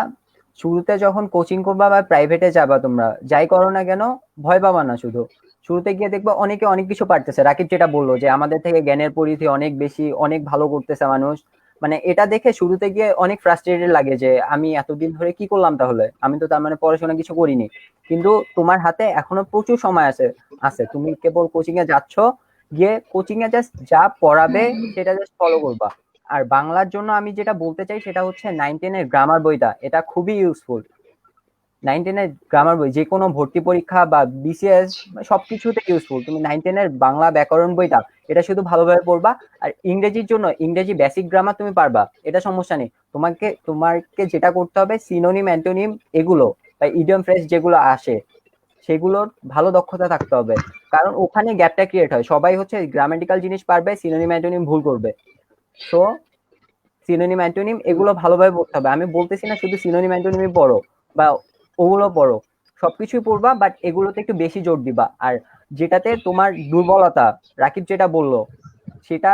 শুরুতে যখন কোচিং করবা বা প্রাইভেটে যাবা, তোমরা যাই করো না কেন ভয় পাবা না। শুধু শুরুতে গিয়ে দেখবা অনেকে অনেক কিছু পারতেছে। রাকিব যেটা বললো যে আমাদের থেকে জ্ঞানের পরিধি অনেক বেশি, অনেক ভালো করতেছে মানুষ, মানে এটা দেখে শুরুতে গিয়ে অনেক ফ্রাস্ট্রেটেড লাগে যে আমি এতদিন ধরে কি করলাম, তাহলে আমি তো তার মানে পড়াশোনা কিছু করিনি। কিন্তু তোমার হাতে এখনো প্রচুর সময় আছে আছে তুমি কেবল কোচিং এ যাচ্ছ, গিয়ে কোচিং এ জাস্ট যা পড়াবে সেটা জাস্ট ফলো করবা। আর বাংলার জন্য আমি যেটা বলতে চাই সেটা হচ্ছে 9-10 গ্রামার বইটা, এটা খুবই ইউজফুল। 9-10 গ্রামার বই যে কোনো ভর্তি পরীক্ষা বা বিসিএস সবকিছুতে ইউজফুল। তুমি 9-10 বাংলা ব্যাকরণ বইটা এটা শুধু ভালোভাবে পড়বা। আর ইংরেজির জন্য ইংরেজি বেসিক গ্রামার তুমি পারবা, এটা সমস্যা নেই। তোমাকে যেটা করতে হবে সিনোনিম অ্যান্টোনিম এগুলো বা ইডিয়ম ফ্রেজ যেগুলো আসে সেগুলোর ভালো দক্ষতা থাকতে হবে। কারণ ওখানে গ্যাপটা ক্রিয়েট হয়, সবাই হচ্ছে গ্রামাটিক্যাল জিনিস পারবে, সিনোনিম অ্যান্টোনিম ভুল করবে। তো সিনোনিম অ্যান্টোনিম এগুলো ভালোভাবে পড়তে হবে। আমি বলতেছি না শুধু সিনোনিম অ্যান্টোনিমই পড়ো বা ওগুলো পড়ো, সবকিছুই পড়বা, বাট এগুলোতে একটু বেশি জোর দিবা। আর যেটাতে তোমার দুর্বলতা, রাকিব যেটা বললো সেটা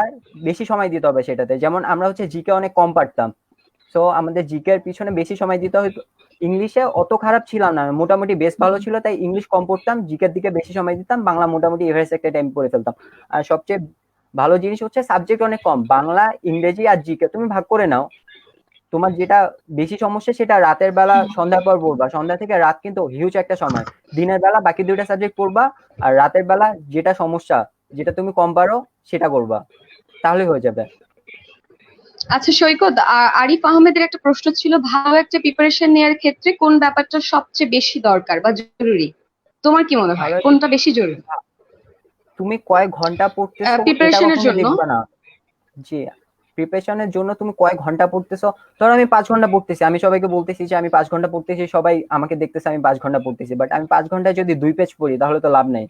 বেশি সময় দিতে হবে সেটাতে। যেমন আমরা হচ্ছে জিকে অনেক কম পারতাম, তো আমাদের জিকে এর পিছনে বেশি সময় দিতে হতো। ইংলিশে অত খারাপ ছিলাম না, মোটামুটি বেশ ভালো ছিল, তাই ইংলিশ কম পড়তাম, জিকের দিকে বেশি সময় দিতাম, বাংলা মোটামুটি এভারেজ একটা টাইম করে ফেলতাম। আর সবচেয়ে ভালো জিনিস হচ্ছে সাবজেক্ট অনেক কম, বাংলা ইংরেজি আর জিকে তুমি ভাগ করে নাও। তোমার যেটা বেশি সমস্যা সেটা রাতের বেলা সন্ধ্যার পর পড়বা। সন্ধ্যা থেকে রাত কিন্তু হিউজ একটা সময়। দিনের বেলা বাকি দুইটা সাবজেক্ট পড়বা, আর রাতের বেলা যেটা সমস্যা, যেটা তুমি কম পারো সেটা করবা, তাহলে হয়ে যাবে। আচ্ছা সৈকত, আরিফ আহমেদের একটা প্রশ্ন ছিল, ভালো একটা প্রিপারেশন নেওয়ার ক্ষেত্রে কোন ব্যাপারটা সবচেয়ে বেশি দরকার বা জরুরি? তোমার কি মনে হয় ভালো, কোনটা বেশি জরুরি তুমি কয়েক ঘন্টা পড়তেছো এটা প্রিপারেশনের কখনো জন্য? দেখবা না। জি, প্রিপারেশনের জন্য তুমি কয়েক ঘন্টা পড়তেছো। ধরো আমি 5 ঘন্টা পড়তেছি, আমি সবাইকে বলতেছি যে আমি 5 ঘন্টা পড়তেছি, সবাই আমাকে দেখতেছে আমি 5 ঘন্টা পড়তেছি, বাট আমি 5 ঘন্টায় যদি 2 পেজ পড়ি তাহলে তো লাভ নেই।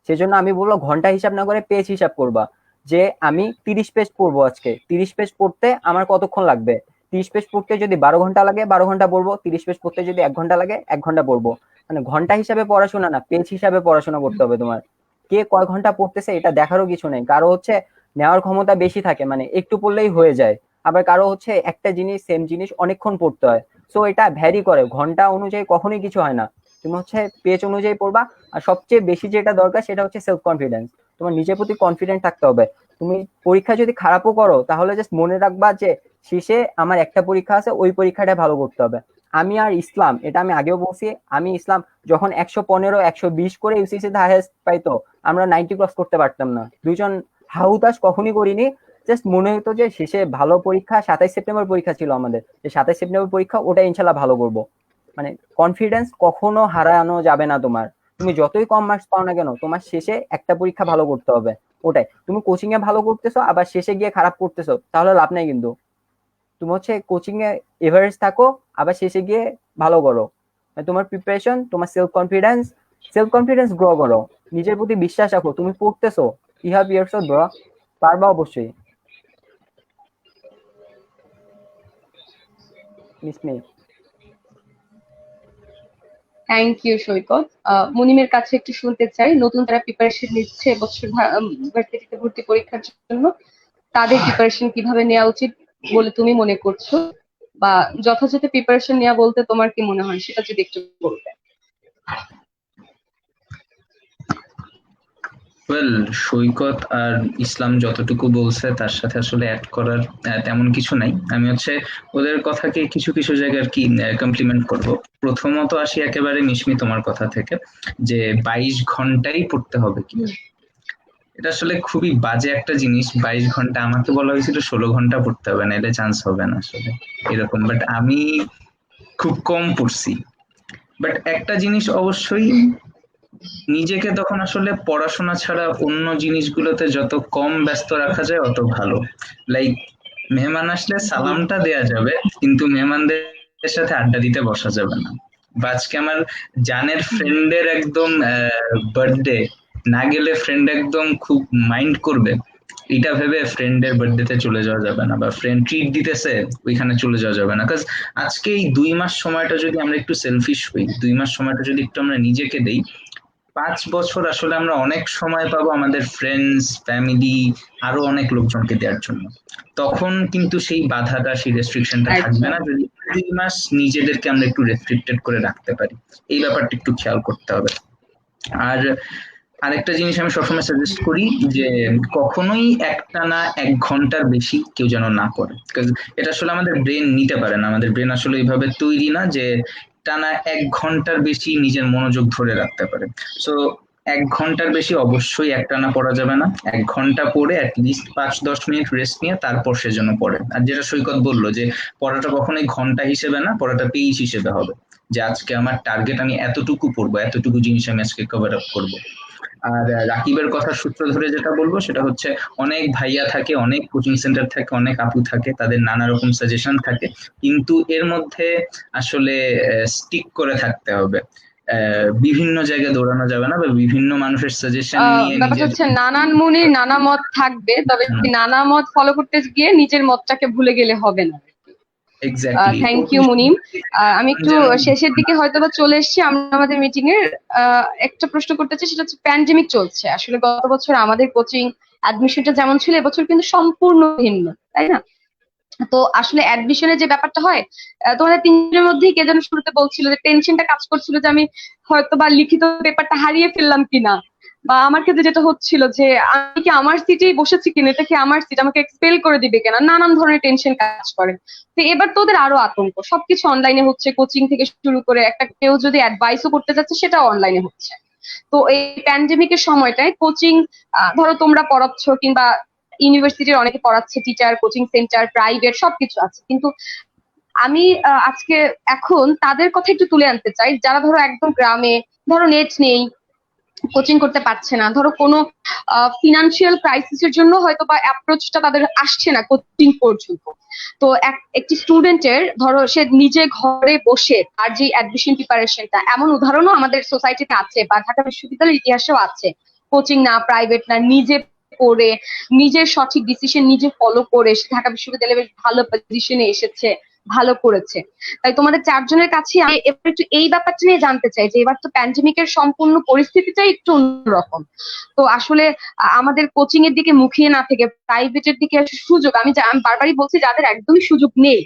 সেজন্য আমি বলবো ঘন্টা হিসাব না করে পেজ হিসাব করবা, যে আমি 30 পেজ পড়বো আজকে, 30 পেজ পড়তে আমার কতক্ষণ লাগবে। 30 পেজ পড়তে যদি 12 ঘন্টা লাগে 12 ঘন্টা পড়বো, 30 পেজ পড়তে যদি 1 ঘন্টা লাগে 1 ঘন্টা পড়বো। মানে ঘন্টা হিসাবে পড়াশোনা না, পেজ হিসাবে পড়াশোনা করতে হবে তোমার। কে কয় ঘন্টা পড়তেছে এটা দেখারও কিছু নেই। কারো হচ্ছে নেওয়ার ক্ষমতা বেশি থাকে, মানে একটু পড়লেই হয়ে যায়, আবার কারো হচ্ছে একটা জিনিস সেম জিনিস অনেকক্ষণ পড়তে হয়। সো এটা ভ্যারি করে, ঘন্টা অনুযায়ী কখনোই কিছু হয় না। তুমি হচ্ছে পেজ অনুযায়ী পড়বা। আর সবচেয়ে বেশি যেটা দরকার সেটা হচ্ছে সেলফ কনফিডেন্স। তোমার নিজের প্রতি কনফিডেন্ট থাকতে হবে। তুমি পরীক্ষা যদি খারাপও করো তাহলে জাস্ট মনে রাখবা যে শেষে আমার একটা পরীক্ষা আছে, ওই পরীক্ষাটা ভালো করতে হবে। আমি আর ইসলাম, এটা আমি আগেও বলছি, আমি ইসলাম যখন 115 120 করে ইউসিসি তে হাইয়েস্ট পাইতো, আমরা 90 ক্রস করতে পারতাম না। দুইজন হাউতাস কখনই করিনি। জাস্ট মনে হতো যে শেষে ভালো পরীক্ষা, 27 সেপ্টেম্বর পরীক্ষা ছিল আমাদের, যে 27 সেপ্টেম্বর পরীক্ষা, ওটা ইনশাল্লাহ ভালো করবো। মানে কনফিডেন্স কখনো হারানো যাবে না তোমার। তুমি যতই কম মার্কস পাও না কেন, তোমার শেষে একটা পরীক্ষা ভালো করতে হবে। ওটাই, তুমি কোচিং এ ভালো করতেছো আবার শেষে গিয়ে খারাপ করতেছো তাহলে লাভ নাই কিন্তু। তুমি হচ্ছে কোচিং এ এভারেজ থাকো, আবার শেষে গিয়ে ভালো করো। মানে তোমার প্রিপারেশন, তোমার সেলফ কনফিডেন্স গ্রো করো, নিজের প্রতি বিশ্বাস রাখো, তুমি পড়তেছো, ইউ হ্যাভ ইয়ারসেলফ ব্রো, পারবা অবশ্যই। মিসমি। থ্যাংক ইউ সৈকত। মুনিমের কাছে একটু শুনতে চাই, নতুন যারা প্রিপারেশন নিচ্ছে এবছর ভার্সিটিতে ভর্তি পরীক্ষার জন্য, তাদের প্রিপারেশন কিভাবে নেওয়া উচিত বলে তুমি মনে করছো, বা যথাযথ প্রিপারেশন নেওয়া বলতে তোমার কি মনে হয় সেটা যদি একটু বলতে। ওয়েল, সৈকত আর ইসলাম যতটুকু বলছে তার সাথে আসলে অ্যাড করার তেমন কিছু নাই। আমি হচ্ছে ওদের কথাকে কিছু কিছু জায়গায় আর কি কমপ্লিমেন্ট করব। প্রথমত আসি একেবারে মিশমি তোমার কথা থেকে, যে 22 ঘন্টাই পড়তে হবে কি, এটা আসলে খুবই বাজে একটা জিনিস। 22 ঘন্টা, আমাকে বলা হয়েছিল 16 ঘন্টা পড়তে হবে, না এটা চান্স হবে না আসলে এরকম। বাট আমি খুব কম পড়ছি। বাট একটা জিনিস অবশ্যই, নিজেকে তখন আসলে পড়াশোনা ছাড়া অন্য জিনিসগুলোতে যত কম ব্যস্ত রাখা যায় অত ভালো। লাইক মেহমান আসলে সালামটা দেয়া যাবে, কিন্তু মেহমানদের সাথে আড্ডা দিতে বসা যাবে না। বা আজকে আমার জানের ফ্রেন্ডের একদম বার্থডে, না গেলে ফ্রেন্ড একদম খুব মাইন্ড করবে, এটা ভেবে ফ্রেন্ডের বার্থডেতে চলে যাওয়া যাবে না, বা ফ্রেন্ড ট্রিট দিতেছে ওইখানে চলে যাওয়া যাবে না। কাজ আজকে এই 2 মাস সময়টা যদি আমরা একটু সেলফিশ হই, 2 মাস সময়টা যদি একটু আমরা নিজেকে দেই, 5 বছর আসলে আমরা অনেক সময় পাবো আমাদের ফ্রেন্ডস, ফ্যামিলি, আরো অনেক লোকজনকে দেওয়ার জন্য। তখন কিন্তু সেই বাধাটা, সেই রেস্ট্রিকশনটা থাকবে না, যদি 2 মাস নিজেদেরকে আমরা একটু রেস্ট্রিক্টেড করে রাখতে পারি। এই ব্যাপারটা একটু খেয়াল করতে হবে। আর আরেকটা জিনিস আমি সবসময় সাজেস্ট করি যে কখনোই একটানা 1 ঘন্টার বেশি কেউ যেন না করে, কারণ এটা আসলে আমাদের ব্রেন নিতে পারে না। আমাদের ব্রেন আসলে এইভাবে তৈরি না যে টানা 1 ঘন্টার বেশি নিজের মনোযোগ ধরে রাখতে পারে। সো 1 ঘন্টার বেশি অবশ্যই একটানা পড়া যাবে না। 1 ঘন্টা পড়ে অ্যাটলিস্ট 5-10 মিনিট রেস্ট নিয়ে তারপর সেজন্য পড়ে। আর যেটা সৈকত বললো যে পড়াটা কখনোই ঘন্টা হিসেবে না, পড়াটা পেজ হিসেবে হবে, যে আজকে আমার টার্গেট আমি এতটুকু পড়বো, এতটুকু জিনিস আমি আজকে কভার আপ করবো। আর রাকিবের কথা সূত্র ধরে যেটা বলবো সেটা হচ্ছে, অনেক ভাইয়া থাকে, অনেক কোচিং সেন্টার থাকে, অনেক আপু থাকে, তাদের নানা রকম সাজেশন থাকে, কিন্তু এর মধ্যে আসলে স্টিক করে থাকতে হবে। বিভিন্ন জায়গায় দৌড়ানো যাবে না, বা বিভিন্ন মানুষের সাজেশন নিয়ে ব্যাপারটা হচ্ছে নানান মুনির নানা মত থাকবে, তবে নানা মত ফলো করতে গিয়ে নিজের মতটাকে ভুলে গেলে হবে না। এক্স্যাক্টলি। Thank you Munim. আমি একটু শেষের দিকে হয়তোবা চলে এসেছি আমরা আমাদের মিটিং এর। একটা প্রশ্ন করতে চাই, সেটা হচ্ছে প্যান্ডেমিক চলছে, আসলে গত বছর আমাদের কোচিং অ্যাডমিশনটা যেমন ছিল এবছর কিন্তু সম্পূর্ণ ভিন্ন, তাই না? তো আসলে অ্যাডমিশনের যে ব্যাপারটা হয়, তোমাদের তিনজনের মধ্যেই কে যেন শুরুতে বলছিল যে টেনশনটা কাজ করছিল যে আমি হয়তোবা লিখিত পেপারটা হারিয়ে ফেললাম কিনা, বা আমার ক্ষেত্রে যেটা হচ্ছিল যে আমি কি আমার সিটেই বসেছি কিনা, এটা কি আমার সিট, আমাকে এক্সপেল করে দিবে কিনা, নানান ধরনের টেনশন কাজ করে। তো এবার তো ওদের আরো আতঙ্ক, সবকিছু অনলাইনে হচ্ছে, কোচিং থেকে শুরু করে একটা কেউ যদি অ্যাডভাইসও করতে যাচ্ছে সেটাও অনলাইনে হচ্ছে। তো এই প্যান্ডেমিকের সময়টায় কোচিং, ধরো তোমরা পড়াচ্ছ কিংবা ইউনিভার্সিটির অনেকে পড়াচ্ছে, টিচার, কোচিং সেন্টার, প্রাইভেট সবকিছু আছে, কিন্তু আমি আজকে এখন তাদের কথা একটু তুলে আনতে চাই যারা ধরো একদম গ্রামে, ধরো নেট নেই, কোচিং করতে পারছে না, ধরো কোনো ফিনান্সিয়াল ক্রাইসিসের জন্য হয়তো বা অ্যাপ্রোচটা তাদের আসছে না কোচিং পর্যন্ত। তো একটি স্টুডেন্টের ধরো সে নিজে ঘরে বসে তার যে অ্যাডমিশন প্রিপারেশনটা, এমন উদাহরণও আমাদের সোসাইটিতে আছে বা ঢাকা বিশ্ববিদ্যালয়ের ইতিহাসেও আছে, কোচিং না, প্রাইভেট না, নিজে পড়ে নিজের সঠিক ডিসিশন নিজে ফলো করে সে ঢাকা বিশ্ববিদ্যালয়ে বেশ ভালো পজিশনে এসেছে, ভালো করেছে। তাই তোমাদের চারজনের কাছে আমি এবার একটু এই ব্যাপারটা নিয়ে জানতে চাই যে এবার তো প্যান্ডেমিকের সম্পূর্ণ পরিস্থিতিটাই একটু অন্যরকম। তো আসলে আমাদের কোচিং এর দিকে মুখিয়ে না থেকে প্রাইভেটের দিকে সুযোগ, আমি বারবারই বলছি যাদের একদমই সুযোগ নেই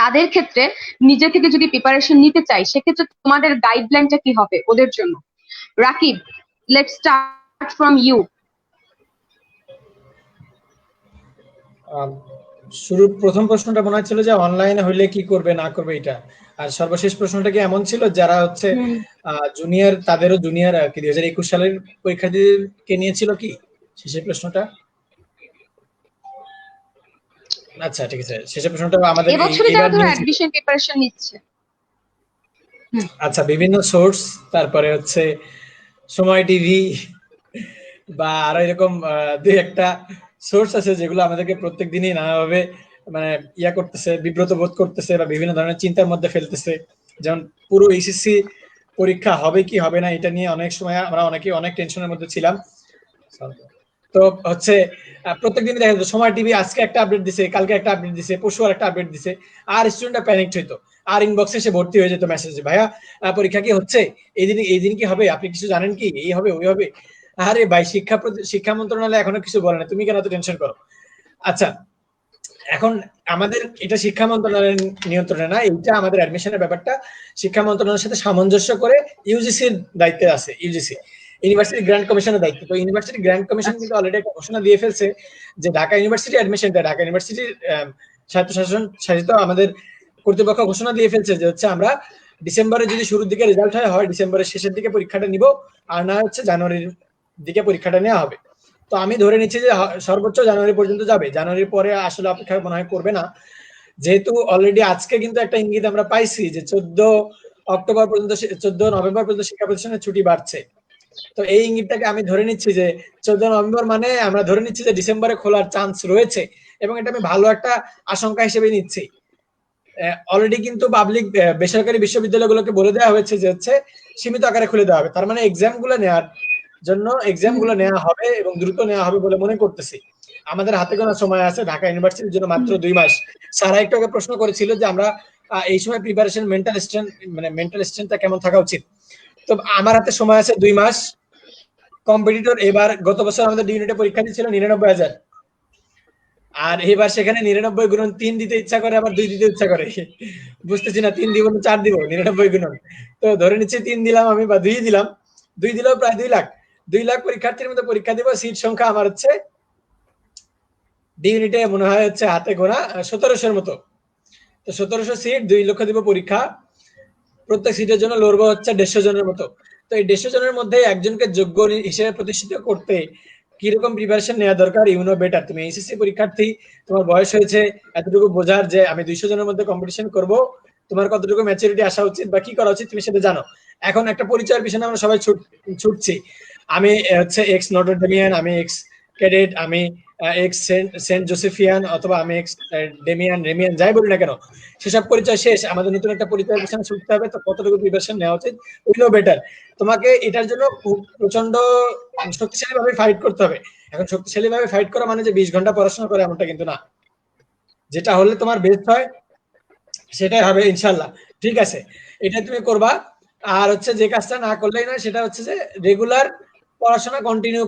তাদের ক্ষেত্রে নিজে থেকে যদি প্রিপারেশন নিতে চাই, সেক্ষেত্রে তোমাদের গাইডলাইনটা কি হবে ওদের জন্য? Rakib, let's start from you. শুরুর প্রথম প্রশ্নটা মনে হচ্ছিল যে অনলাইনে হইলে কি করবে না করবে এটা, আর সর্বশেষ প্রশ্নটা কি এমন ছিল যারা হচ্ছে জুনিয়র, তাদেরও জুনিয়র কি 2021 সালের পরীক্ষার্থীদেরকে নিয়েছিল কি শেষের প্রশ্নটা? আচ্ছা ঠিক আছে, শেষের প্রশ্নটা আমাদের এবছরে যারা ধরো অ্যাডমিশন প্রিপারেশন নিচ্ছে। আচ্ছা, বিভিন্ন সোর্স, তারপরে হচ্ছে সময় টিভি বা আরো এরকম দুই একটা সোর্স আছে যেগুলো আমাদেরকে প্রত্যেক দিনই নানাভাবে মানে ইয়া করতেছে, বিব্রত বোধ করতেছে বা বিভিন্ন ধরনের চিন্তার মধ্যে ফেলতেছে। যেমন পুরো এইচএসসি পরীক্ষা হবে কি হবে না এটা নিয়ে অনেক সময় আমরা অনেকে অনেক টেনশনের মধ্যে ছিলাম। তো হচ্ছে প্রত্যেকদিনই দেখা যেত সময় টিভি আজকে একটা আপডেট দিছে, কালকে একটা আপডেট দিছে, পরশু আর একটা আপডেট দিছে, আর স্টুডেন্টরা প্যানিকড হইতো, আর ইনবক্সে এসে ভর্তি হয়ে যেত মেসেজে, ভাইয়া পরীক্ষা কি হচ্ছে, এই দিন কি হবে, আপনি কিছু জানেন কি, এই হবে ওই হবে। আরে ভাই, শিক্ষা মন্ত্রণালয় এখনো কিছু বলে না, তুমি কেন এত টেনশন করো? আচ্ছা, এখন আমাদের এটা শিক্ষা মন্ত্রণালয়ের নিয়ন্ত্রণে না, এটা আমাদের অ্যাডমিশনের ব্যাপারটা শিক্ষা মন্ত্রণালয়ের সাথে সামঞ্জস্য করে ইউজিসির দায়িত্বে আছে, ইউজিসি ইউনিভার্সিটি গ্র্যান্ট কমিশনের দায়িত্ব। তো ইউনিভার্সিটি গ্র্যান্ট কমিশন কিন্তু অলরেডি একটা ঘোষণা দিয়ে ফেলছে যে ঢাকা ইউনিভার্সিটি অ্যাডমিশনটা, ঢাকা ইউনিভার্সিটির স্বায়ত্তশাসন শাসিত আমাদের কর্তৃপক্ষ ঘোষণা দিয়ে ফেলছে যে হচ্ছে আমরা ডিসেম্বরে যদি শুরুর দিকে রেজাল্ট হয় ডিসেম্বরের শেষের দিকে পরীক্ষাটা নিব, আর না হচ্ছে জানুয়ারির দিকে পরীক্ষাটা নেওয়া হবে। তো আমি ধরে নিচ্ছি যে সর্বোচ্চ জানুয়ারি পর্যন্ত যাবে, জানুয়ারির পরে আসলে অপেক্ষা মনে হয় করবে না, যেহেতু অলরেডি আজকে কিন্তু একটা ইঙ্গিত আমরা পাইছি যে 14 নভেম্বর পর্যন্ত শিক্ষা প্রতিষ্ঠানের ছুটি বাড়ছে। তো এই ইঙ্গিতটাকে আমি ধরে নিচ্ছি যে 14 নভেম্বর মানে আমরা ধরে নিচ্ছি যে ডিসেম্বরে খোলার চান্স রয়েছে, এবং এটা আমি ভালো একটা আশঙ্কা হিসেবে নিচ্ছি। অলরেডি কিন্তু পাবলিক বেসরকারি বিশ্ববিদ্যালয়গুলোকে বলে দেওয়া হয়েছে যে হচ্ছে সীমিত আকারে খুলে দেওয়া হবে, তার মানে এক্সাম গুলো নেওয়ার জন্য এক্সাম গুলো নেওয়া হবে এবং দ্রুত নেওয়া হবে বলে মনে করতেছি। আমাদের হাতে গোনা সময় আছে, ঢাকা ইউনিভার্সিটির জন্য মাত্র 2 মাস। সারা একটু আগে প্রশ্ন করেছিল যে আমরা এই সময় প্রিপারেশন মেন্টাল স্ট্রেংথটা কেমন থাকা উচিত। তো আমার হাতে সময় আছে 2 মাস। কম্পিটিটর এবার গত বছর আমাদের ইউনিটে পরীক্ষা দিয়েছিল 99,000, আর এবার সেখানে 99 গুণন 3 দিতে ইচ্ছা করে, আবার 2 দিতে ইচ্ছা করে। বুঝতেছি না 3 দিব না 4 দিব, 99 গুণন। তো ধরে নিচ্ছি 3 দিলাম আমি বা 2 দিলাম, 2 দিলেও প্রায় 2 লাখ। 2 লাখ পরীক্ষার্থীর মধ্যে পরীক্ষা দিব, সিট সংখ্যা আমার হচ্ছে ডি ইউনিটে মনে হয় হচ্ছে হাতে গোনা 1700-এর মতো। তো 1700 সিট, 2 লক্ষ দিব পরীক্ষা, প্রত্যেক সিটের জন্য লড়বো হচ্ছে 150 জনের মতো। তো এই 150 জনের মধ্যে একজনকে যোগ্য হিসেবে প্রতিষ্ঠিত করতে কিরকম প্রিপারেশন নেওয়া দরকার, ইউনো বেটার। তুমি এইচএসসি পরীক্ষার্থী, তোমার বয়স হয়েছে এতটুকু বোঝার যে আমি 200 জনের মধ্যে কম্পিটিশন করব, তোমার কতটুকু ম্যাচুরিটি আসা উচিত বা কি করা উচিত তুমি সেটা জানো। এখন একটা পরিচয়ের পিছনে আমরা সবাই ছুটছি। আমি হচ্ছে এক্স নটরডেমিয়ান, আমি এক্স ক্যাডেট, আমি এক্স সেন্ট জোসেফিয়ান, অথবা আমি এক্স ডেমিয়ান, রেমিয়ান, যাই বলি না কেন, সেসব পরিচয় শেষ। আমাদের নতুন একটা পরিচয়ের পিছনে ছুটতে হবে। তো কতটুকু প্রিপারেশন নেওয়া উচিত, উইনো বেটার। তোমাকে এটার জন্য প্রচন্ড শক্তিশালী ভাবে ফাইট করতে হবে। এখন শক্তিশালী ভাবে ফাইট করা মানে যে 20 ঘন্টা পড়াশোনা করে এমনটা কিন্তু না। যেটা হলে তোমার বেস্ট হয় সেটাই হবে ইনশাল্লাহ। ঠিক আছে, এটা তুমি করবা। আর হচ্ছে যে কাজটা না করলেই না, সেটা হচ্ছে যে রেগুলার পড়াশোনা কন্টিনিউ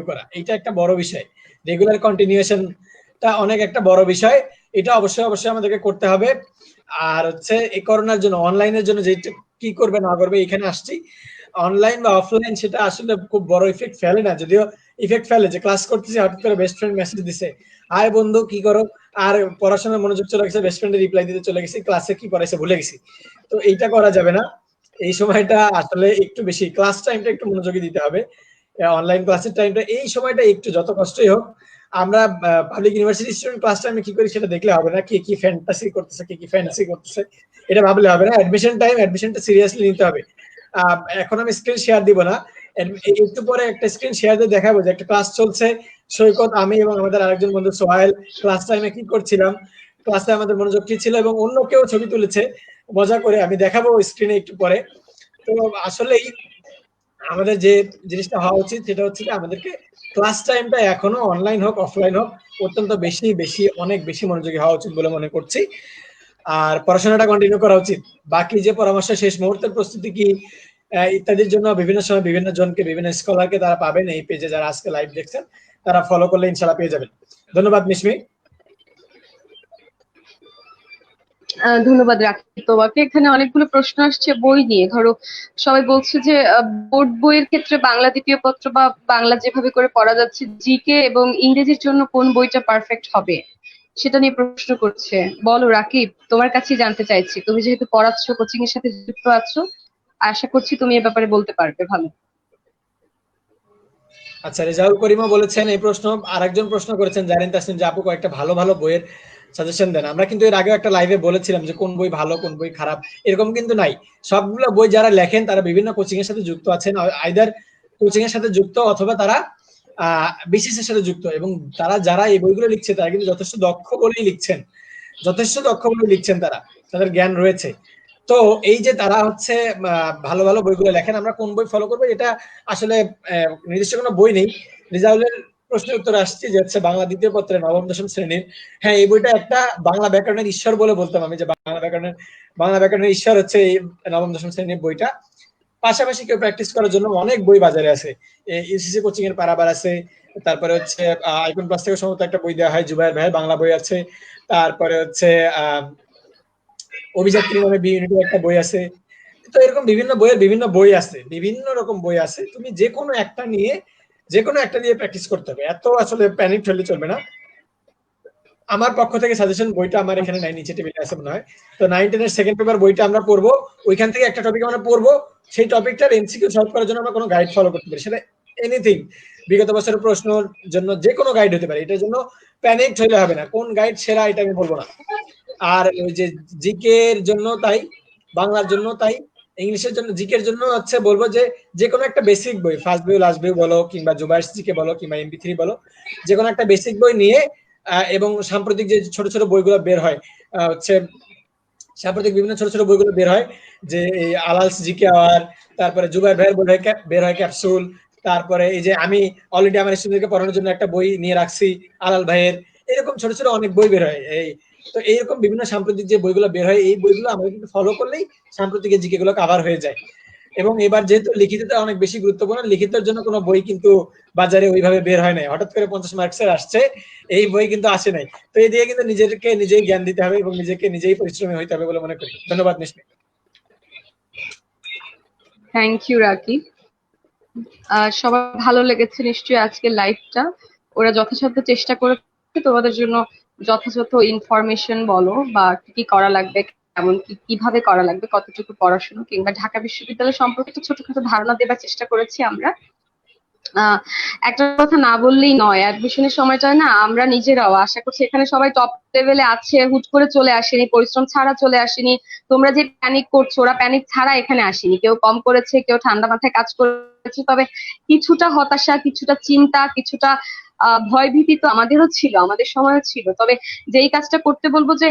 করা। এটা একটা বড় বিষয়। রেগুলার কন্টিনিউশনটা অনেক একটা বড় বিষয়। এটা অবশ্যই আমাদেরকে করতে হবে। আর হচ্ছে এই করোনার জন্য অনলাইনের জন্য যে কি করবে না করবে, এখানে আসছি। অনলাইন বা অফলাইন সেটা আসলে খুব বড় ইফেক্ট ফেলে না, যদিও ইফেক্ট ফেলে যে ক্লাস করতেছি, হঠাৎ করে বেস্ট ফ্রেন্ড মেসেজ দিছে, হাই বন্ধু কি করো, আর পড়াশোনার মনোযোগ চলে গেছে, বেস্ট ফ্রেন্ডের রিপ্লাই দিতে চলে গেছি, ক্লাসে কি পড়াইছে ভুলে গেছি। তো এইটা করা যাবে না। এই সময়টা আসলে একটু বেশি ক্লাস টাইমটা একটু মনোযোগী দিতে হবে। অনলাইন ক্লাসের টাইমটা, এই সময়টা একটু যত কষ্টই হোক, আমরা পাবলিক ইউনিভার্সিটি স্টুডেন্ট ক্লাস টাইমে কি করি সেটা দেখলে হবে না, কে কি ফ্যান্টাসি করতেছে, কে কি ফ্যান্টাসি করতেছে, এটা ভাবলে হবে না। অ্যাডমিশনটা সিরিয়াসলি নিতে হবে। এখন আমি স্ক্রিন শেয়ার দিব না, একটু পরে একটা স্ক্রিন শেয়ার দিয়ে দেখাবো যে একটা ক্লাস চলছে, সৈকত, আমি এবং আমাদের আরেকজন বন্ধু সোহাইল ক্লাস টাইমে কি করছিলাম, ক্লাসে আমাদের মনোযোগ কি ছিল, এবং অন্য কেউ ছবি তুলেছে মজা করে, আমি দেখাবো স্ক্রিনে একটু পরে। তো আসলেই আমাদের যে জিনিসটা হওয়া উচিত সেটা হচ্ছে আমাদেরকে ক্লাস টাইমটা এখনো অনলাইন হোক অফলাইন হোক অত্যন্ত অনেক বেশি মনোযোগী হওয়া উচিত বলে মনে করছি। আর পড়াশোনাটা কন্টিনিউ করা উচিত। বাকি যে পরামর্শ, শেষ মুহূর্তের প্রস্তুতি কি ইত্যাদির জন্য বিভিন্ন সময় বিভিন্ন জনকে, বিভিন্ন স্কলারকে তারা পাবেন এই পেজে, যারা আজকে লাইভ দেখছেন তারা ফলো করলে ইনশাল্লাহ পেয়ে যাবেন। ধন্যবাদ মিশমি। ধন্যবাদ রাকিব তোমাকে। এখানে অনেকগুলো প্রশ্ন আসছে বই নিয়ে। ধরো সবাই বলছে যে বোর্ড বইয়ের ক্ষেত্রে বাংলা দ্বিতীয় পত্র বা বাংলা যেভাবে করে পড়া যাচ্ছে, জিকে এবং ইংরেজির জন্য কোন বইটা পারফেক্ট হবে সেটা নিয়ে প্রশ্ন করছে। বলো রাকিব, তোমার কাছেই জানতে চাইছি, তুমি যেহেতু পড়াচ্ছো, কোচিং এর সাথে যুক্ত আছো, আশা করছি তুমি এ ব্যাপারে বলতে পারবে ভালো। আচ্ছা, রেজাউল করিমও বলেছেন এই প্রশ্ন। আরেকজন প্রশ্ন করেছেন জারিন তাসনিম যে আপু কয়েকটা ভালো ভালো বইয়ের সাজেশন দেন। আমরা কিন্তু এর আগেও একটা লাইভে বলেছিলাম যে কোন বই ভালো কোন বই খারাপ, এরকম কিন্তু নাই। সবগুলো বই যারা লেখেন তারা বিভিন্ন কোচিং এর সাথে যুক্ত আছেন, আইদার কোচিং এর সাথে যুক্ত অথবা তারা বিসিএস এর সাথে যুক্ত, এবং তারা যারা এই বইগুলো লিখছে তারা কিন্তু যথেষ্ট দক্ষ বলেই লিখছেন, তারা, তাদের জ্ঞান রয়েছে। তো এই যে তারা হচ্ছে ভালো ভালো বইগুলো লেখেন, আমরা কোন বই ফলো করবো এটা আসলে নির্দিষ্ট কোনো বই নেই। রিজাউলের প্রশ্নের উত্তর আসছে যে হচ্ছে বাংলা দ্বিতীয় পত্রে নবম দশম শ্রেণীর, হ্যাঁ এই বইটা একটা বাংলা ব্যাকরণের ঈশ্বর বলে বলতাম আমি, যে বাংলা ব্যাকরণের ঈশ্বর হচ্ছে এই নবম দশম শ্রেণীর বইটা। পাশাপাশি কেউ প্র্যাকটিস করার জন্য অনেক বই বাজারে আছে, ইউসিসি কোচিং এর পারাবার আছে, তারপরে হচ্ছে আইকন প্লাস থেকে সম্ভবত একটা বই দেওয়া হয়, জুবাইর ভাইয়ের বাংলা বই আছে, তারপরে হচ্ছে অভিযাত্রী নামে বি ইউনিটের একটা বই আছে। তো এরকম বিভিন্ন বইয়ের বিভিন্ন বই আছে, বিভিন্ন রকম বই আছে, তুমি যে কোনো একটা দিয়ে প্র্যাকটিস করতে হবে। এত আসলে প্যানিক হলে চলবে না। আমার পক্ষ থেকে সাজেশন, বইটা আমার এখানে নাই, নিচে টেবিলে আছে মনে হয়। তো 9-10 এর সেকেন্ড পেপার বইটা আমরা পড়বো, ওইখান থেকে একটা টপিক আমরা পড়বো, সেই টপিকটার এমসিকিউ সলভ করার জন্য আমরা কোনো গাইড ফলো করতে পারি, সেটা এনিথিং, বিগত বছরের প্রশ্নের জন্য যে কোনো গাইড হতে পারে। এটার জন্য প্যানিক হইলে হবে না, কোন গাইড সেরা এটা আমি বলবো না। আর ওই যে জিকে এর জন্য তাই, বাংলার জন্য তাই, ইংলিশের জন্য, জিকে এর জন্য হচ্ছে বলবো যে কোনো একটা বেসিক বই, ফার্স্ট ভিউ লাস্ট ভিউ বলো, কিংবা জুবাইর জিকে বলো, কিংবা MP3 বলো, যে কোনো একটা বেসিক বই নিয়ে, এবং সাম্প্রতিক যে ছোট ছোট বইগুলো বের হয় হচ্ছে সাম্প্রতিক বিভিন্ন ছোট ছোট বইগুলো বের হয়, যে এই আলালস জিকে আওয়ার, তারপরে জুবাইর ভাইয়ের বই বের হয় ক্যাপসুল, তারপরে এই যে আমি অলরেডি আমার স্টুডেন্টকে পড়ানোর জন্য একটা বই নিয়ে রাখছি আলাল ভাইয়ের, এরকম ছোট ছোট অনেক বই বের হয়। তো এইরকম বিভিন্ন সাম্প্রতিক যে বইগুলো বের হয়, এই বইগুলো আমরা কিন্তু ফলো করলেই সাম্প্রতিক জিকে গুলো কভার হয়ে যায়। এবং এবার যেহেতু লিখিতটা অনেক বেশি গুরুত্বপূর্ণ, লিখিতের জন্য কোনো বই কিন্তু বাজারে ওইভাবে বের হয় নাই, হঠাৎ করে 50 মার্কসের আসছে, এই বই কিন্তু আসে নাই। তো এই দিয়ে কিন্তু নিজেকে নিজেই জ্ঞান দিতে হবে এবং নিজেকে নিজেই পরিশ্রমী হইতে হবে বলে মনে করি। ধন্যবাদ মিশমি। Thank you Rakib. সবার ভালো লেগেছে নিশ্চয়ই আজকের লাইভটা। ওরা যথাসাধ্য চেষ্টা করেছে তোমাদের জন্য যথাযথ ইনফরমেশন বলো বা কি করা লাগবে, কেমন কিভাবে করা লাগবে, কতটুকু পড়াশোনা কিংবা ঢাকা বিশ্ববিদ্যালয় সম্পর্কে একটা ছোটখাটো ধারণা দেবার চেষ্টা করেছি আমরা। একটা কথা না বললেই নয়, অ্যাডমিশনের সময়টা না আমরা নিজেরাও আশা করছি এখানে সবাই টপ লেভেলে আছে, হুট করে চলে আসেনি, পরিশ্রম ছাড়া চলে আসেনি। তোমরা যে প্যানিক করছো, ওরা প্যানিক ছাড়া এখানে আসেনি। কেউ কম করেছে, কেউ ঠান্ডা মাথায় কাজ করেছে, তবে কিছুটা হতাশা, কিছুটা চিন্তা, কিছুটা ভয় ভীতি তো আমাদেরও ছিল, আমাদের সময়ও ছিল। তবে যেই কাজটা করতে বলবো যে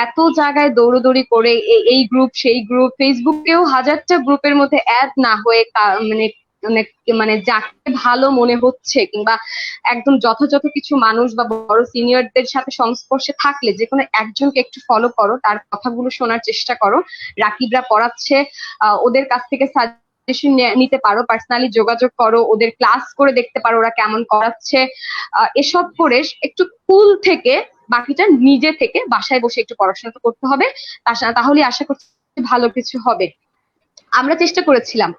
এত জায়গায় দৌড়দৌড়ি করে এই গ্রুপ সেই গ্রুপ, ফেসবুকেও হাজারটা গ্রুপের মধ্যে অ্যাড না হয়ে মানে মানে মানে যাকে ভালো মনে হচ্ছে কিংবা একদম যথাযথ কিছু মানুষ বা বড় সিনিয়রদের সাথে সংস্পর্শে থাকলে যে কোনো একজনকে একটু ফলো করো, তার কথাগুলো শোনার চেষ্টা করো। রাকিবরা পড়াচ্ছে, ওদের কাছ থেকে সাজেশন নিতে পারো, পার্সোনালি যোগাযোগ করো, ওদের ক্লাস করে দেখতে পারো ওরা কেমন করাচ্ছে। এসব করে একটু কুল থেকে বাকিটা নিজে থেকে বাসায় বসে একটু পড়াশোনা করতে হবে, তাহলে আশা করছি ভালো কিছু হবে। আমরা চেষ্টা করেছিলাম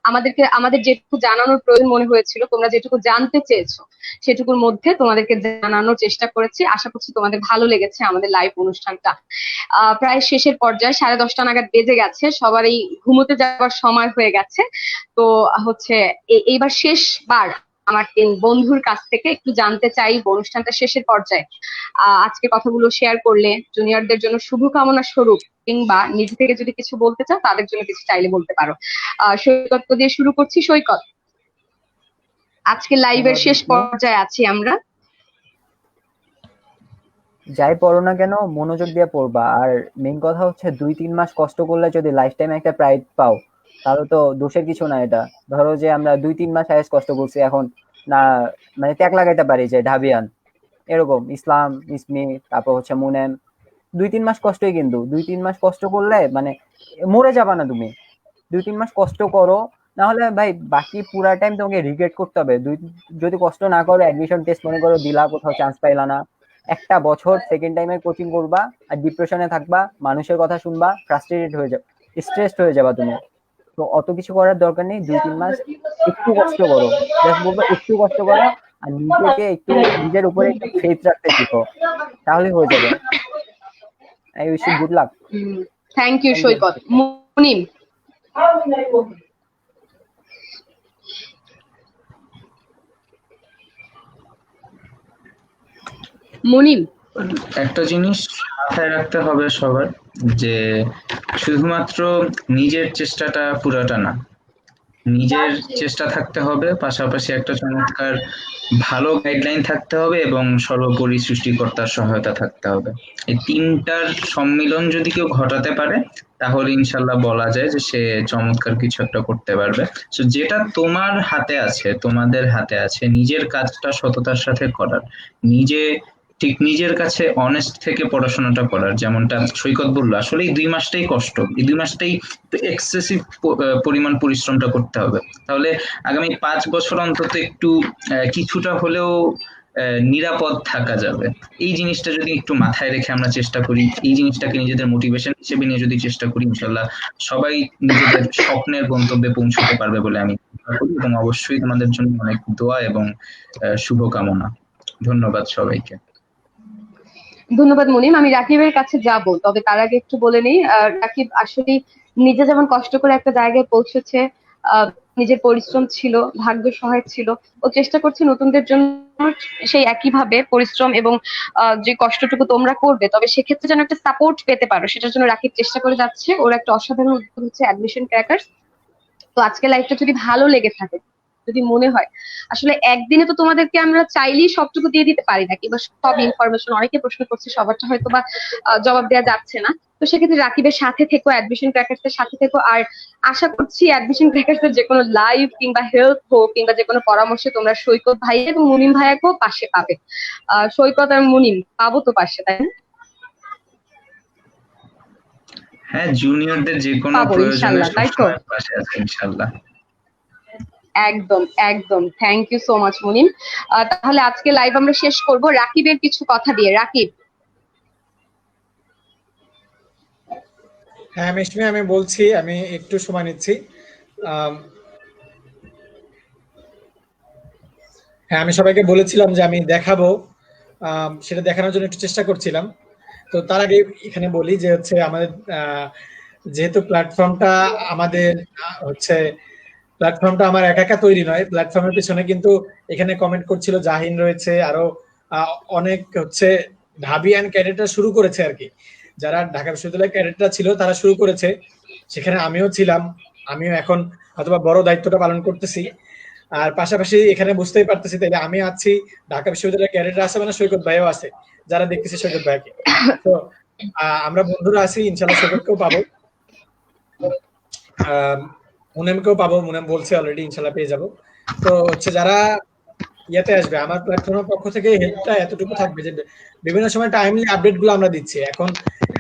আমাদের যেটুকু জানানোর প্রয়োজন মনে হয়েছিল, তোমরা যেটুকু জানতে চেয়েছো সেটুকুর মধ্যে তোমাদেরকে জানানোর চেষ্টা করেছি। আশা করছি তোমাদের ভালো লেগেছে আমাদের লাইভ অনুষ্ঠানটা। প্রায় শেষের পর্যায়ে 10:30 নাগাদ বেজে গেছে, সবারই ঘুমোতে যাওয়ার সময় হয়ে গেছে। তো হচ্ছে এইবার শেষবার আমার 3 বন্ধুর কাছ থেকে একটু জানতে চাই অনুষ্ঠানটা শেষের পর্যায়ে আজকে কথাগুলো শেয়ার করলে জুনিয়রদের জন্য শুভকামনা স্বরূপ কিংবা নিজে থেকে যদি কিছু বলতে চাও তাদের জন্য কিছু চাইলে বলতে পারো। সৈকত দিয়ে শুরু করছি। সৈকত, আজকে লাইভের শেষ পর্যায়ে আছি আমরা। যাই পড়ো না কেন মনোযোগ দিয়ে পড়বা, আর মেইন কথা হচ্ছে 2-3 মাস কষ্ট করলে যদি লাইফ টাইম একটা প্রাইড পাও তাহলে তো দোষের কিছু না। এটা ধরো যে আমরা 2-3 মাস আইএস কষ্ট করছি, এখন না মানে ট্যাগ লাগাইতে পারি যে ঢাবিয়ান, এরকম ইসলাম ইসমি তারপর হচ্ছে মুনেম 2-3 মাস কষ্টই, কিন্তু 2-3 মাস কষ্ট করলে মানে মরে যাবা না তুমি। 2-3 মাস কষ্ট করো, না হলে ভাই বাকি পুরা টাইম তোমাকে রিগ্রেট করতে হবে। যদি কষ্ট না করো, অ্যাডমিশন টেস্ট মনে করো দিলা, কোথাও চান্স পাইলা না, একটা বছর সেকেন্ড টাইমে কোচিং করবা আর ডিপ্রেশনে থাকবা, মানুষের কথা শুনবা, ফ্রাস্ট্রেটেড হয়ে যাবে, স্ট্রেসড হয়ে যাবা তুমি। তো অত কিছু করার দরকার নেই, 2-3 মাস একটু কষ্ট করো, জাস্ট বলবো একটু কষ্ট করো, আর নিজেকে একটু নিজের উপরে একটু ফেথ রাখতে শিখো, তাহলে হয়ে যাবে। I wish you good luck. Thank you Saikat. Munim, Munim, একটা জিনিস মাথায় রাখতে হবে সবার, যে শুধুমাত্র নিজের চেষ্টাটা পুরাটা না, নিজের চেষ্টা থাকতে হবে, পাশাপাশি একটা চমৎকার ভালো গাইডলাইন থাকতে হবে এবং সর্বোপরি সৃষ্টিকর্তার সহায়তা থাকতে হবে। এই তিনটার সম্মিলন যদি কেউ ঘটাতে পারে তাহলে ইনশাল্লাহ বলা যায় যে সে চমৎকার কিছু একটা করতে পারবে। তো যেটা তোমার হাতে আছে, তোমাদের হাতে আছে নিজের কাজটা সততার সাথে করার, নিজে ঠিক নিজের কাছে অনেস্ট থেকে পড়াশোনাটা করার। যেমনটা সৈকত বললো, আসলে এই 2 মাসটাই কষ্ট, এই 2 মাসটাই এক্সেসিভ পরিমাণ পরিশ্রমটা করতে হবে। তাহলে আগামী 5 বছর অন্তত একটু কিছুটা হলেও নিরাপদ থাকা যাবে। এই জিনিসটা যদি একটু মাথায় রেখে আমরা চেষ্টা করি, এই জিনিসটাকে নিজেদের মোটিভেশন হিসেবে নিয়ে যদি চেষ্টা করি, ইনশাল্লাহ সবাই নিজেদের স্বপ্নের গন্তব্যে পৌঁছতে পারবে বলে আমি আশা করি। এবং অবশ্যই তোমাদের জন্য অনেক দোয়া এবং শুভকামনা। ধন্যবাদ সবাইকে। ধন্যবাদ মুনিম। আমি রাকিবের কাছে যাব, তবে তার আগে একটু বলে নিই, রাকিব আসলে নিজে যেমন কষ্ট করে একটা জায়গায় পৌঁছেছে, নিজের পরিশ্রম ছিল, ভাগ্য সহায় ছিল, ও চেষ্টা করছে নতুনদের জন্য সেই একইভাবে পরিশ্রম এবং যে কষ্টটুকু তোমরা করবে, তবে সেক্ষেত্রে যেন একটা সাপোর্ট পেতে পারো সেটার জন্য রাকিব চেষ্টা করে যাচ্ছে। ওর একটা অসাধারণ উদ্যোগ হচ্ছে অ্যাডমিশন ক্র্যাকার্স। তো আজকে লাইফটা যদি ভালো লেগে থাকে, যদি মনে হয় আসলে একদিনে তো তোমাদেরকে আমরা চাইলেই সবটুকু দিয়ে দিতে পারি না, কিংবা সব ইনফরমেশন, অনেকে প্রশ্ন করছে সবারটা হয়তো বা জবাব দেওয়া যাচ্ছে না। তো সেক্ষেত্রে রাকিবের সাথে থেকো, অ্যাডমিশন ক্র্যাকার্সের সাথে থেকো। আর আশা করছি অ্যাডমিশন ক্র্যাকার্সের যে কোনো লাইভ কিংবা হেল্প হোক কিংবা যে কোনো পরামর্শে তোমরা সৈকত ভাই এবং মুনিম ভাইয়াকেও পাশে পাবে। সৈকত আর মুনিম পাবো তো পাশে, তাই না? হ্যাঁ, জুনিয়রদের যে কোনো পাবো প্রয়োজনে ইনশাল্লাহ, তাই তো? সবসময় পাশে আছে ইনশাআল্লাহ। একদম একদম, thank you so much Munim. তাহলে আজকে লাইভ আমরা শেষ করব রাকিবের কিছু কথা দিয়ে। রাকিব। হ্যাঁ মিশমি, আমি বলছি, আমি একটু সময় নিচ্ছি। হ্যাঁ, আমি সবাইকে বলেছিলাম যে আমি দেখাবো, সেটা দেখানোর জন্য একটু চেষ্টা করছিলাম। তো তার আগে এখানে বলি যে হচ্ছে আমাদের যেহেতু প্ল্যাটফর্মটা আমাদের হচ্ছে প্ল্যাটফর্মটা আমার একা একা তৈরি নয়, প্ল্যাটফর্মের পিছনে কিন্তু এখানে কমেন্ট করছিল জাহিন রয়েছে, আরো অনেক হচ্ছে ঢাবি অ্যান্ড ক্যাডেটরা শুরু করেছে আর কি। যারা ঢাকা বিশ্ববিদ্যালয়ের ক্যাডেটরা ছিল তারা শুরু করেছে, সেখানে আমিও ছিলাম। আমিও এখন হয়তোবা বড় দায়িত্বটা পালন করতেছি। আর পাশাপাশি এখানে বুঝতেই পারতেছি, তাইলে আমি আছি, ঢাকা বিশ্ববিদ্যালয়ের ক্যাডেটরা আছে, মানে সৈকত ভাইও আছে, যারা দেখতেছি সৈকত ভাইকে। তো আমরা বন্ধুরা আছি, ইনশাল্লাহ সৈকতকেও পাবো, মুনেমকেও পাবো, মুনেম বলছে অলরেডি, ইনশাল্লাহ পেয়ে যাবো। তো হচ্ছে যারা ইয়াতে আসবে, আমার প্ল্যাটফর্মের পক্ষ থেকে হেল্পটা এতটুকু থাকবে যে বিভিন্ন সময় টাইমলি আপডেট গুলো আমরা দিচ্ছি। এখন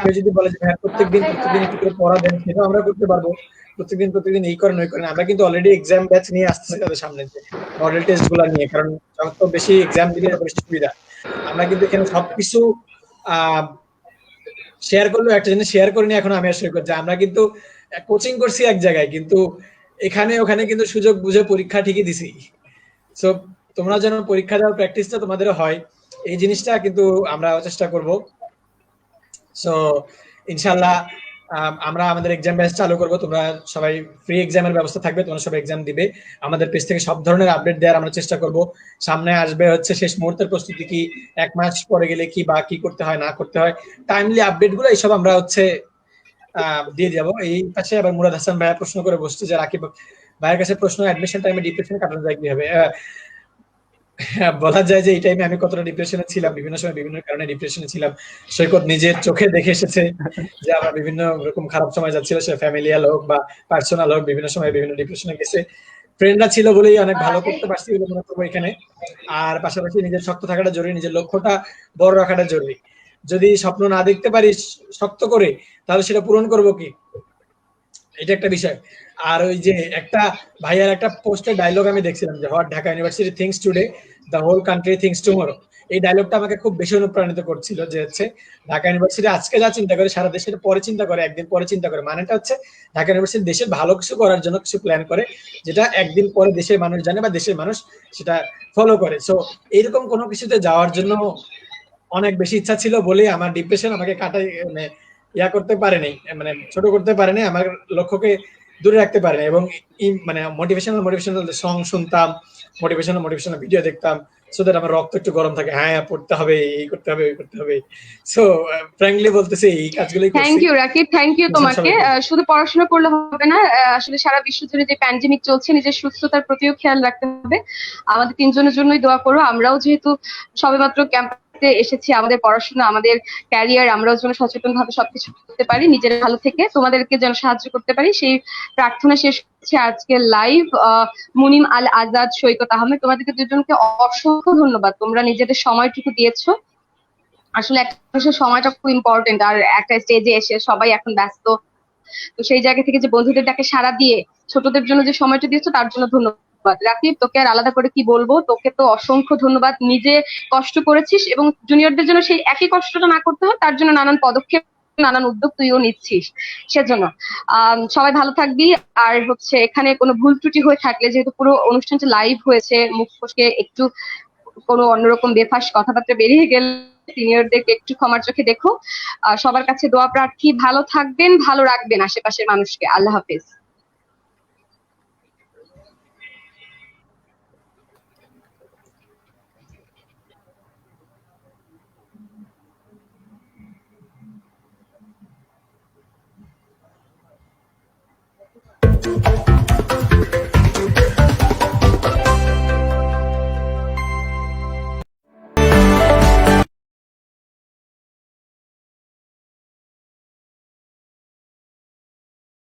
কেউ যদি বলে যে হ্যাঁ প্রত্যেকদিন একটু করে পড়া দেন, সেটাও আমরা করতে পারবো। প্রত্যেকদিন এই করেন ওই করেন, আমরা কিন্তু অলরেডি এক্সাম ব্যাচ নিয়ে আসতেছি তাদের সামনে, যে মডেল টেস্ট গুলো নিয়ে, কারণ যত বেশি এক্সাম দিলে তত বেশি সুবিধা। আমরা কিন্তু এখানে সবকিছু শেয়ার করলেও একটা জিনিস শেয়ার করিনি এখন আমি আসলে করছি, আমরা কিন্তু কোচিং করছি এক জায়গায়, কিন্তু এখানে ওখানে কিন্তু সুযোগ বুঝে পরীক্ষা ঠিকই দিছি। সো তোমরা যেন পরীক্ষা দেওয়ার প্র্যাকটিসটা তোমাদের হয়, এই জিনিসটা কিন্তু আমরা চেষ্টা করব। সো ইনশাআল্লাহ আমরা আমাদের এক্সাম ব্যাচ চালু করব, তোমরা সবাই ফ্রি এক্সামের ব্যবস্থা থাকবে, তোমরা সবাই এক্সাম দিবে। আমাদের পেজ থেকে সব ধরনের আপডেট দেওয়ার আমরা চেষ্টা করব। সামনে আসবে হচ্ছে শেষ মুহূর্তের প্রস্তুতি, কি 1 মাস পরে গেলে কি বা কি করতে হয় না করতে হয়, টাইমলি আপডেট গুলো এইসব আমরা হচ্ছে দিয়ে যাবো। এই পাশে আবার মুরাদ হাসান ভাইয়া প্রশ্ন করে বসছে যে রাকিব ভাইয়ের কাছে প্রশ্ন, অ্যাডমিশন টাইমে ডিপ্রেশন কাটানো যায় কিভাবে। বলা যায় যে এই টাইমে আমি কতটা ডিপ্রেশনে ছিলাম, বিভিন্ন সময় বিভিন্ন কারণে ডিপ্রেশনে ছিলাম। সৈকত নিজের চোখে দেখে এসেছে যে আমরা বিভিন্ন রকম খারাপ সময় যাচ্ছিল, সে ফ্যামিলিয়াল হোক বা পার্সোনাল হোক, বিভিন্ন সময় বিভিন্ন ডিপ্রেশনে গেছে। ফ্রেন্ডরা ছিল বলেই অনেক ভালো করতে পারছি বলে মনে করবো এখানে। আর পাশাপাশি নিজের শক্ত থাকাটা জরুরি, নিজের লক্ষ্যটা বড় রাখাটা জরুরি। যদি স্বপ্ন না দেখতে পারি শক্ত করে, তাহলে সেটা পূরণ করবো কি, এটা একটা বিষয়। আর ওই যে একটা ভাইয়ার একটা পোস্টের ডায়লগ আমি দেখছিলাম যে what Dhaka university thinks today, the whole country thinks tomorrow. এই ডায়লগটা আমাকে খুব বেশি অনুপ্রাণিত করছিল, যে হচ্ছে ঢাকা ইউনিভার্সিটি আজকে যা চিন্তা করে সারা দেশের পরে চিন্তা করে, একদিন পরে চিন্তা করে। মানেটা হচ্ছে ঢাকা ইউনিভার্সিটি দেশের ভালো কিছু করার জন্য কিছু প্ল্যান করে, যেটা একদিন পরে দেশের মানুষ জানে বা দেশের মানুষ সেটা ফলো করে। সো এইরকম কোনো কিছুতে যাওয়ার জন্য অনেক বেশি ইচ্ছা ছিল বলে আমার ডিপ্রেশন আমাকে কাটাই মানে ইয়া করতে পারেনি, মানে ছোট করতে পারেনি, আমার লক্ষ্যকে দূরে রাখতে পারেনি। এবং মানে মোটিভেশনাল সং শুনতাম, মোটিভেশনাল ভিডিও দেখতাম, সো দ্যাট আমার রক্ত একটু গরম থাকে, হ্যাঁ পড়তে হবে, এই করতে হবে, ওই করতে হবে। সো ফ্র্যাঙ্কলি বলতেছি এই কাজগুলোই করছি। Thank you Rakib, thank you তোমাকে। শুধু পড়াশোনা করলে হবে না, আসলে সারা বিশ্ব জুড়ে যে প্যান্ডেমিক চলছে, নিজের সুস্থতার প্রতিও খেয়াল রাখতে হবে। আমাদের তিনজনের জন্যই দোয়া করো। আমরাও যেহেতু সবেমাত্র ক্যাম্পাসে এসেছি, আমাদের পড়াশোনা, আমাদের ক্যারিয়ার, আমরাও যেন সচেতন ভাবে সবকিছু করতে পারি, নিজের ভালো থেকে তোমাদেরকে যেন সাহায্য করতে পারি, সেই প্রার্থনা শেষ হচ্ছে আজকের লাইভ। মুনিম আল আজাদ, সৈকত আহমেদ, তোমাদেরকে দুজনকে অসংখ্য ধন্যবাদ, তোমরা নিজেদের সময়টুকু দিয়েছো। আসলে একটা মানুষের সময়টা খুব ইম্পর্টেন্ট, আর একটা স্টেজে এসে সবাই এখন ব্যস্ত, তো সেই জায়গা থেকে যে বন্ধুদের ডাকে সাড়া দিয়ে ছোটদের জন্য যে সময়টা দিয়েছো তার জন্য ধন্যবাদ। রাকিব, তোকে আর আলাদা করে কি বলবো, তোকে তো অসংখ্য ধন্যবাদ। নিজে কষ্ট করেছিস এবং জুনিয়রদের জন্য সেই একই কষ্টটা না করতে হয় তার জন্য নানান পদক্ষেপ, নানান উদ্যোগ তুইও নিচ্ছিস, সেজন্য সবাই ভালো থাকবি। আর হচ্ছে এখানে কোনো ভুল ত্রুটি হয়ে থাকলে, যেহেতু পুরো অনুষ্ঠানটা লাইভ হয়েছে, মুখ ফসকে একটু কোনো অন্যরকম বেফাস কথাবার্তা বেরিয়ে গেলে সিনিয়রদেরকে একটু ক্ষমার চোখে দেখো। সবার কাছে দোয়া প্রার্থী, ভালো থাকবেন, ভালো রাখবেন আশেপাশের মানুষকে। আল্লাহ হাফেজ।